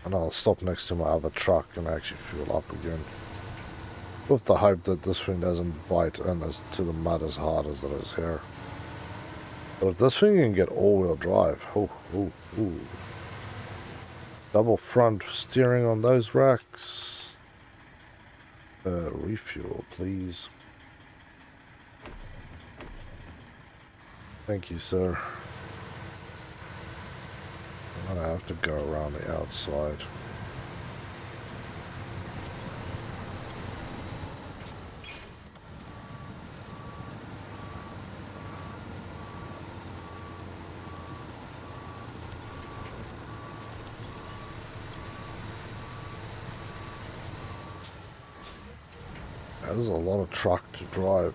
And I'll stop next to my other truck and actually fuel up again. With the hope that this thing doesn't bite into the mud as hard as it is here. But if this thing can get all-wheel drive, ooh. Double front steering on those racks. Refuel, please. Thank you, sir. I'm gonna have to go around the outside. There's a lot of truck to drive.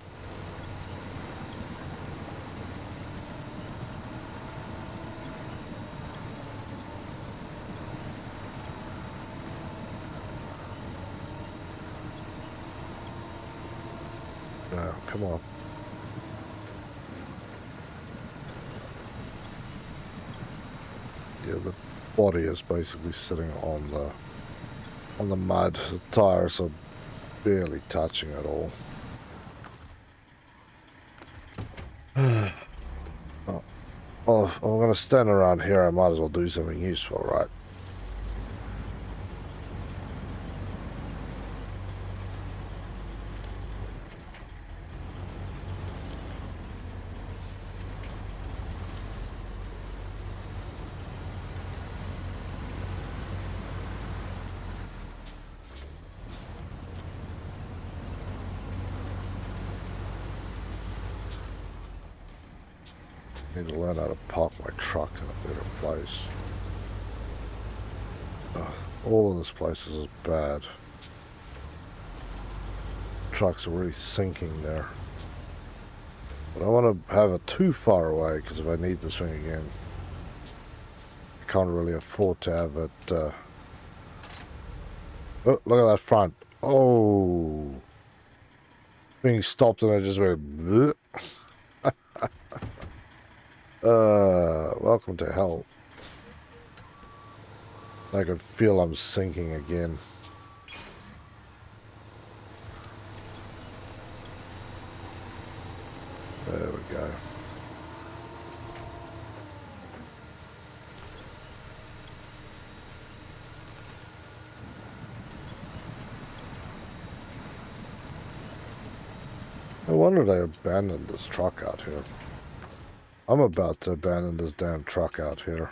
No, come on. Yeah, the body is basically sitting on the mud. The tires are barely touching at all. Well, if I'm going to stand around here, I might as well do something useful, right? Need to learn how to park my truck in a better place. All of this place is bad. Truck's already sinking there. But I want to have it too far away because if I need this thing again, I can't really afford to have it. Oh, look at that front. Oh, being stopped and I just went. Welcome to hell. I can feel I'm sinking again. There we go. No wonder they abandoned this truck out here. I'm about to abandon this damn truck out here.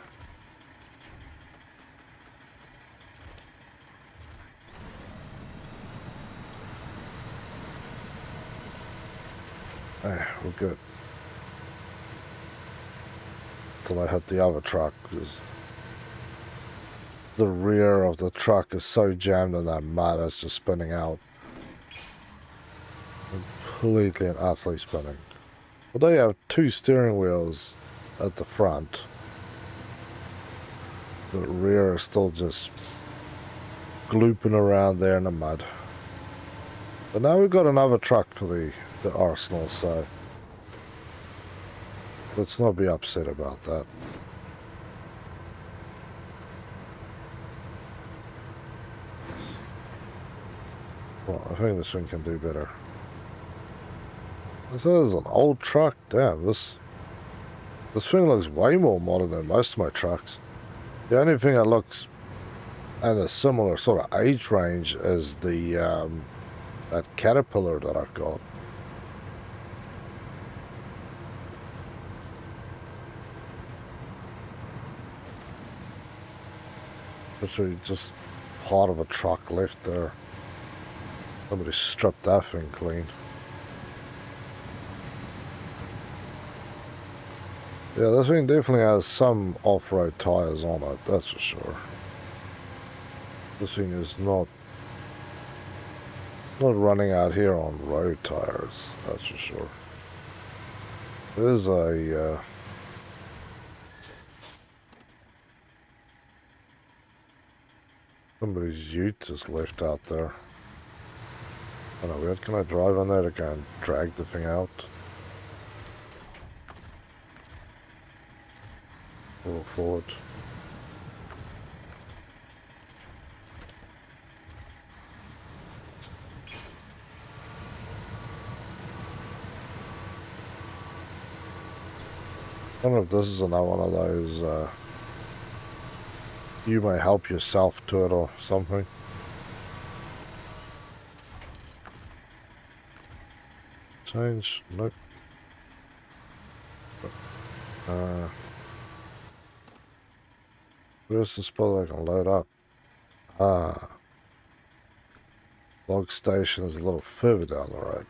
We're good. Till I hit the other truck, because the rear of the truck is so jammed in that mud, it's just spinning out. Completely and utterly spinning. Well, they have two steering wheels at the front. The rear is still just glooping around there in the mud. But now we've got another truck for the arsenal, so let's not be upset about that. Well, I think this one can do better. This is an old truck. Damn, this thing looks way more modern than most of my trucks. The only thing that looks at a similar sort of age range is the that Caterpillar that I've got. Literally just part of a truck left there. Somebody stripped that thing clean. Yeah, this thing definitely has some off-road tires on it, that's for sure. This thing is not running out here on road tires, that's for sure. There's a somebody's ute just left out there. I don't know, weird. Can I drive on there to go and drag the thing out? Roll forward. I don't know if this is another one of those you may help yourself to it or something. Change? Nope. Where's the spot I can load up? Log station is a little further down the road.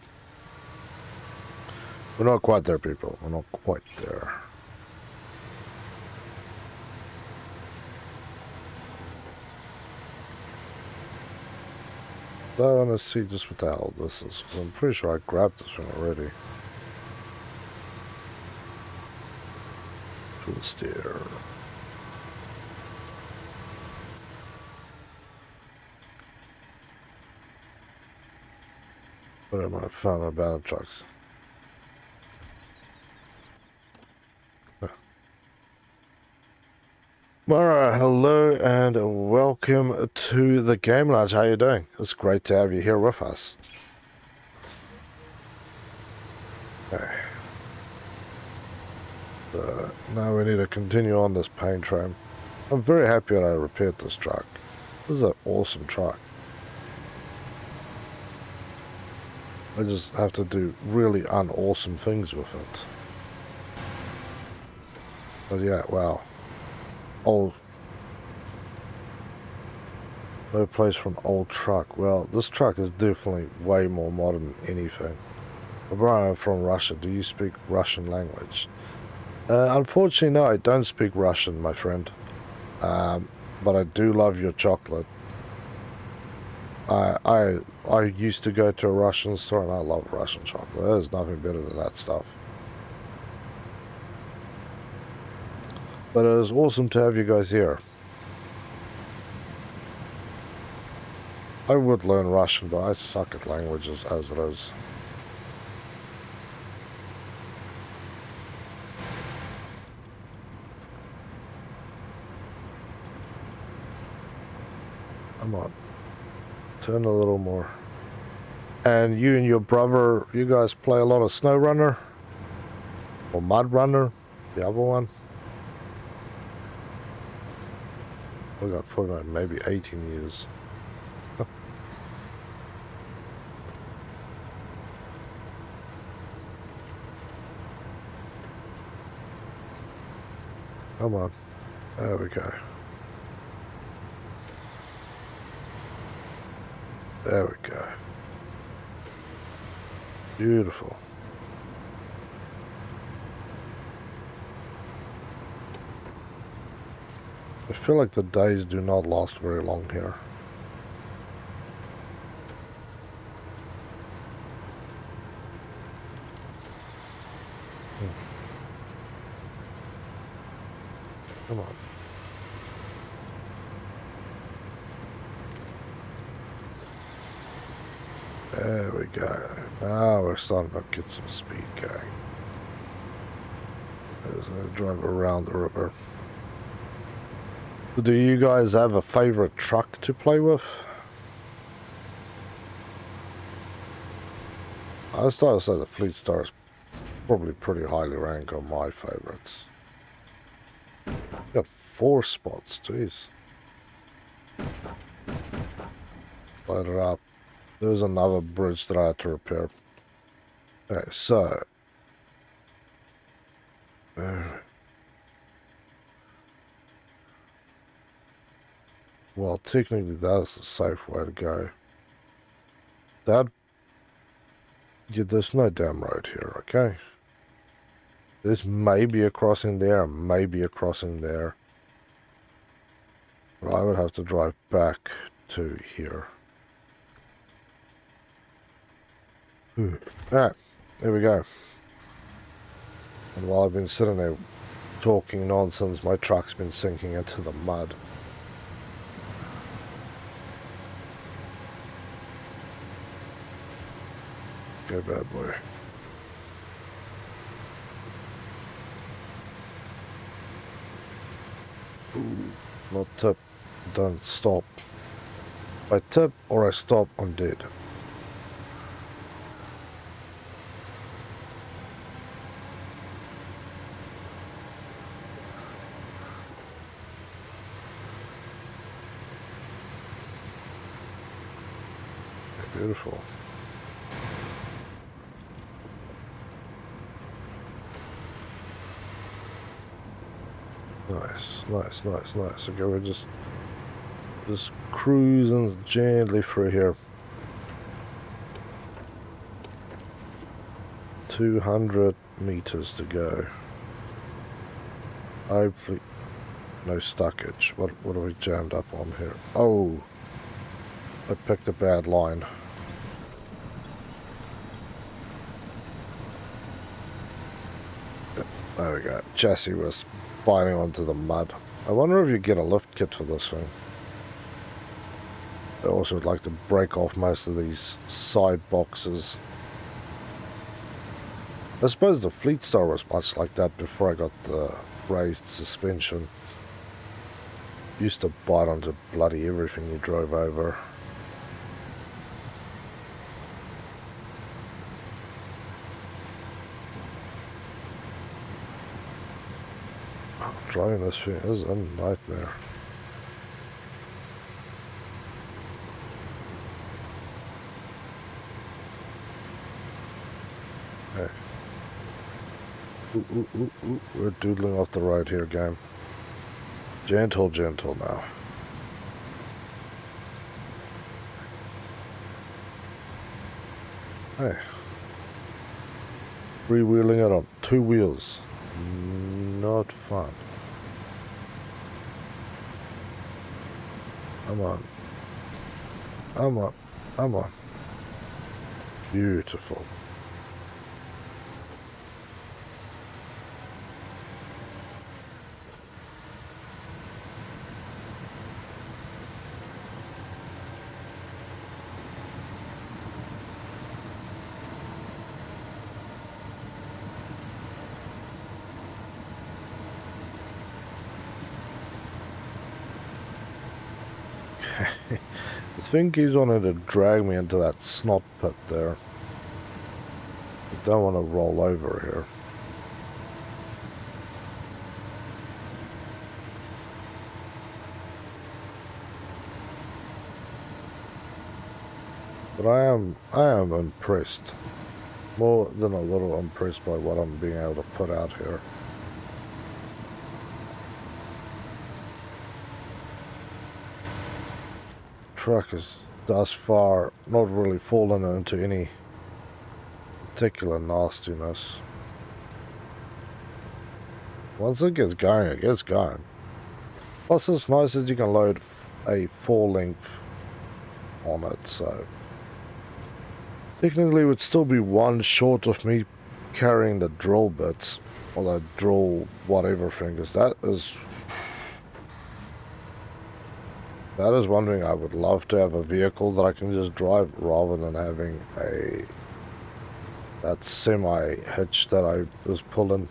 We're not quite there, people. We're not quite there. I want to see just what the hell this is, because I'm pretty sure I grabbed this one already. To the steer. What am I found about trucks? Alright, hello and welcome to the Game Lounge. How you doing? It's great to have you here with us. Okay. Now we need to continue on this paint train. I'm very happy that I repaired this truck. This is an awesome truck. I just have to do really unawesome things with it. But yeah, wow. Old. No place for an old truck. Well, this truck is definitely way more modern than anything. Brian, I'm from Russia. Do you speak Russian language? Unfortunately, no, I don't speak Russian, my friend. But I do love your chocolate. I used to go to a Russian store and I love Russian chocolate. There's nothing better than that stuff. But it is awesome to have you guys here. I would learn Russian, but I suck at languages as it is. Come on. Turn a little more. And you and your brother, you guys play a lot of SnowRunner? Or Mud Runner? The other one? We got for maybe 18 years. Come on. There we go. There we go. Beautiful. I feel like the days do not last very long here. Come on. There we go. Now we're starting to get some speed going. There's a drive around the river. Do you guys have a favorite truck to play with? I started to say the Fleet Star is probably pretty highly ranked on my favorites. Got 4 spots, jeez. Load it up. There's another bridge that I had to repair. Okay, so. Well, technically that is the safe way to go. That. Yeah, there's no damn road here, okay? There's maybe a crossing there, maybe a crossing there. But I would have to drive back to here. Alright, there we go. And while I've been sitting there talking nonsense, my truck's been sinking into the mud. Go, bad boy. Ooh, not tip. Don't stop. If I tip or I stop, I'm dead. Beautiful. Nice, nice, nice, nice. Okay, we're just cruising gently through here. 200 meters to go. Hopefully, no stuckage. What are we jammed up on here? Oh, I picked a bad line. There we go. Chassis was biting onto the mud. I wonder if you get a lift kit for this thing. I also would like to break off most of these side boxes. I suppose the Fleet Star was much like that before I got the raised suspension. Used to bite onto bloody everything you drove over. Driving this thing is a nightmare. Hey. Ooh. We're doodling off the road here, game. Gentle, gentle now. Hey. Freewheeling it on 2 wheels. Not fun. Come on. Come on. Come on. Beautiful. This thing keeps wanting to drag me into that snot pit there. I don't want to roll over here. But I am impressed. More than a little impressed by what I'm being able to put out here. Truck is thus far not really fallen into any particular nastiness. Once it gets going, it gets going. Plus it's nice that you can load a full length on it, so technically it would still be one short of me carrying the drill bits or the drill whatever fingers. That is one thing I would love to have, a vehicle that I can just drive rather than having that semi hitch that I was pulling.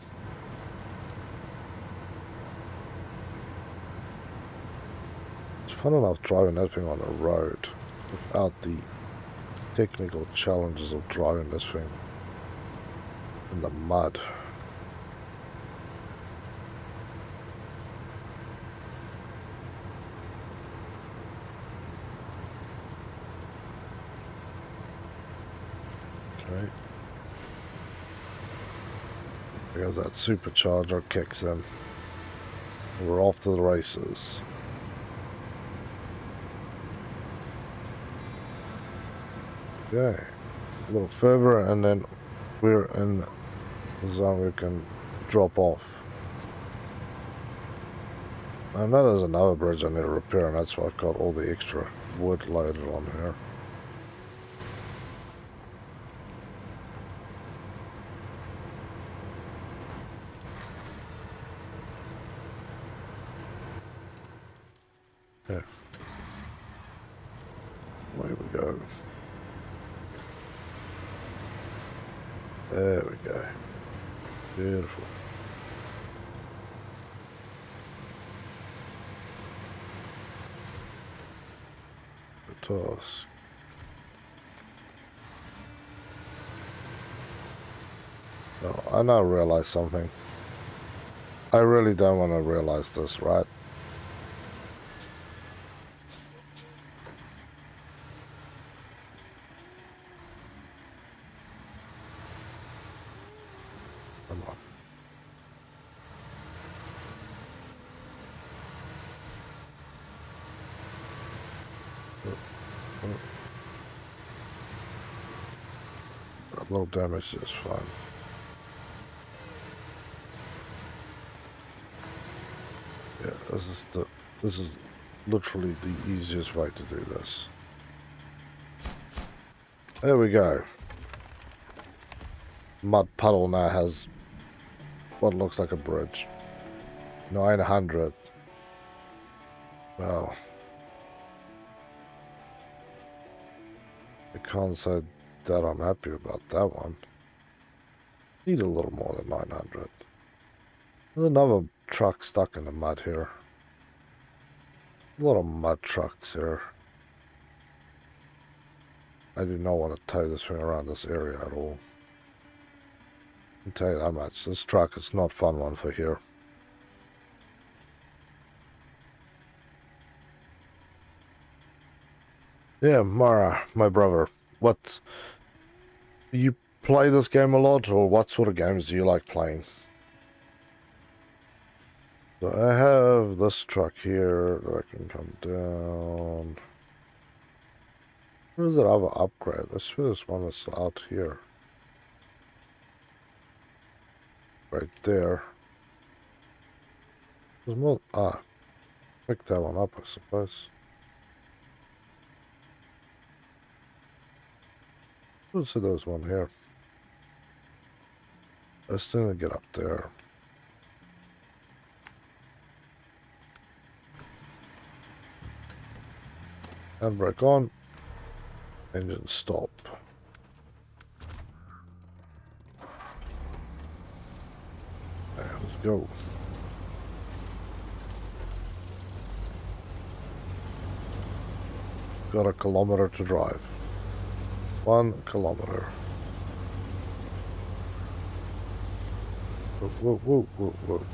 It's fun enough driving that thing on the road without the technical challenges of driving this thing in the mud. Okay. Because that supercharger kicks in. We're off to the races. Okay. A little further and then we're in the zone we can drop off. I know there's another bridge I need to repair, and that's why I've got all the extra wood loaded on here. Yeah. There we go. There we go. Beautiful. The task. No, I now realize something. I really don't want to realize this, right? Come on. A little damage is fine. Yeah, this is literally the easiest way to do this. There we go. Mud puddle now has what looks like a bridge. 900. Well, I can't say that I'm happy about that one. Need a little more than 900. There's another truck stuck in the mud here. A lot of mud trucks here. I do not want to tow this thing around this area at all. I can tell you that much. This truck is not fun one for here. Yeah, Mara, my brother. What? You play this game a lot, or what sort of games do you like playing? So I have this truck here that I can come down. Where's that other upgrade? I swear this one is out here. Right there. There's more. Ah, pick that one up, I suppose. Let's see, there's one here. Let's do get up there. Handbrake on. Engine stop. Okay, let's go. Got a kilometer to drive. 1 kilometer. Whoa, whoa, whoa, whoa, whoa.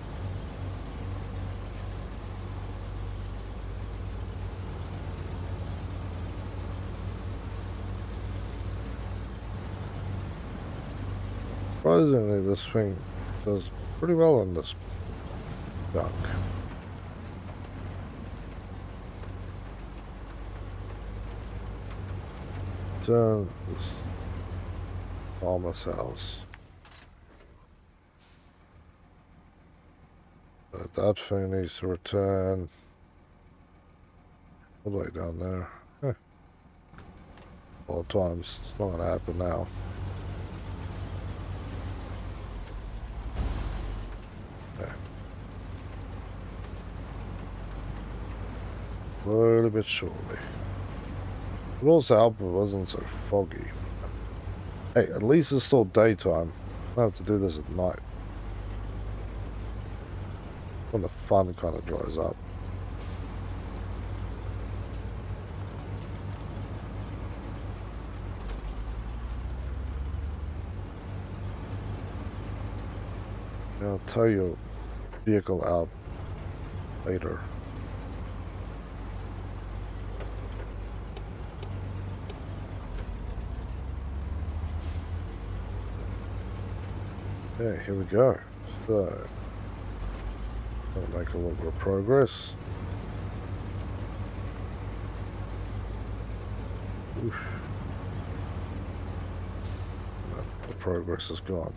Surprisingly, this thing does pretty well in this junk. Turn this farmer's house. That thing needs to return all the way down there. All times. It's not gonna happen now. Slowly but surely. It would also help if it wasn't so foggy. Hey, at least it's still daytime. I don't have to do this at night. When the fun kind of dries up. I'll tow your vehicle out later. Okay, here we go. So, gonna make a little bit of progress. Oof. The progress is gone.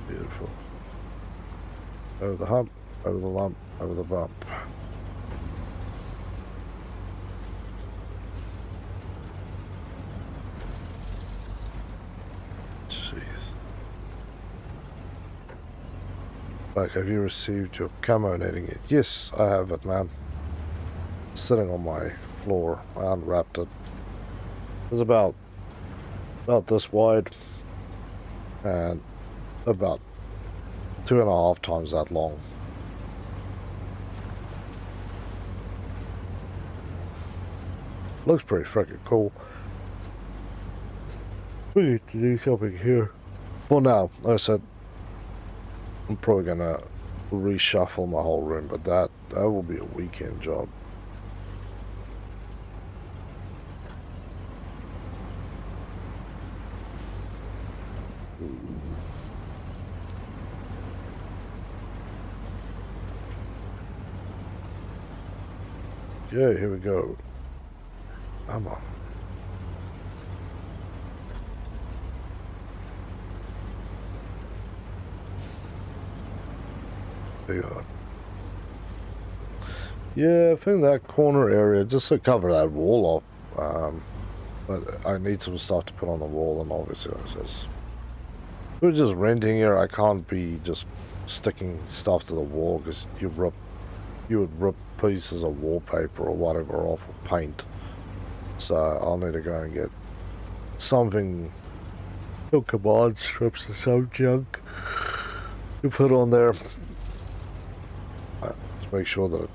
Beautiful. Over the hump, over the lump, over the bump. Like, have you received your camo knitting yet? Yes, I have it, man. It's sitting on my floor. I unwrapped it. It's about this wide and about 2.5 times that long. Looks pretty freaking cool. We need to do something here. Well, now, like I said, I'm probably gonna reshuffle my whole room, but that will be a weekend job. Yeah, here we go. Come on. Yeah, I think that corner area, just to cover that wall off, but I need some stuff to put on the wall, and obviously it says we're just renting here. I can't be just sticking stuff to the wall because you would rip pieces of wallpaper or whatever off with paint. So I'll need to go and get something, some command strips or some junk to put on there. Make sure that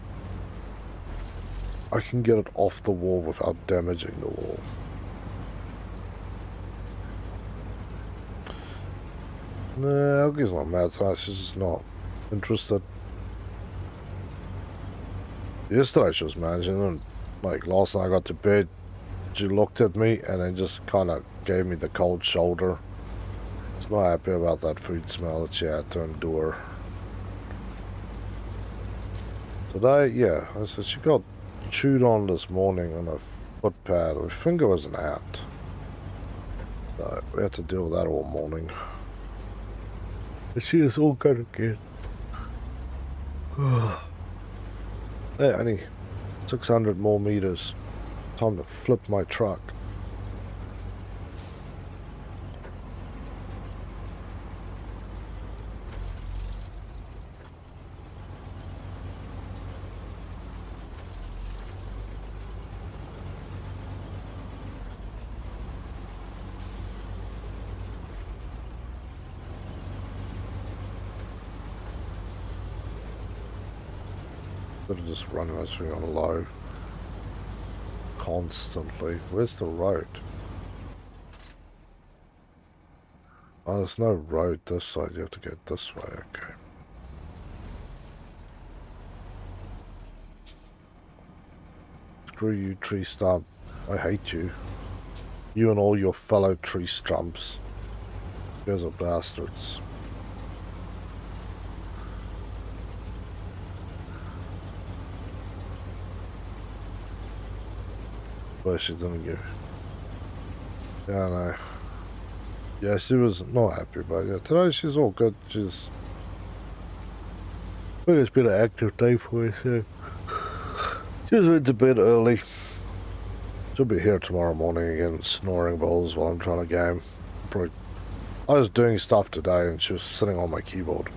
I can get it off the wall without damaging the wall. Nah, Elgie's not mad tonight, she's just not interested. Yesterday she was managing, and like last night I got to bed, she looked at me and then just kind of gave me the cold shoulder. She's not happy about that food smell that she had to endure. Today, yeah, I said she got chewed on this morning on a foot pad. Her finger wasn't out. So we had to deal with that all morning. And she is all good again. Hey, only 600 more meters. Time to flip my truck. Instead of just running this thing on low constantly. Where's the road? Oh, there's no road this side. You have to go this way. Okay. Screw you, tree stump. I hate you. You and all your fellow tree stumps. You guys are bastards. Where she didn't go. Yeah, I know. Yeah, she was not happy about it. Today she's all good. She's... Well, it's been an active day for her, so... She just went to bed early. She'll be here tomorrow morning again, snoring balls while I'm trying to game. Probably... I was doing stuff today and she was sitting on my keyboard.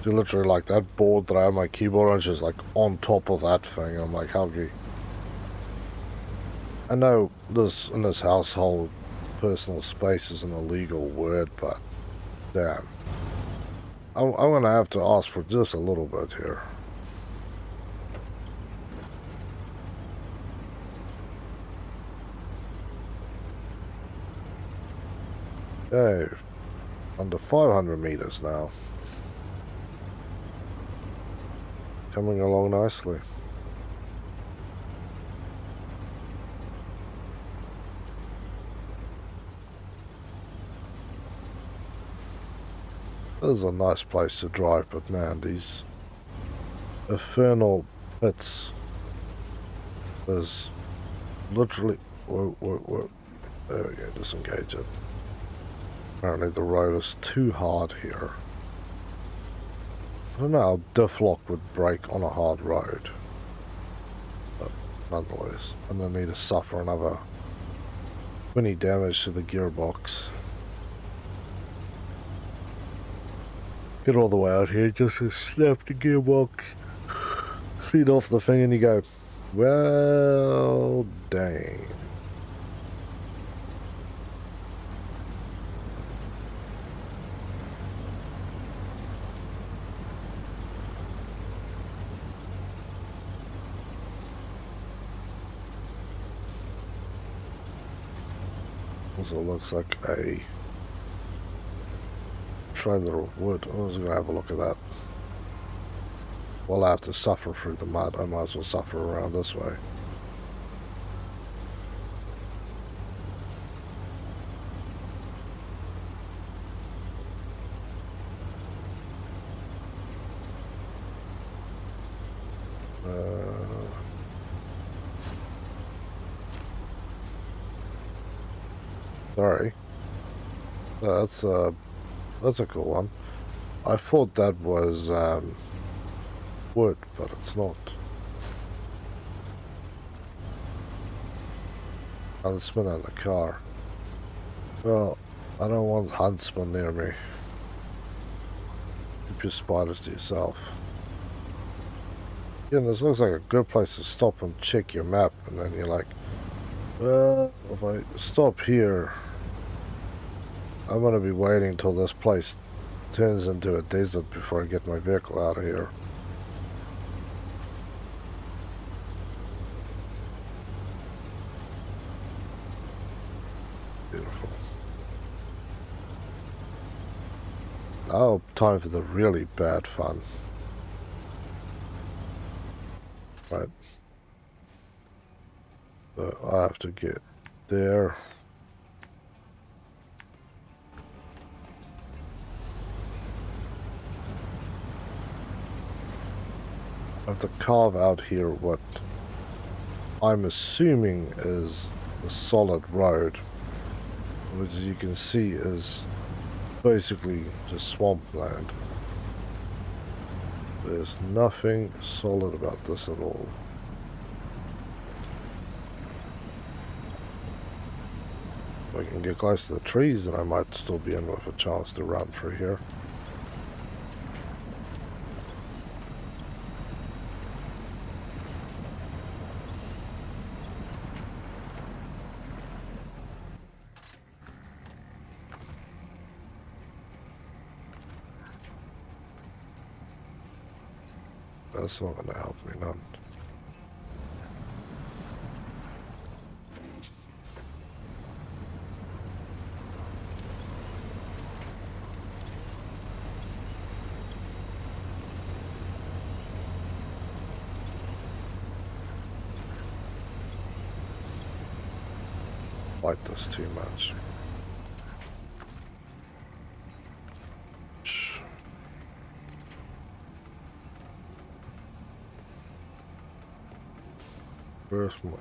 She literally, like, that board that I have my keyboard on, she's like on top of that thing. I'm like, how do you... I know this in this household, personal space is an illegal word, but damn, I'm gonna have to ask for just a little bit here. Okay, under 500 meters now. Coming along nicely. This is a nice place to drive, but man, these infernal pits is literally... Whoa. There we go, disengage it. Apparently the road is too hard here. I don't know how diff lock would break on a hard road. But nonetheless, I'm going to need to suffer another 20 damage to the gearbox. Get all the way out here just to snap the gearbox, clean off the thing, and you go, well, dang. Also looks like a trailer of wood. I was going to have a look at that. Well, I have to suffer through the mud. I might as well suffer around this way. Sorry. That's a cool one. I thought that was wood, but it's not. Huntsman in the car. Well, I don't want huntsman near me. Keep your spiders to yourself. Again, this looks like a good place to stop and check your map, and then you're like, well, if I stop here, I'm going to be waiting till this place turns into a desert before I get my vehicle out of here. Beautiful. Now, time for the really bad fun. Right. So I have to get there. I have to carve out here what I'm assuming is a solid road. which as you can see is basically just swampland. There's nothing solid about this at all. If I can get close to the trees, then I might still be in with a chance to run through here. That's not going to help me none. Like this too much. First one.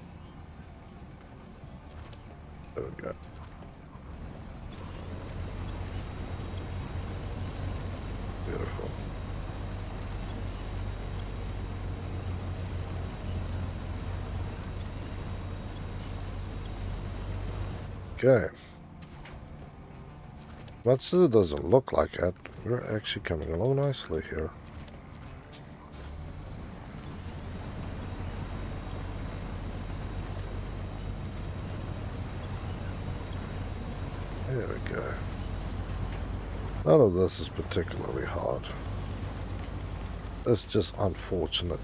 There we go. Beautiful. Okay. Much as it doesn't look like it, we're actually coming along nicely here. There we go. None of this is particularly hard. It's just unfortunate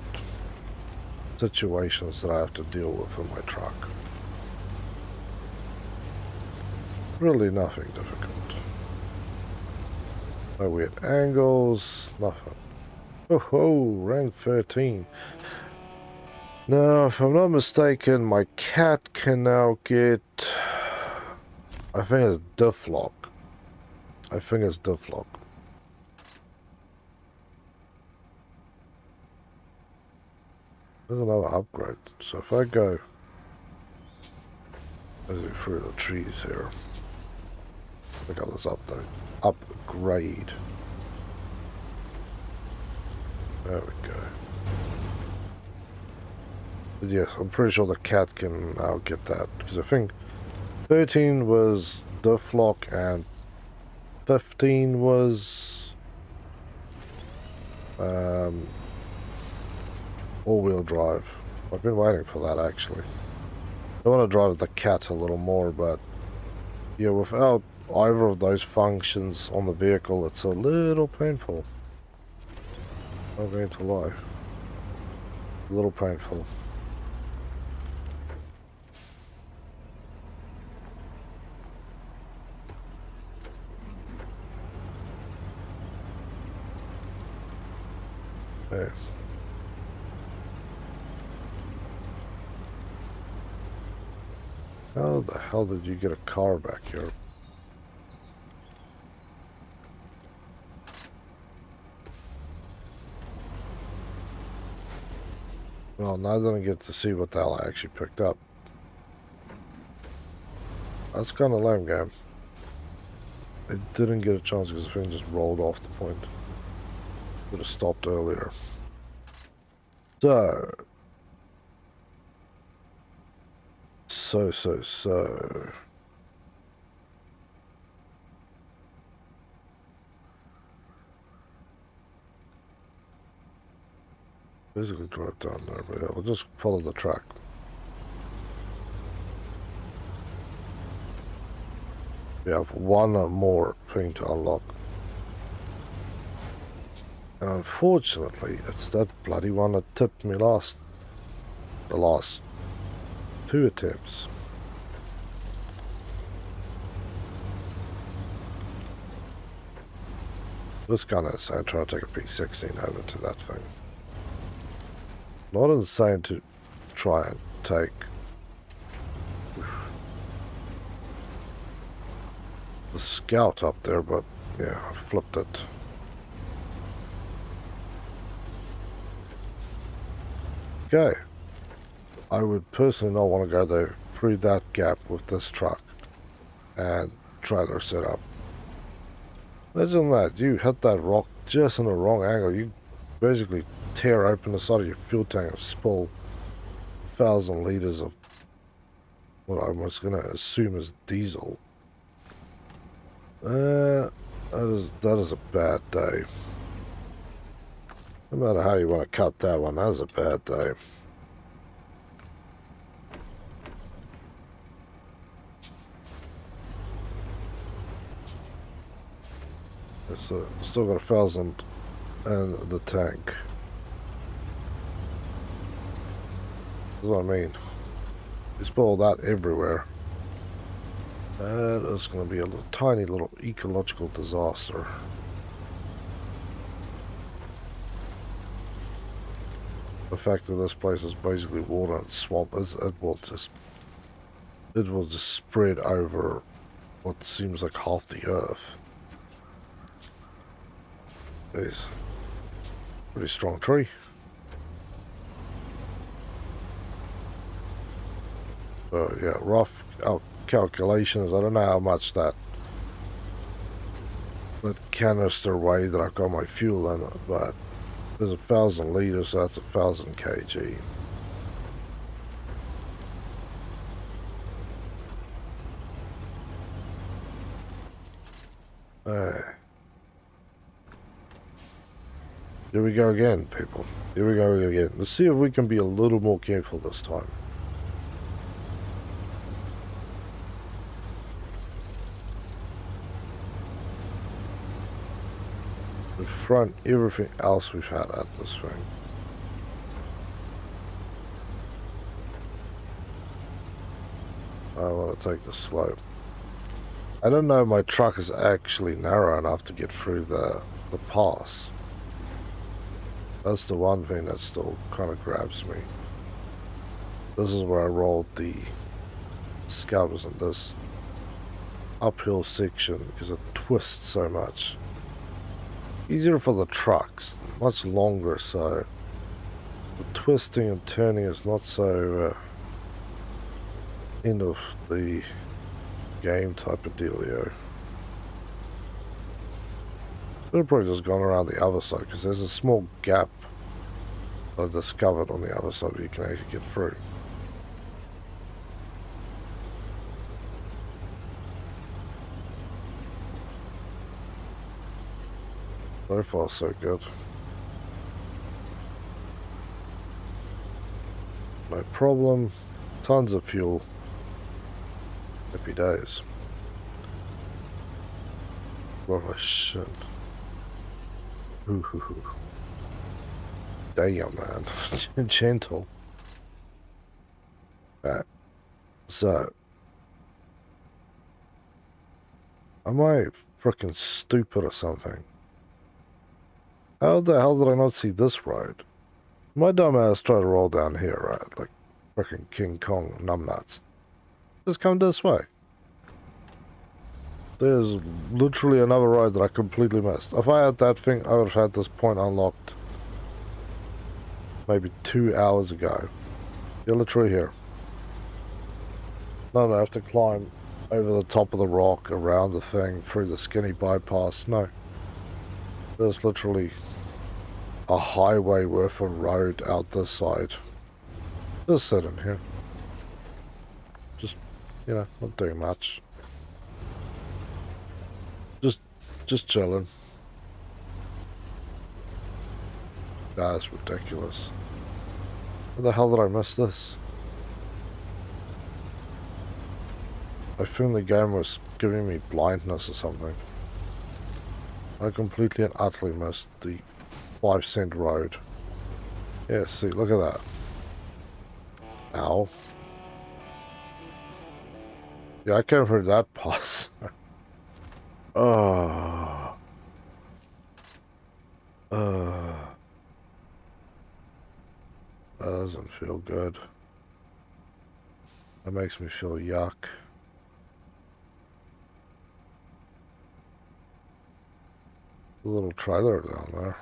situations that I have to deal with in my truck. Really nothing difficult. No weird angles, nothing. Oh, rank 13. Now, if I'm not mistaken, my cat can now get... I think it's diff lock. I think it's diff lock. There's another upgrade. So if I go through the trees here, I got this update. Upgrade. There we go. But yes, I'm pretty sure the cat can now get that, because I think 13 was diff lock and 15 was all-wheel drive. I've been waiting for that actually. I want to drive the cat a little more, but yeah, without either of those functions on the vehicle, it's a little painful. I'm not going to lie. A little painful. There. How the hell did you get a car back here? Well, now I don't get to see what the hell I actually picked up. That's kind of lame, game. I didn't get a chance because the thing just rolled off the point. Could have stopped earlier. So. Basically drive down there, but yeah, we'll just follow the track. We have one more thing to unlock. And unfortunately, it's that bloody one that tipped me the last 2 attempts. This kind of insane trying to take a P16 over to that thing. Not insane to try and take the Scout up there, but yeah, I flipped it. Okay. I would personally not want to go there through that gap with this truck. and trailer setup. Imagine that, you hit that rock just in the wrong angle. You basically tear open the side of your fuel tank and spill 1,000 liters of what I was going to assume is diesel. That is a bad day. No matter how you want to cut that one, that is a bad day. It's still got 1,000 in the tank. That's what I mean. You spill that everywhere. That is going to be a tiny little ecological disaster. The fact that this place is basically water and swamp, it will just spread over what seems like half the earth. Jeez. Pretty strong tree. So yeah, rough calculations. I don't know how much that canister weighed that I've got my fuel in it, but there's 1,000 liters, so that's 1,000 kg. Here we go again, people. Here we go again. Let's see if we can be a little more careful this time. We front everything else we've had at this thing. I want to take the slope. I don't know if my truck is actually narrow enough to get through the pass. That's the one thing that still kind of grabs me. This is where I rolled the scuttles in this uphill section because it twists so much. Easier for the trucks, much longer, so the twisting and turning is not so end of the game type of dealio. Should have probably just gone around the other side because there's a small gap that I discovered on the other side where you can actually get through. So far so good. No problem. Tons of fuel. Happy days. Oh shit. Ooh. Damn, man. Gentle. Right. So. Am I freaking stupid or something? How the hell did I not see this road? My dumbass tried to roll down here, right? Like freaking King Kong numbnuts. Just come this way. There's literally another road that I completely missed. If I had that thing, I would have had this point unlocked maybe 2 hours ago. You're literally here. No, I have to climb over the top of the rock, around the thing, through the skinny bypass. No. There's literally a highway worth of road out this side. Just sitting here. Just, you know, not doing much. Just chilling. That's ridiculous. How the hell did I miss this? I think the game was giving me blindness or something. I completely and utterly missed the 5-cent road. Yeah, see, look at that. Ow. Yeah, I came through that pass. That doesn't feel good. That makes me feel yuck. A little trailer down there.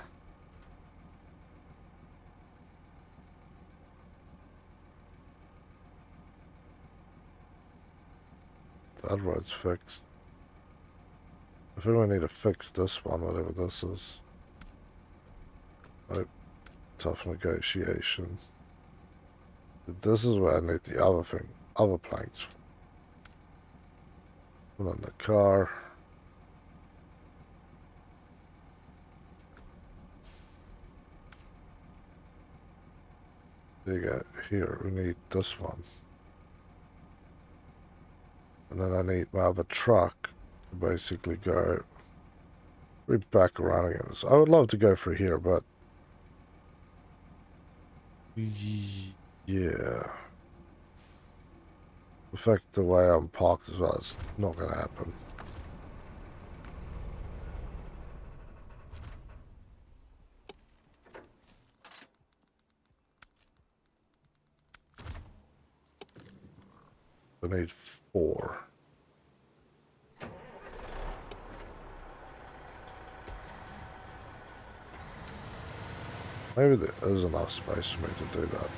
That road's fixed. I think we need to fix this one, whatever this is. Nope. Tough negotiation. This is where I need the other thing, other planks. Put on the car. There you go. Here, we need this one. And then I need my other truck to basically go right back around again. So I would love to go through here, but yeah. The fact the way I'm parked as well is not going to happen. I need 4. Maybe there is enough space for me to do that.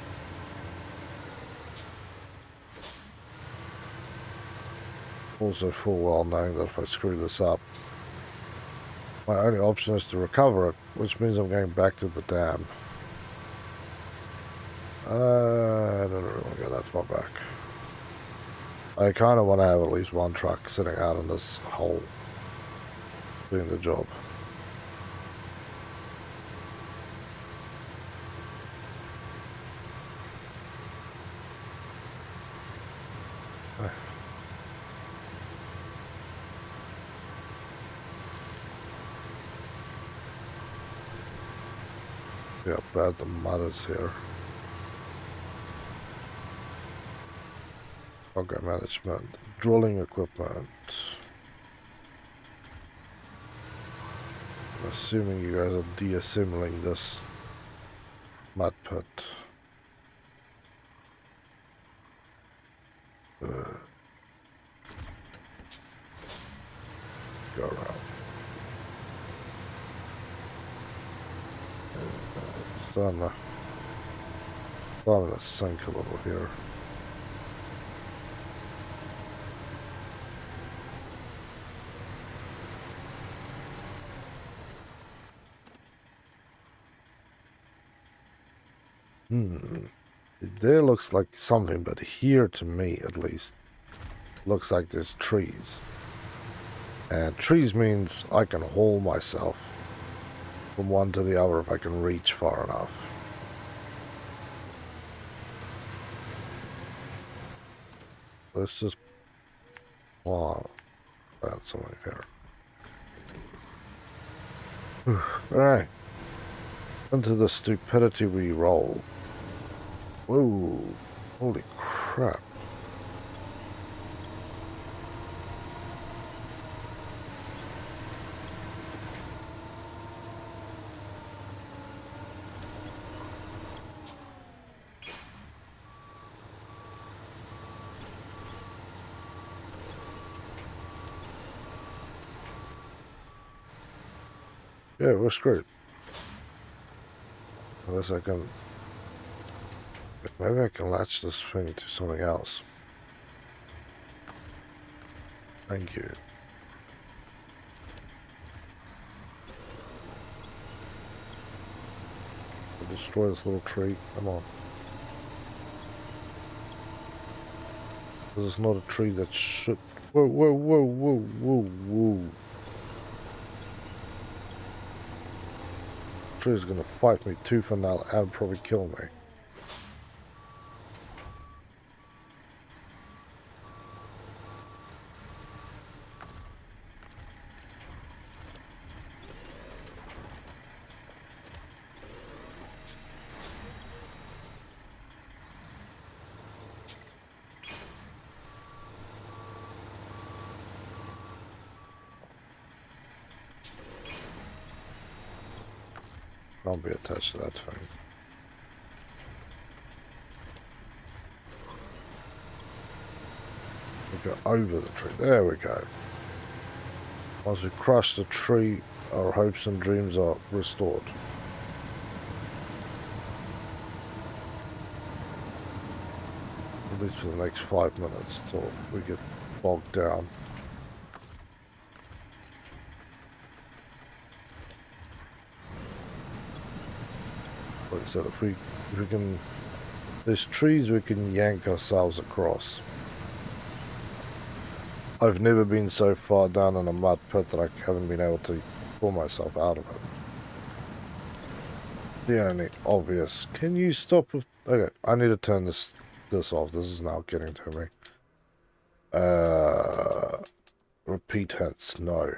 Also full well knowing that if I screw this up, my only option is to recover it, which means I'm going back to the dam. I don't really want to go that far back. I kind of want to have at least one truck sitting out in this hole doing the job. See how bad the mud is here. Cargo management, drilling equipment. I'm assuming you guys are deassembling this mud pit. Go around. Starting to sink a little here. There looks like something, but here to me at least looks like there's trees. And trees means I can haul myself from one to the other if I can reach far enough. Let's just plant something here. Alright. Into the stupidity we roll. Whoa. Holy crap. Yeah, we're screwed. Unless I can... Maybe I can latch this thing to something else. Thank you. I'll destroy this little tree. Come on. This is not a tree that should... Whoa, whoa, whoa, whoa, whoa, whoa. The tree is going to fight me tooth and nail and probably kill me. Can't be attached to that thing. We go over the tree. There we go. Once we crush the tree, our hopes and dreams are restored. At least for the next 5 minutes till we get bogged down. Like I said, if we can, there's trees we can yank ourselves across. I've never been so far down in a mud pit that I haven't been able to pull myself out of it. The only obvious, can you stop with, okay, I need to turn this off. This is now getting to me. Repeat hits, no.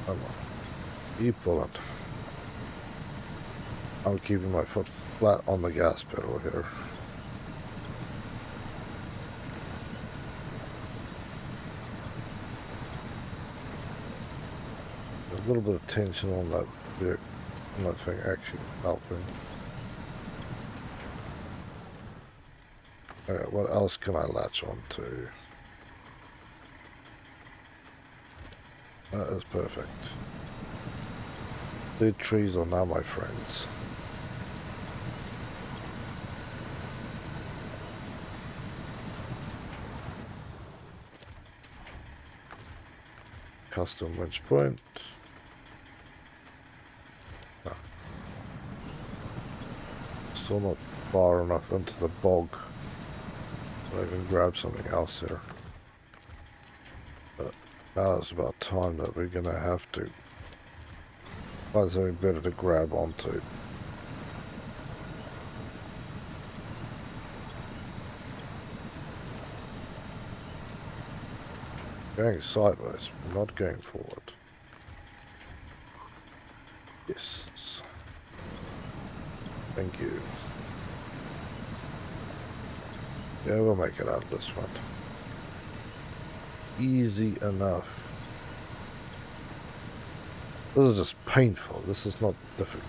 Come on. You pull it. I'm keeping my foot flat on the gas pedal here. A little bit of tension on that thing actually helping. Okay, what else can I latch on to? That is perfect. The trees are now my friends. Custom winch point. No. Still not far enough into the bog so I can grab something else here. But now it's about time that we're gonna have to find something better to grab onto. Going sideways, not going forward. Yes. Thank you. Yeah, we'll make it out of this one. Easy enough. This is just painful. This is not difficult.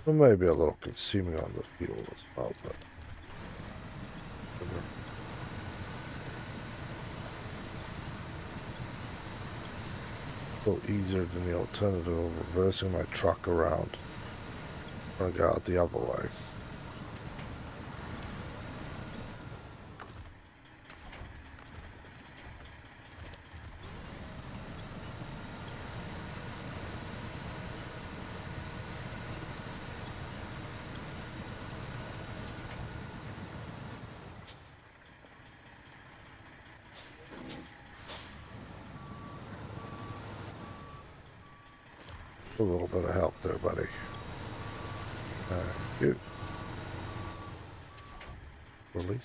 It may be a little consuming on the fuel as well, but still easier than the alternative of reversing my truck around and go out the other way. A little bit of help there, buddy. Thank you. Release.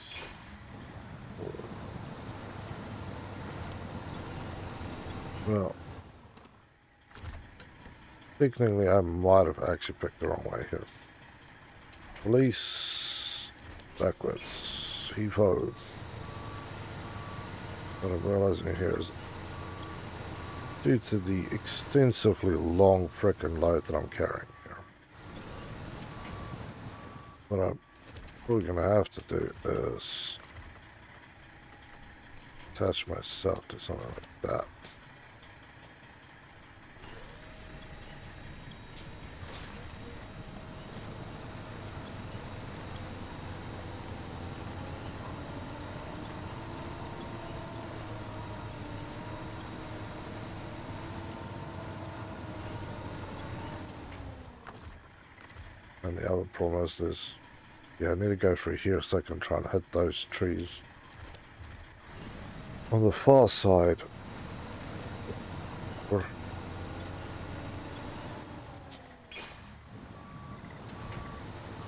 Well, technically I might have actually picked the wrong way here. Release. Backwards. Heave ho. What I'm realizing here is due to the extensively long frickin' load that I'm carrying here. What I'm probably going to have to do is attach myself to something like that. And the other problem is this. Yeah, I need to go through here so I can try and hit those trees. On the far side.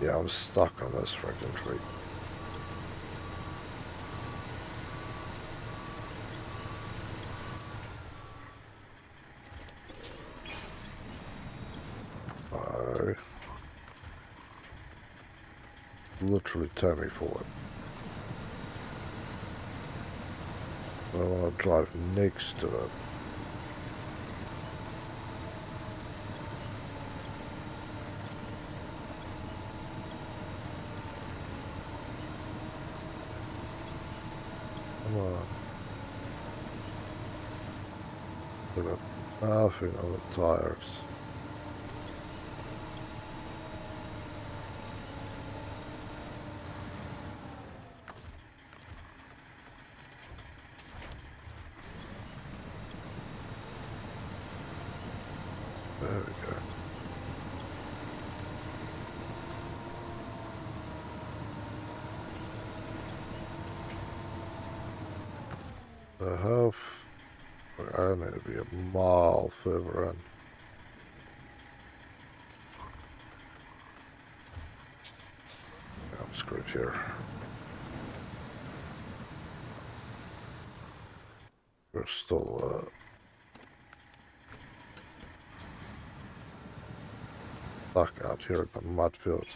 Yeah, I'm stuck on this freaking tree. Literally turn me forward. I want to drive next to it. Come Put nothing on the tires. There we go. The half. I need to be a mile further in. I'm screwed here. We're still stuck out here at the mud field.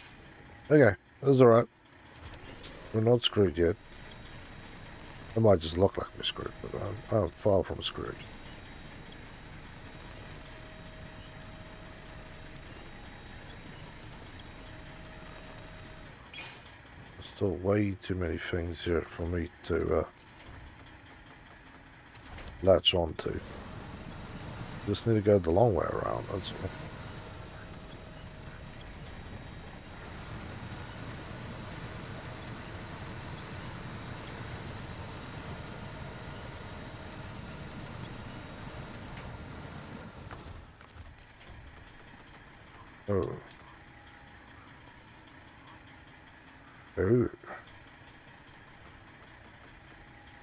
Okay, that's alright. We're not screwed yet. It might just look like we're screwed, but I'm far from screwed. There's still way too many things here for me to latch onto. Just need to go the long way around, that's all. Oh. Oh.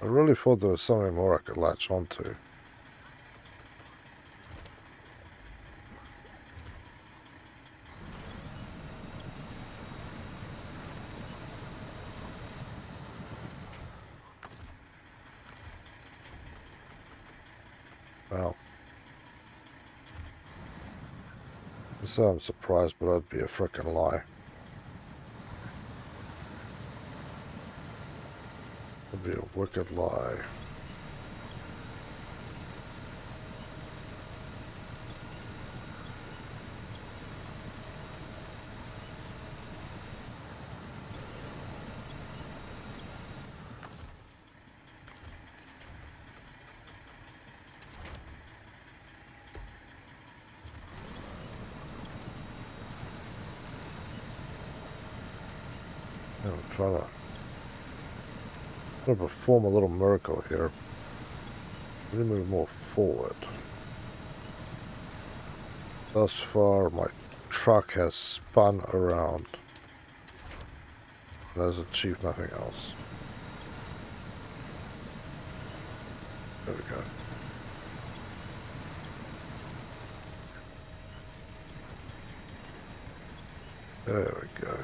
I really thought there was something more I could latch onto. Well. So I'm surprised, but that'd be a frickin' lie. That'd be a wicked lie. I'm trying to perform a little miracle here. Let me move more forward. Thus far, my truck has spun around. It has achieved nothing else. There we go. There we go.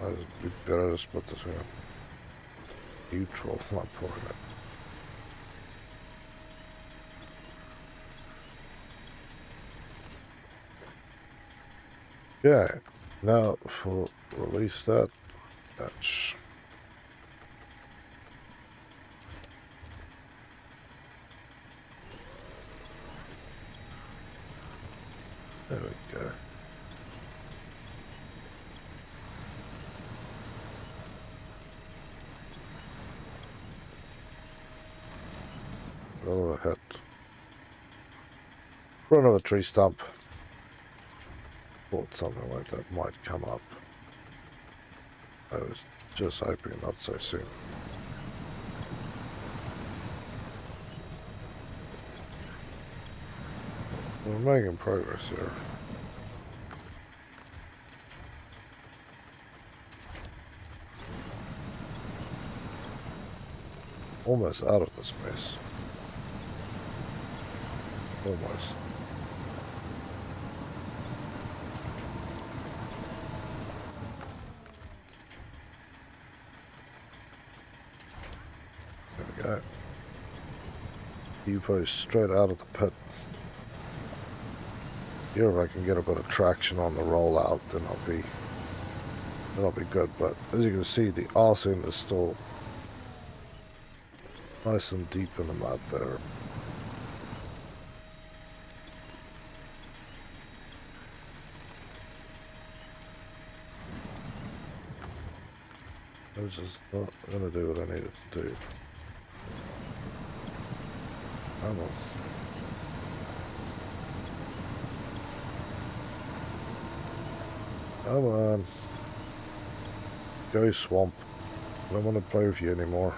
That'd be better to put this in neutral, not pulling it. Okay, now for release that. That's there we go. Go ahead. Front of a tree stump. Thought something like that might come up. I was just hoping not so soon. We're making progress here. Almost out of this mess. Almost. There we go. Evo straight out of the pit. Here, if I can get a bit of traction on the rollout, then that'll be good. But as you can see, the arse end is still nice and deep in the mud there. was just not gonna do what I needed to do. Come on. Come on. Go swamp. I don't want to play with you anymore.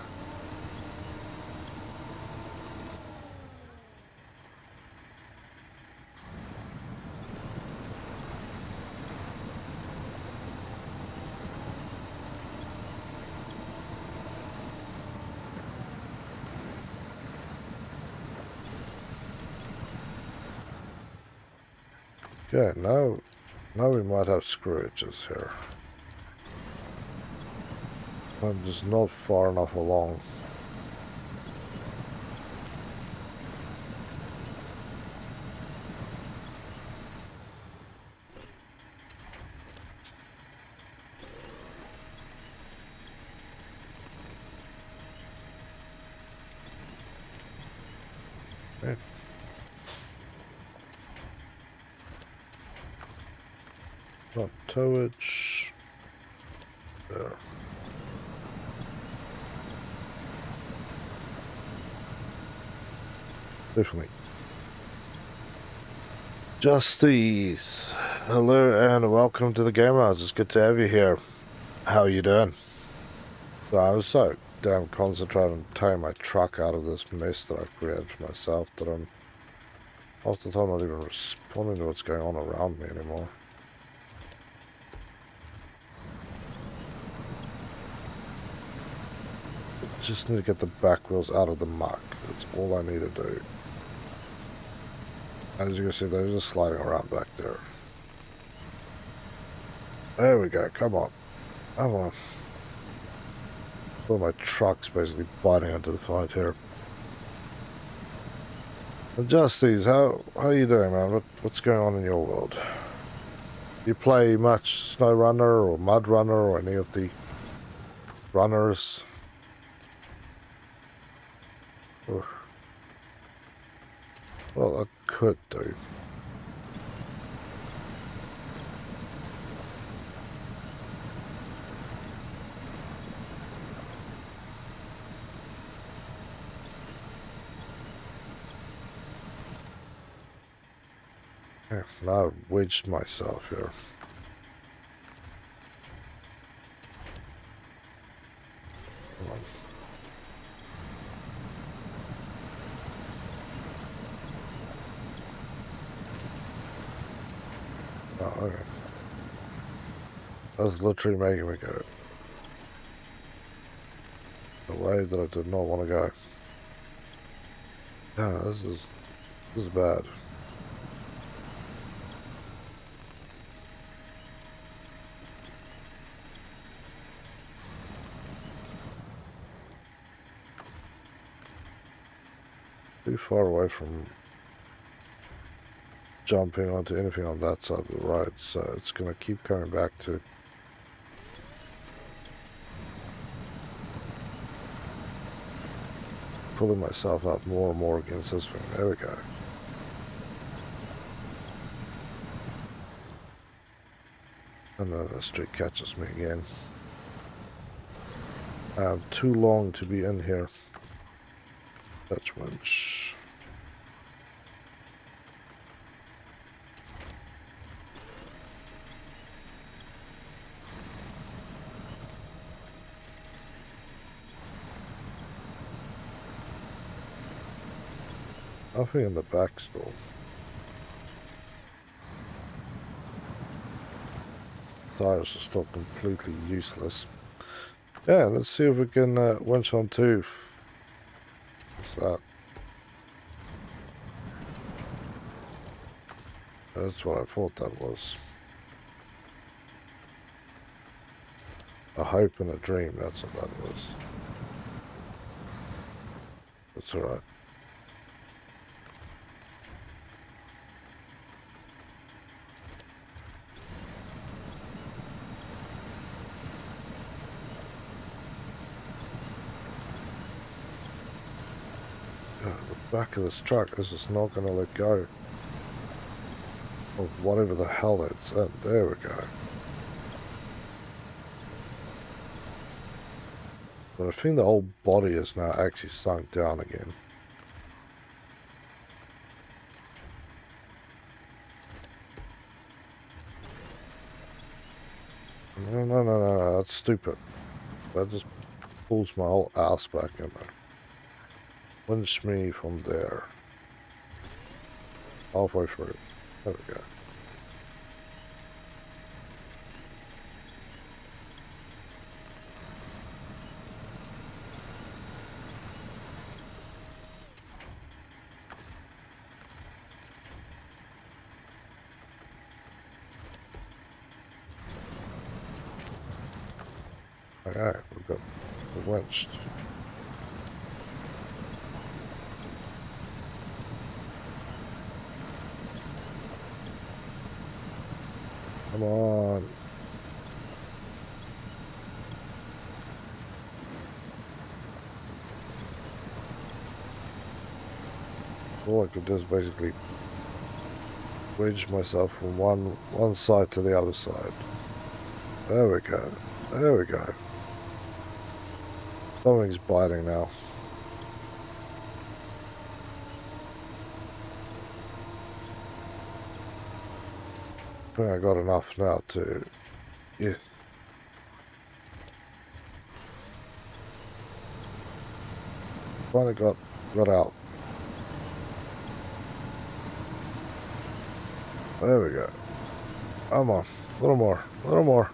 Okay, now we might have screwages here. I'm just not far enough along. Okay. Not towage. There. Definitely. Justies, hello and welcome to the Game House. It's good to have you here. How are you doing? So I was so damn concentrated on towing my truck out of this mess that I've created for myself that I'm half the time not even responding to what's going on around me anymore. Just need to get the back wheels out of the muck. That's all I need to do. As you can see, they're just sliding around back there. There we go. Come on. Come on. Well, my truck's basically biting into the fight here. And Justies, how are you doing, man? What's going on in your world? Do you play much SnowRunner or MudRunner or any of the runners? Oof. Well, I could do. Yeah, now I've wedged myself here. Come on. Oh, okay. That's literally making me go the way that I did not want to go. Ah, this is bad. Too far away from jumping onto anything on that side of the road, so it's going to keep coming back to pulling myself out more and more against this thing. There we go. And then the street catches me again. I have too long to be in here. That's winch. Nothing in the back still. Tires are still completely useless. Yeah, let's see if we can winch on two. What's that? That's what I thought that was. A hope and a dream, that's what that was. That's alright. The back of this truck is just not going to let go of whatever the hell it's in. There we go. But I think the whole body is now actually sunk down again. No, that's stupid. That just pulls my whole ass back in there. Winch me from there. Halfway through. There we go. Alright, we've got the winched. Come on. All I could do is basically wedge myself from one side to the other side. There we go. There we go. Something's biting now. I think I got enough now to... Yeah. Finally got out. There we go. Come on. A little more. A little more.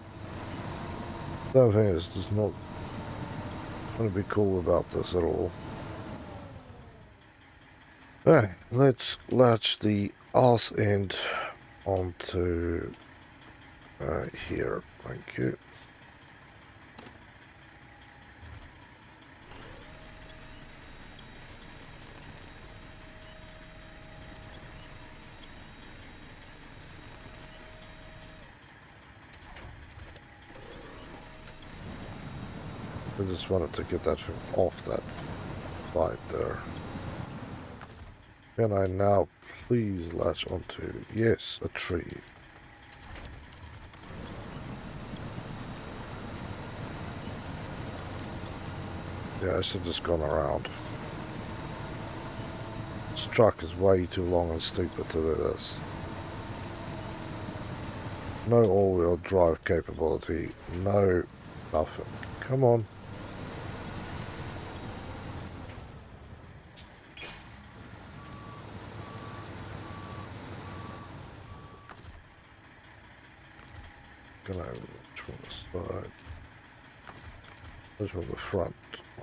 That thing is just not going to be cool about this at all. Alright, let's latch the arse end onto here. Thank you. I just wanted to get that thing off that side there. Can I now please latch onto, yes, a tree. Yeah, I should have just gone around. This truck is way too long and stupid to do this. No all-wheel drive capability, no nothing. Come on. Gonna from the side. This from the front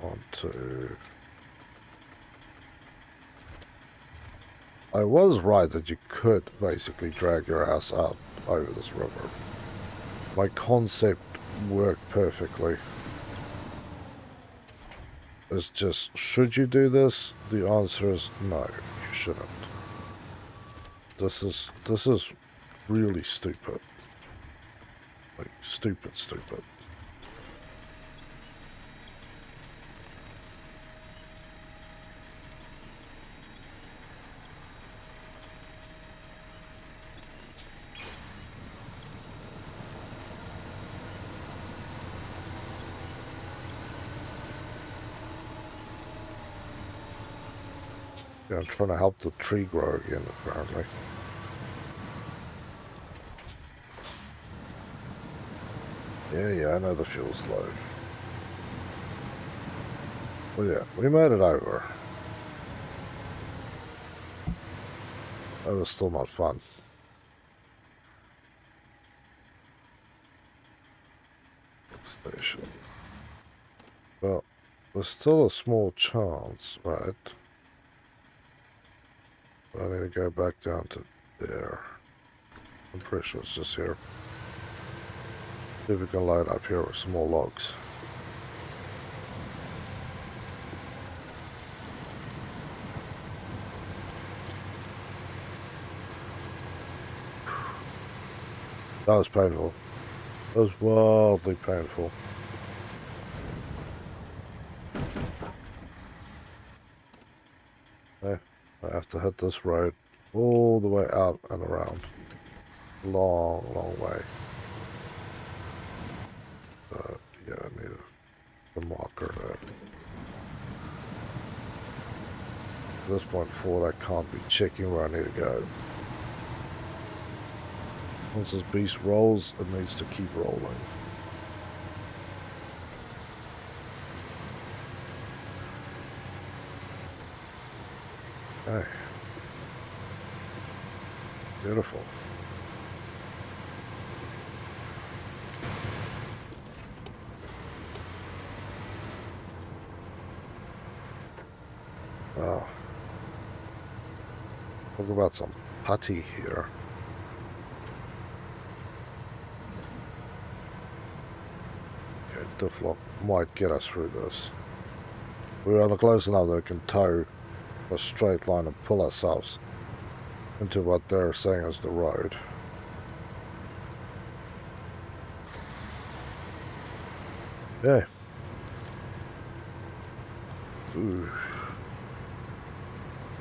onto. I was right that you could basically drag your ass out over this river. My concept worked perfectly. It's just, should you do this? The answer is no, you shouldn't. This is really stupid. Like, stupid. Yeah, I'm trying to help the tree grow again, apparently. Yeah, I know the fuel's low. Well, yeah, we made it over. That was still not fun. Station. Well, there's still a small chance, right? I need to go back down to there. I'm pretty sure it's just here. See if we can load up here with some more logs. That was painful. That was wildly painful. I have to hit this road all the way out and around. Long way. Yeah, I need a marker there. this point forward, I can't be checking where I need to go. Once this beast rolls, it needs to keep rolling. Okay. Beautiful. Wow. Talk about some putty here. Okay, Difflock might get us through this. We're on a close enough that we can tow a straight line and pull ourselves into what they're saying is the road. Yeah. Ooh.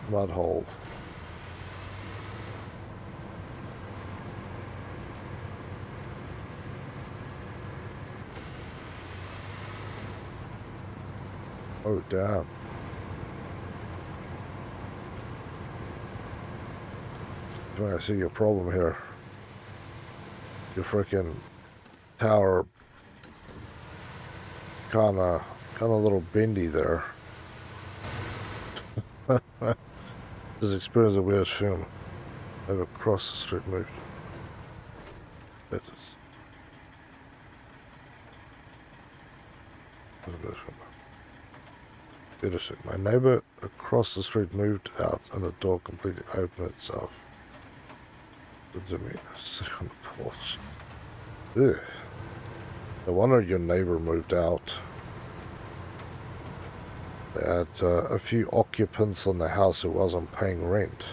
Mud hole. Oh, damn. I see your problem here. Your freaking tower kinda a little bendy there. Just experience the weirdest film. I've across the street moved. That is. Interesting. My neighbor across the street moved out and the door completely opened itself. Good to me. Sit on the porch. Ugh. No wonder your neighbor moved out. They had a few occupants in the house who wasn't paying rent.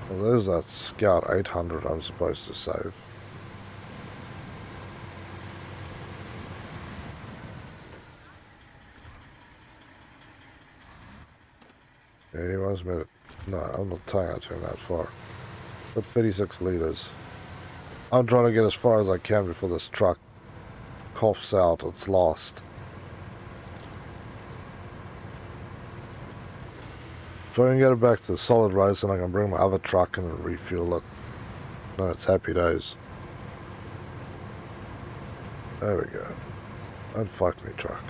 Well, there's that Scout 800 I'm supposed to save. Yeah, he wants me to... No, I'm not tying out to him that far. But 36 liters. I'm trying to get as far as I can before this truck coughs out it's lost. So I can get it back to the solid roads and I can bring my other truck and refuel it. No, it's happy days. There we go. Don't fight me, truck.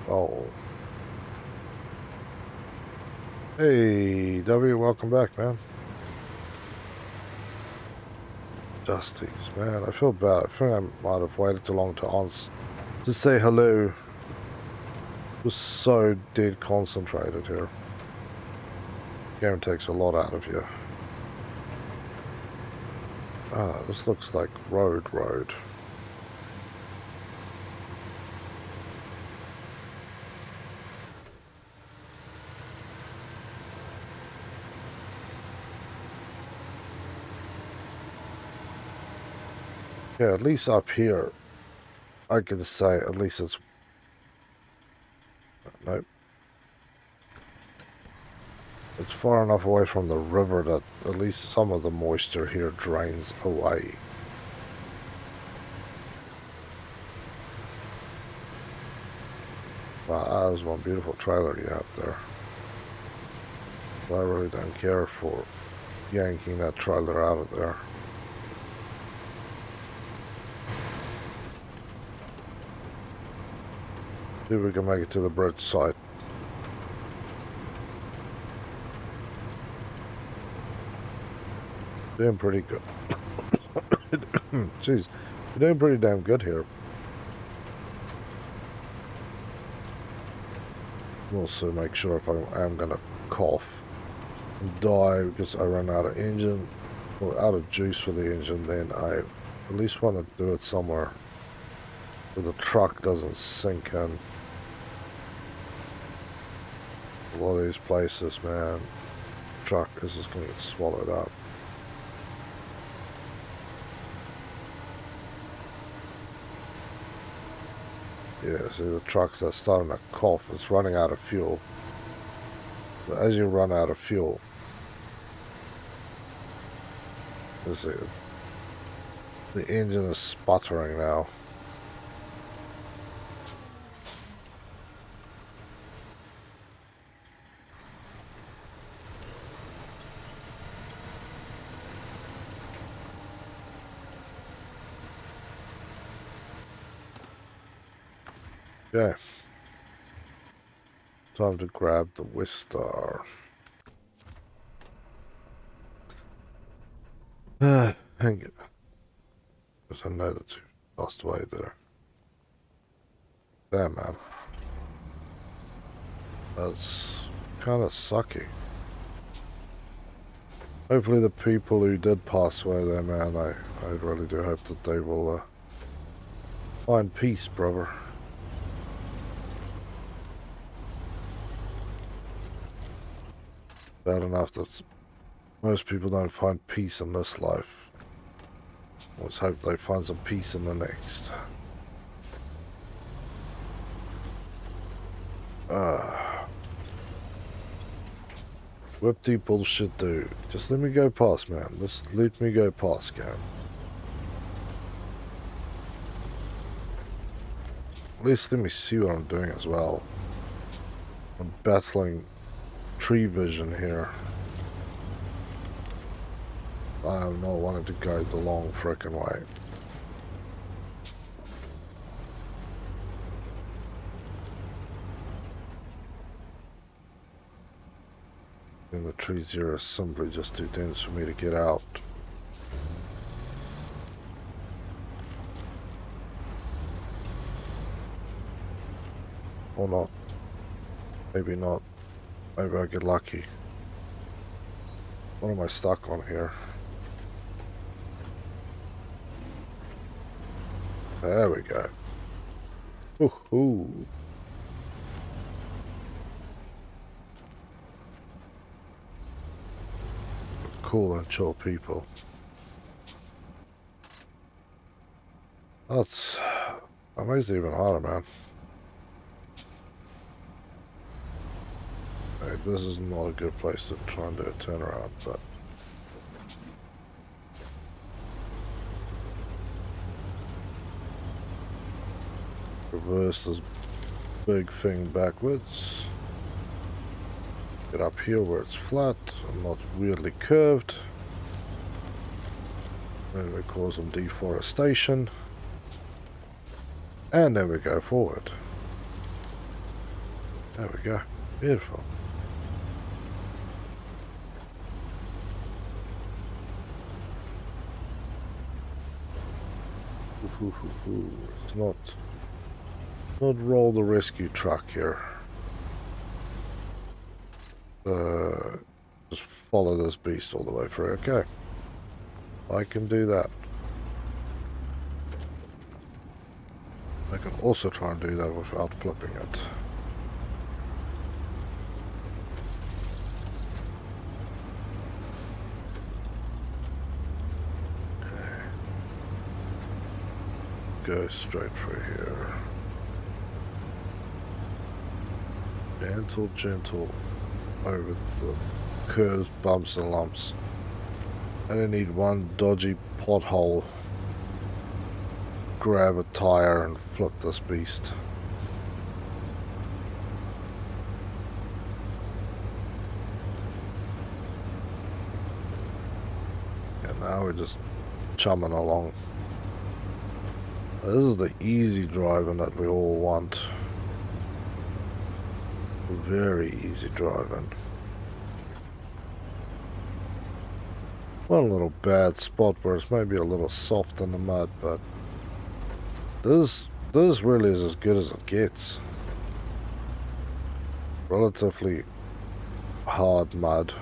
Oh. Hey, W, welcome back, man. Justies, man, I feel bad. I think I might have waited too long to answer. To say hello. Was so dead concentrated here. Game takes a lot out of you. Ah, this looks like road. Yeah, at least up here, I can say at least it's... Nope. It's far enough away from the river that at least some of the moisture here drains away. Wow, that is one beautiful trailer you have there. But I really don't care for yanking that trailer out of there. See if we can make it to the bridge side. Doing pretty good. Jeez, you're doing pretty damn good here. Also make sure if I am gonna cough and die because I run out of engine or out of juice for the engine, then I at least want to do it somewhere where the truck doesn't sink in. A lot of these places, man, truck is just gonna get swallowed up. Yeah, see the trucks are starting to cough. It's running out of fuel. So as you run out of fuel, let's see, the engine is sputtering now. Okay. Time to grab the Wistar. Hang it. Because I know that you lost away there. Damn, man. That's kind of sucky. Hopefully the people who did pass away there, man, I really do hope that they will find peace, brother. Bad enough that most people don't find peace in this life. Let's hope they find some peace in the next. Whip-de bullshit, dude. Just let me go past, man. Just let me go past, game. At least let me see what I'm doing as well. I'm battling tree vision here. I am not wanting to go the long frickin' way. And the trees here are simply just too dense for me to get out. Or not. Maybe not. Maybe I get lucky. What am I stuck on here? There we go. Woohoo! Cool and chill people. That's amazing, even harder, man. Right, this is not a good place to try and do a turnaround, but reverse this big thing backwards. Get up here where it's flat and not weirdly curved. Then we cause some deforestation. And then we go forward. There we go. Beautiful. It's not roll the rescue truck here. Just follow this beast all the way through. Okay. I can do that. I can also try and do that without flipping it. Okay. Go straight through here. Gentle, gentle over the curves, bumps and lumps. I don't need one dodgy pothole. Grab a tire and flip this beast. And now we're just chumming along. This is the easy driving that we all want. Very easy driving. One little bad spot where it's maybe a little soft in the mud, but this really is as good as it gets. Relatively hard mud.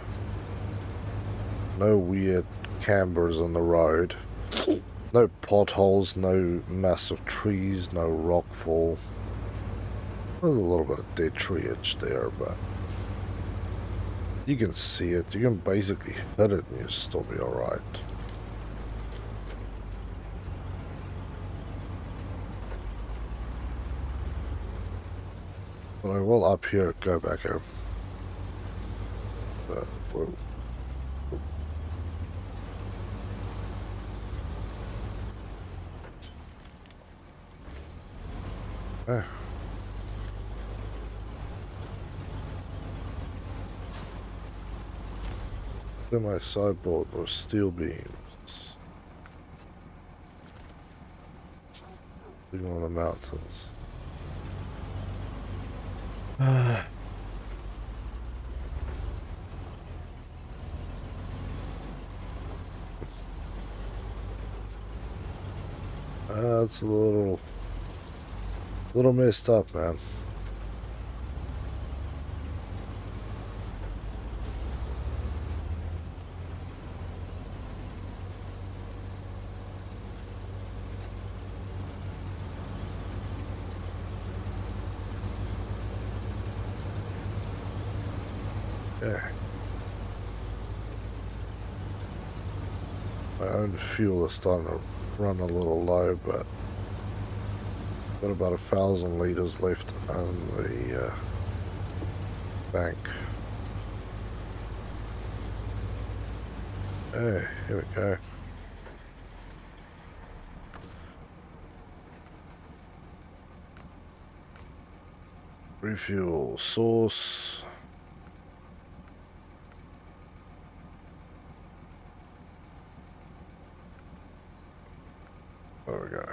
No weird cambers on the road. No potholes, no massive trees, no rockfall. There's a little bit of dead treeage there, but you can see it. You can basically hit it and you'll still be alright. Anyway, well, up here, go back here. Whoa. Ah. Then my sideboard was steel beams. Living on the mountains. It's a little messed up, man. Yeah. My own fuel is starting to run a little low, but got about 1,000 liters left on the bank. Hey, here we go. Refuel source. There we go.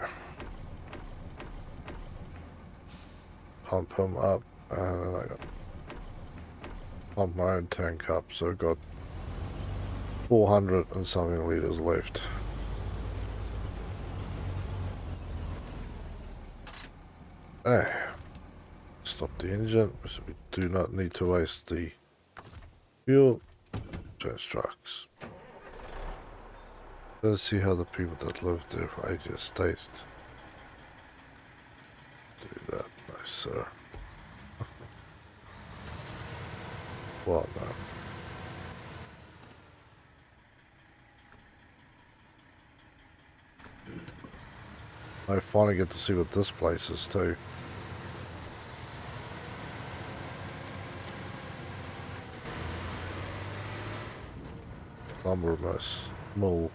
Pump him up, and then I got pump my own tank up, so I've got 400 and something liters left. Hey, stop the engine, so we do not need to waste the fuel. Change trucks. Let's see how the people that lived there for ages stayed. Do that, nice sir. What now? I finally get to see what this place is too. Lumbermas mill.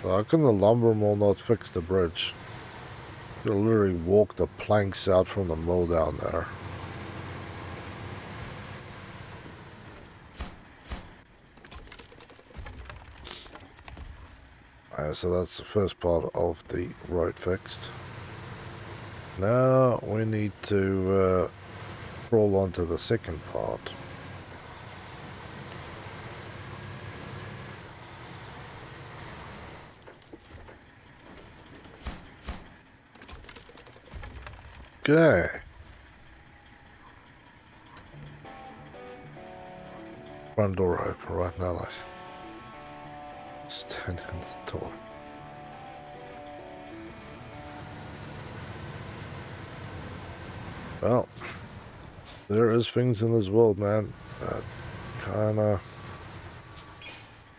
So how can the lumber mill not fix the bridge? You literally walk the planks out from the mill down there. So that's the first part of the road fixed. Now we need to crawl onto the second part. Okay. Front door open right now. Like standing on the door. Well, there is things in this world, man, that kinda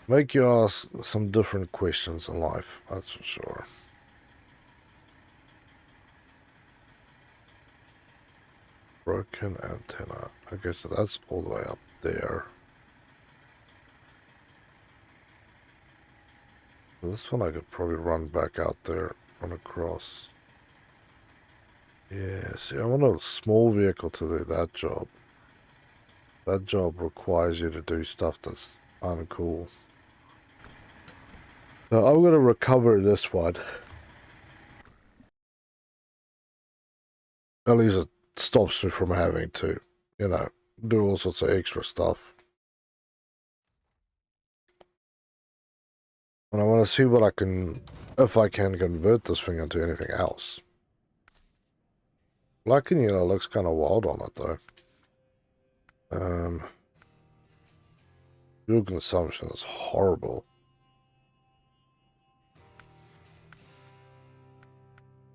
make you ask some different questions in life, that's for sure. Broken antenna. Okay, so that's all the way up there. This one I could probably run back out there, run across. Yeah, see, I want a small vehicle to do that job. That job requires you to do stuff that's uncool. So I'm going to recover this one. At least it stops me from having to, you know, do all sorts of extra stuff. And I want to see what I can, if I can convert this thing into anything else. Black and yellow looks kind of wild on it though. Fuel consumption is horrible.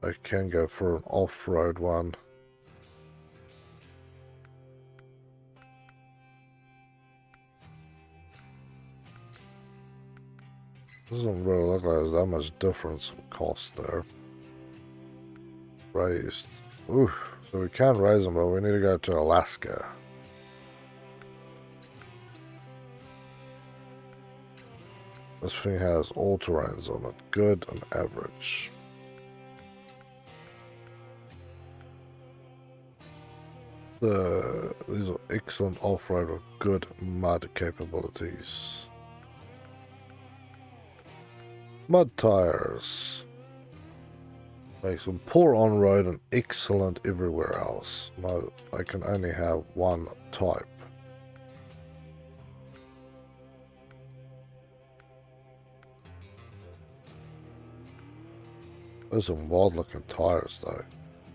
I can go for an off-road one. Doesn't really look like there's that much difference in cost there. Raised. Ooh, so we can raise them, but we need to go to Alaska. This thing has all terrains on it, good and average. These are excellent off-road with good mud capabilities. Mud tires. Makes them poor on-road and excellent everywhere else. No, I can only have one type. Those are wild-looking tires, though.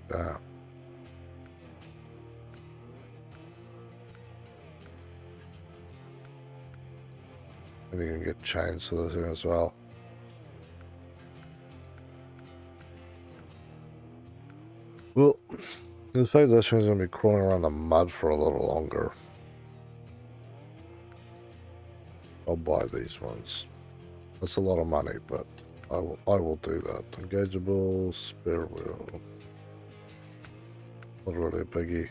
Damn. And you can get chains to this thing as well. Well, in fact, this thing's going to be crawling around the mud for a little longer. I'll buy these ones. That's a lot of money, but I will do that. Engageable, spare wheel. Not really a biggie.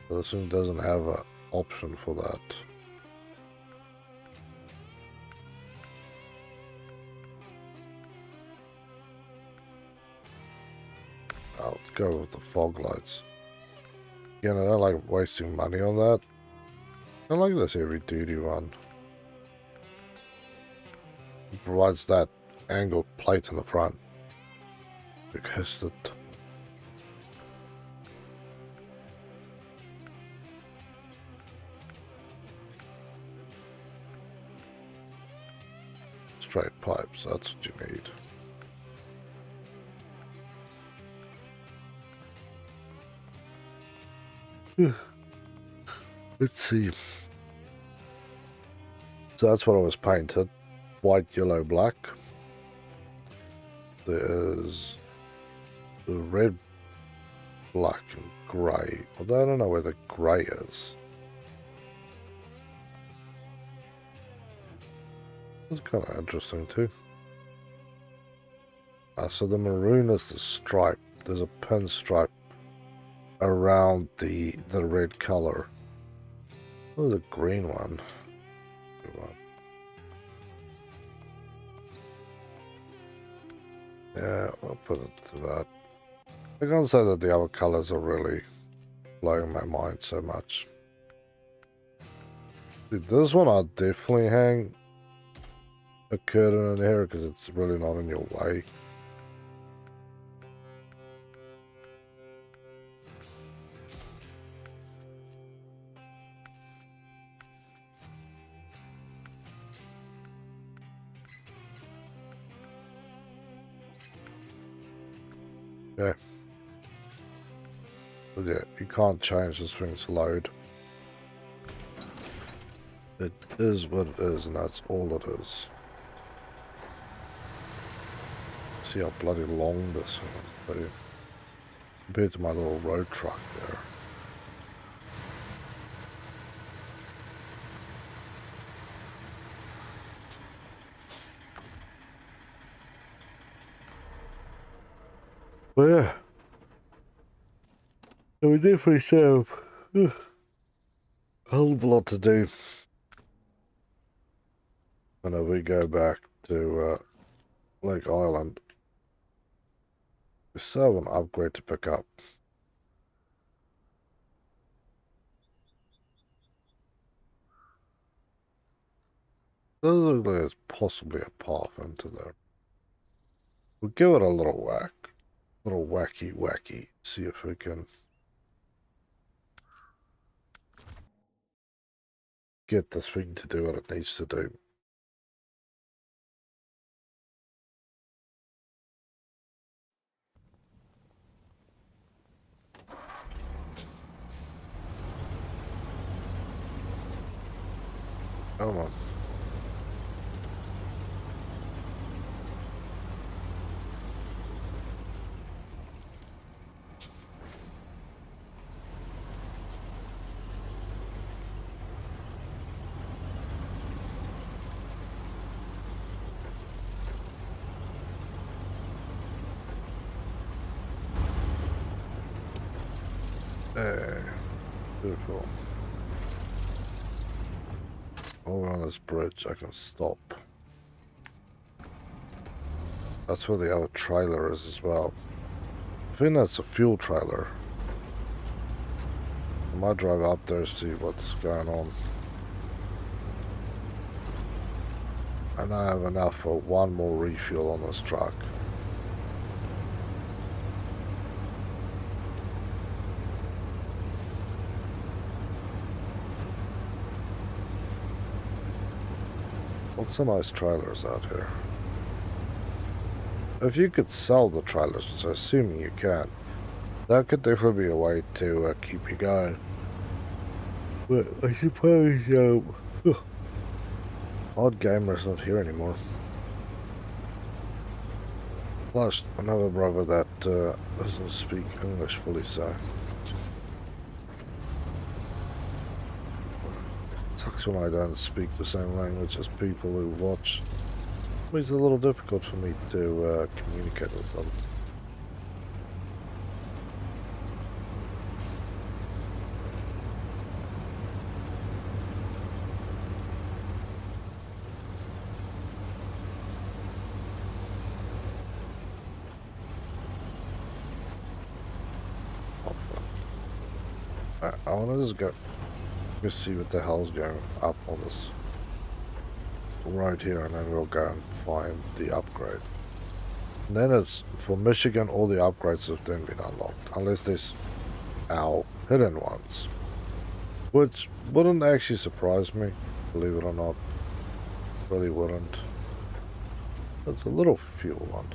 So this one doesn't have an option for that. Let's go with the fog lights. Again, I don't like wasting money on that. I like this heavy duty one. It provides that angled plate in the front. Because the straight pipes, that's what you need. Let's see. So that's what I was painted. White, yellow, black. There's the red, black, and grey. Although I don't know where the grey is. It's kind of interesting too. So the maroon is the stripe. There's a pin stripe around the red color. Oh, the green one. Yeah, I'll put it to that. I can't say that the other colors are really blowing my mind so much. This one I'll definitely hang a curtain in here because it's really not in your way. Yeah. But yeah, you can't change this thing's load. It is what it is, and that's all it is. See how bloody long this one is, compared to my little road truck there. But yeah, so we definitely still have a hell of a lot to do. Whenever we go back to Lake Island, we still have an upgrade to pick up. Doesn't look like there's possibly a path into there. We'll give it a little whack. Little wacky. See if we can get this thing to do what it needs to do. Come on. Hey, beautiful. Over on this bridge, I can stop. That's where the other trailer is as well. I think that's a fuel trailer. I might drive up there to see what's going on. And I have enough for one more refuel on this truck. What's some nice trailers out here? If you could sell the trailers, which I'm assuming you can, that could definitely be a way to keep you going. But I suppose, Odd Gamer's not here anymore. Plus, another brother that doesn't speak English fully, so. Sucks when I don't speak the same language as people who watch. It's a little difficult for me to communicate with them. I want to just go see what the hell's going up on this right here, and then we'll go and find the upgrade. And then it's for Michigan, all the upgrades have then been unlocked, unless there's our hidden ones, which wouldn't actually surprise me, believe it or not. Really wouldn't. It's a little fuel one.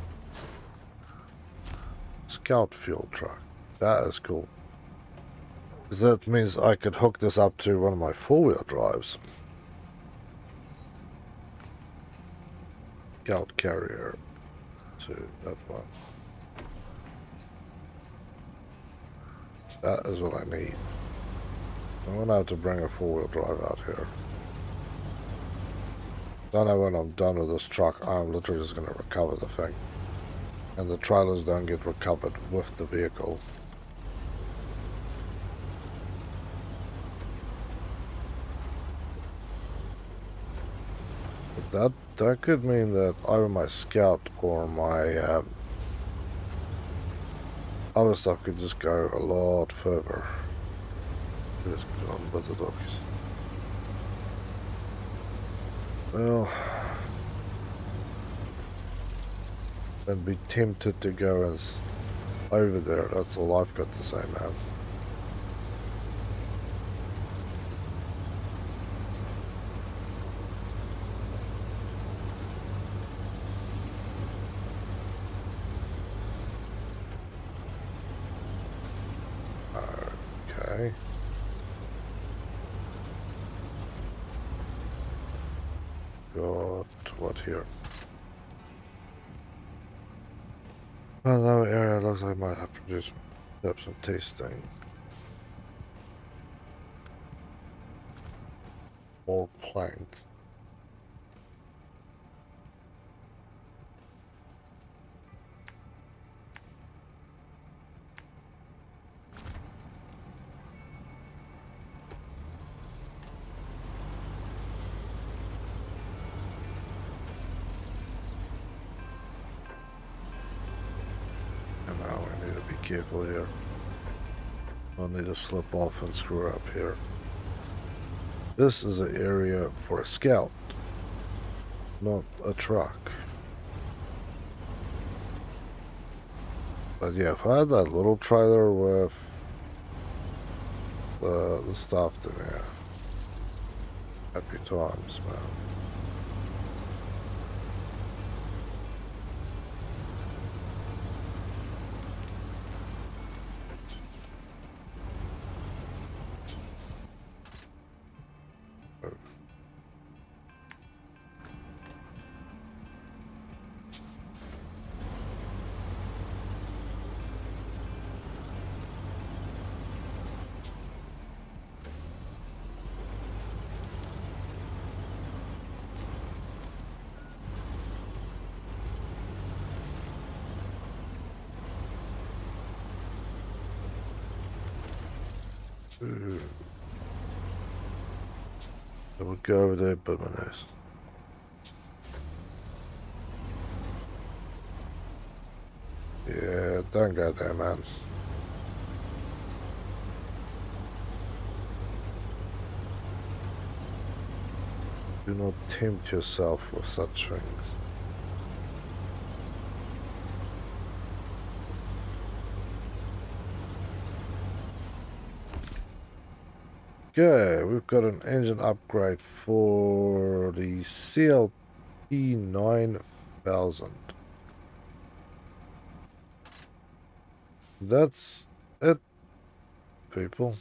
Scout fuel truck. That is cool. That means I could hook this up to one of my four-wheel drives. Scout carrier to that one. That is what I need. I'm going to have to bring a four-wheel drive out here. Don't know when I'm done with this truck, I'm literally just going to recover the thing. And the trailers don't get recovered with the vehicle. That could mean that either my Scout or my other stuff could just go a lot further. Just get on with the dogs. Well, I'd be tempted to go as over there. That's all I've got to say, man. Okay. Got what here? Another area looks like I might have to do some tasting. More planks. Careful here. I'll need to slip off and screw up here. This is an area for a Scout, not a truck. But yeah, if I had that little trailer with the stuff, then yeah, happy times, man. So we'll go over there, but my nose. Yeah, don't go there, man. Do not tempt yourself with such things. Okay, we've got an engine upgrade for the CLP 9000. That's it, people.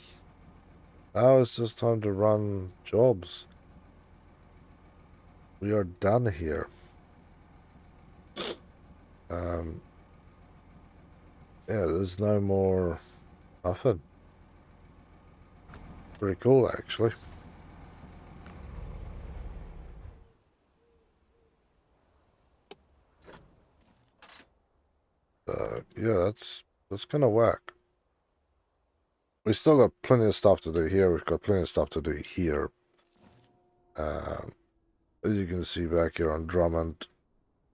Now it's just time to run jobs. We are done here. Yeah, there's no more nothing. Pretty cool, actually. Yeah, that's gonna work. We still got plenty of stuff to do here. We've got plenty of stuff to do here. As you can see back here on Drummond,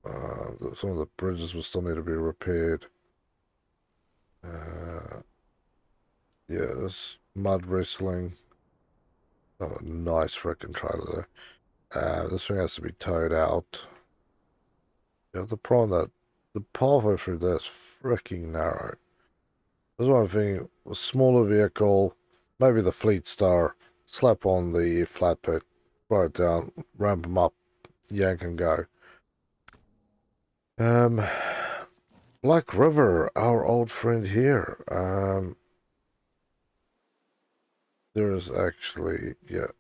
some of the bridges will still need to be repaired. Yeah, this mud wrestling. Oh, nice frickin' trailer there. This thing has to be towed out. Yeah, the problem that the pathway through there is freaking narrow. That's one thing. A smaller vehicle, maybe the Fleet Star, slap on the flatbed, throw it down, ramp them up, yank and go. Black River, our old friend here. There is actually, yeah,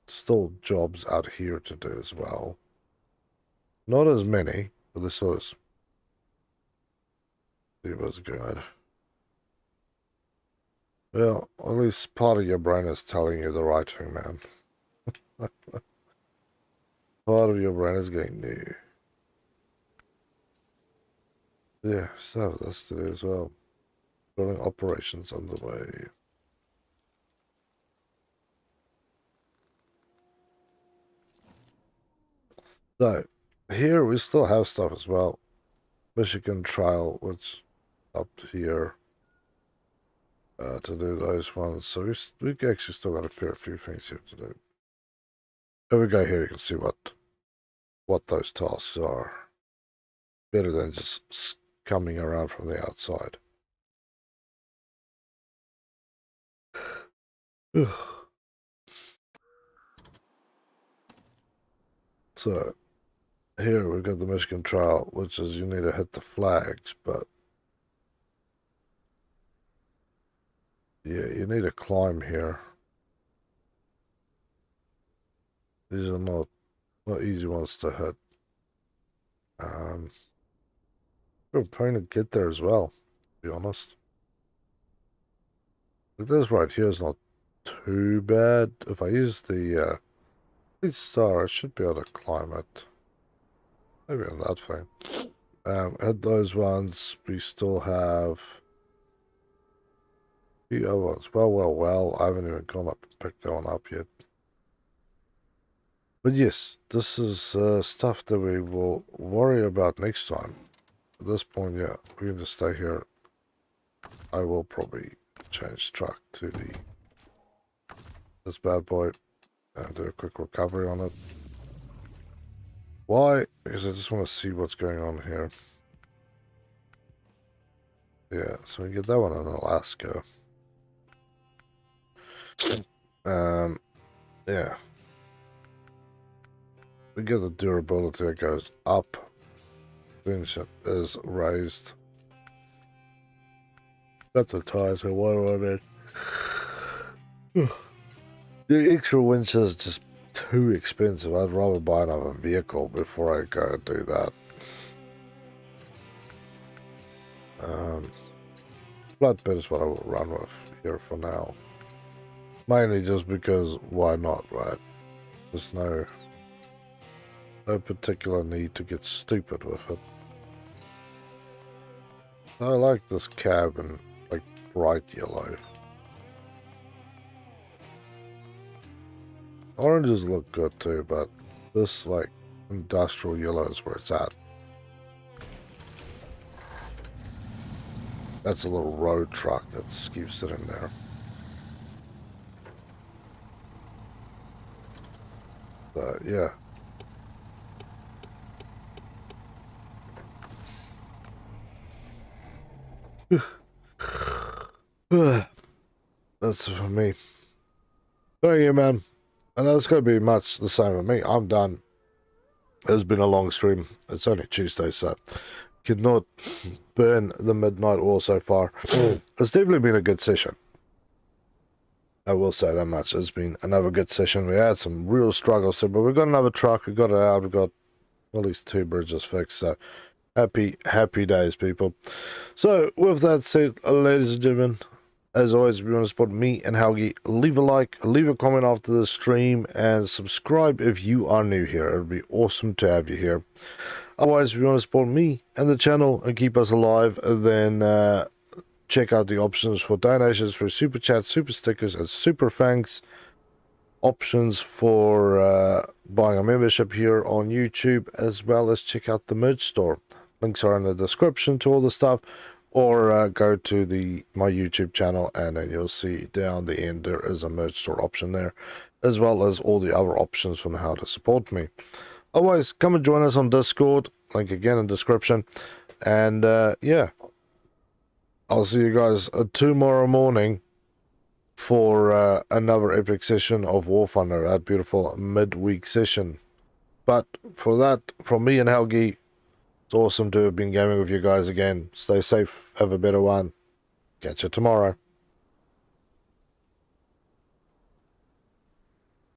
still jobs out here to do as well. Not as many, but this was. It was good. Well, at least part of your brain is telling you the right thing, man. Part of your brain is going new. Yeah, so that's to do as well. Building operations underway. So, here we still have stuff as well. Michigan Trail, which up here to do those ones. So we actually still got a fair few things here to do. If we go here, you can see what those tasks are. Better than just coming around from the outside. So here we've got the Michigan Trail, which is you need to hit the flags, but yeah, you need to climb here. These are not easy ones to hit. We're trying to get there as well, to be honest. Like this right here is not too bad. If I use the Lead Star, I should be able to climb it. Maybe on that thing. Hit those ones. We still have the other ones. Well. I haven't even gone up and picked that one up yet. But yes, this is stuff that we will worry about next time. At this point, yeah, we can just stay here. I will probably change track to this bad boy and do a quick recovery on it. Why? Because I just want to see what's going on here. Yeah, so we get that one in Alaska. Yeah. We get the durability that goes up. Engine is raised. That's the tires I want on it. The extra winch is just too expensive. I'd rather buy another vehicle before I go and do that. Flatbed is what I will run with here for now. Mainly just because why not, right? There's no particular need to get stupid with it. I like this cab in like bright yellow. Oranges look good too, but this, like, industrial yellow is where it's at. That's a little road truck that keeps sitting there. But, yeah. That's for me. Thank you, man. And that's going to be much the same with me. I'm done. It's been a long stream. It's only Tuesday, so could not burn the midnight oil so far. It's definitely been a good session. I will say that much. It's been another good session. We had some real struggles too, but we got another truck. We got it out. We got at least 2 bridges fixed. So happy days, people. So with that said, ladies and gentlemen, as always, if you want to support me and Helgi, leave a like, leave a comment after the stream, and subscribe if you are new here. It would be awesome to have you here. Otherwise, if you want to support me and the channel and keep us alive, then check out the options for donations for Super Chat, Super Stickers, and Super Thanks. Options for buying a membership here on YouTube, as well as check out the merch store. Links are in the description to all the stuff. Or go to my YouTube channel, and then you'll see down the end there is a merch store option there, as well as all the other options from how to support me. Otherwise, come and join us on Discord, link again in the description. And yeah, I'll see you guys tomorrow morning for another epic session of War Thunder, that beautiful midweek session. But for that, from me and Helgi, it's awesome to have been gaming with you guys again. Stay safe. Have a better one. Catch you tomorrow.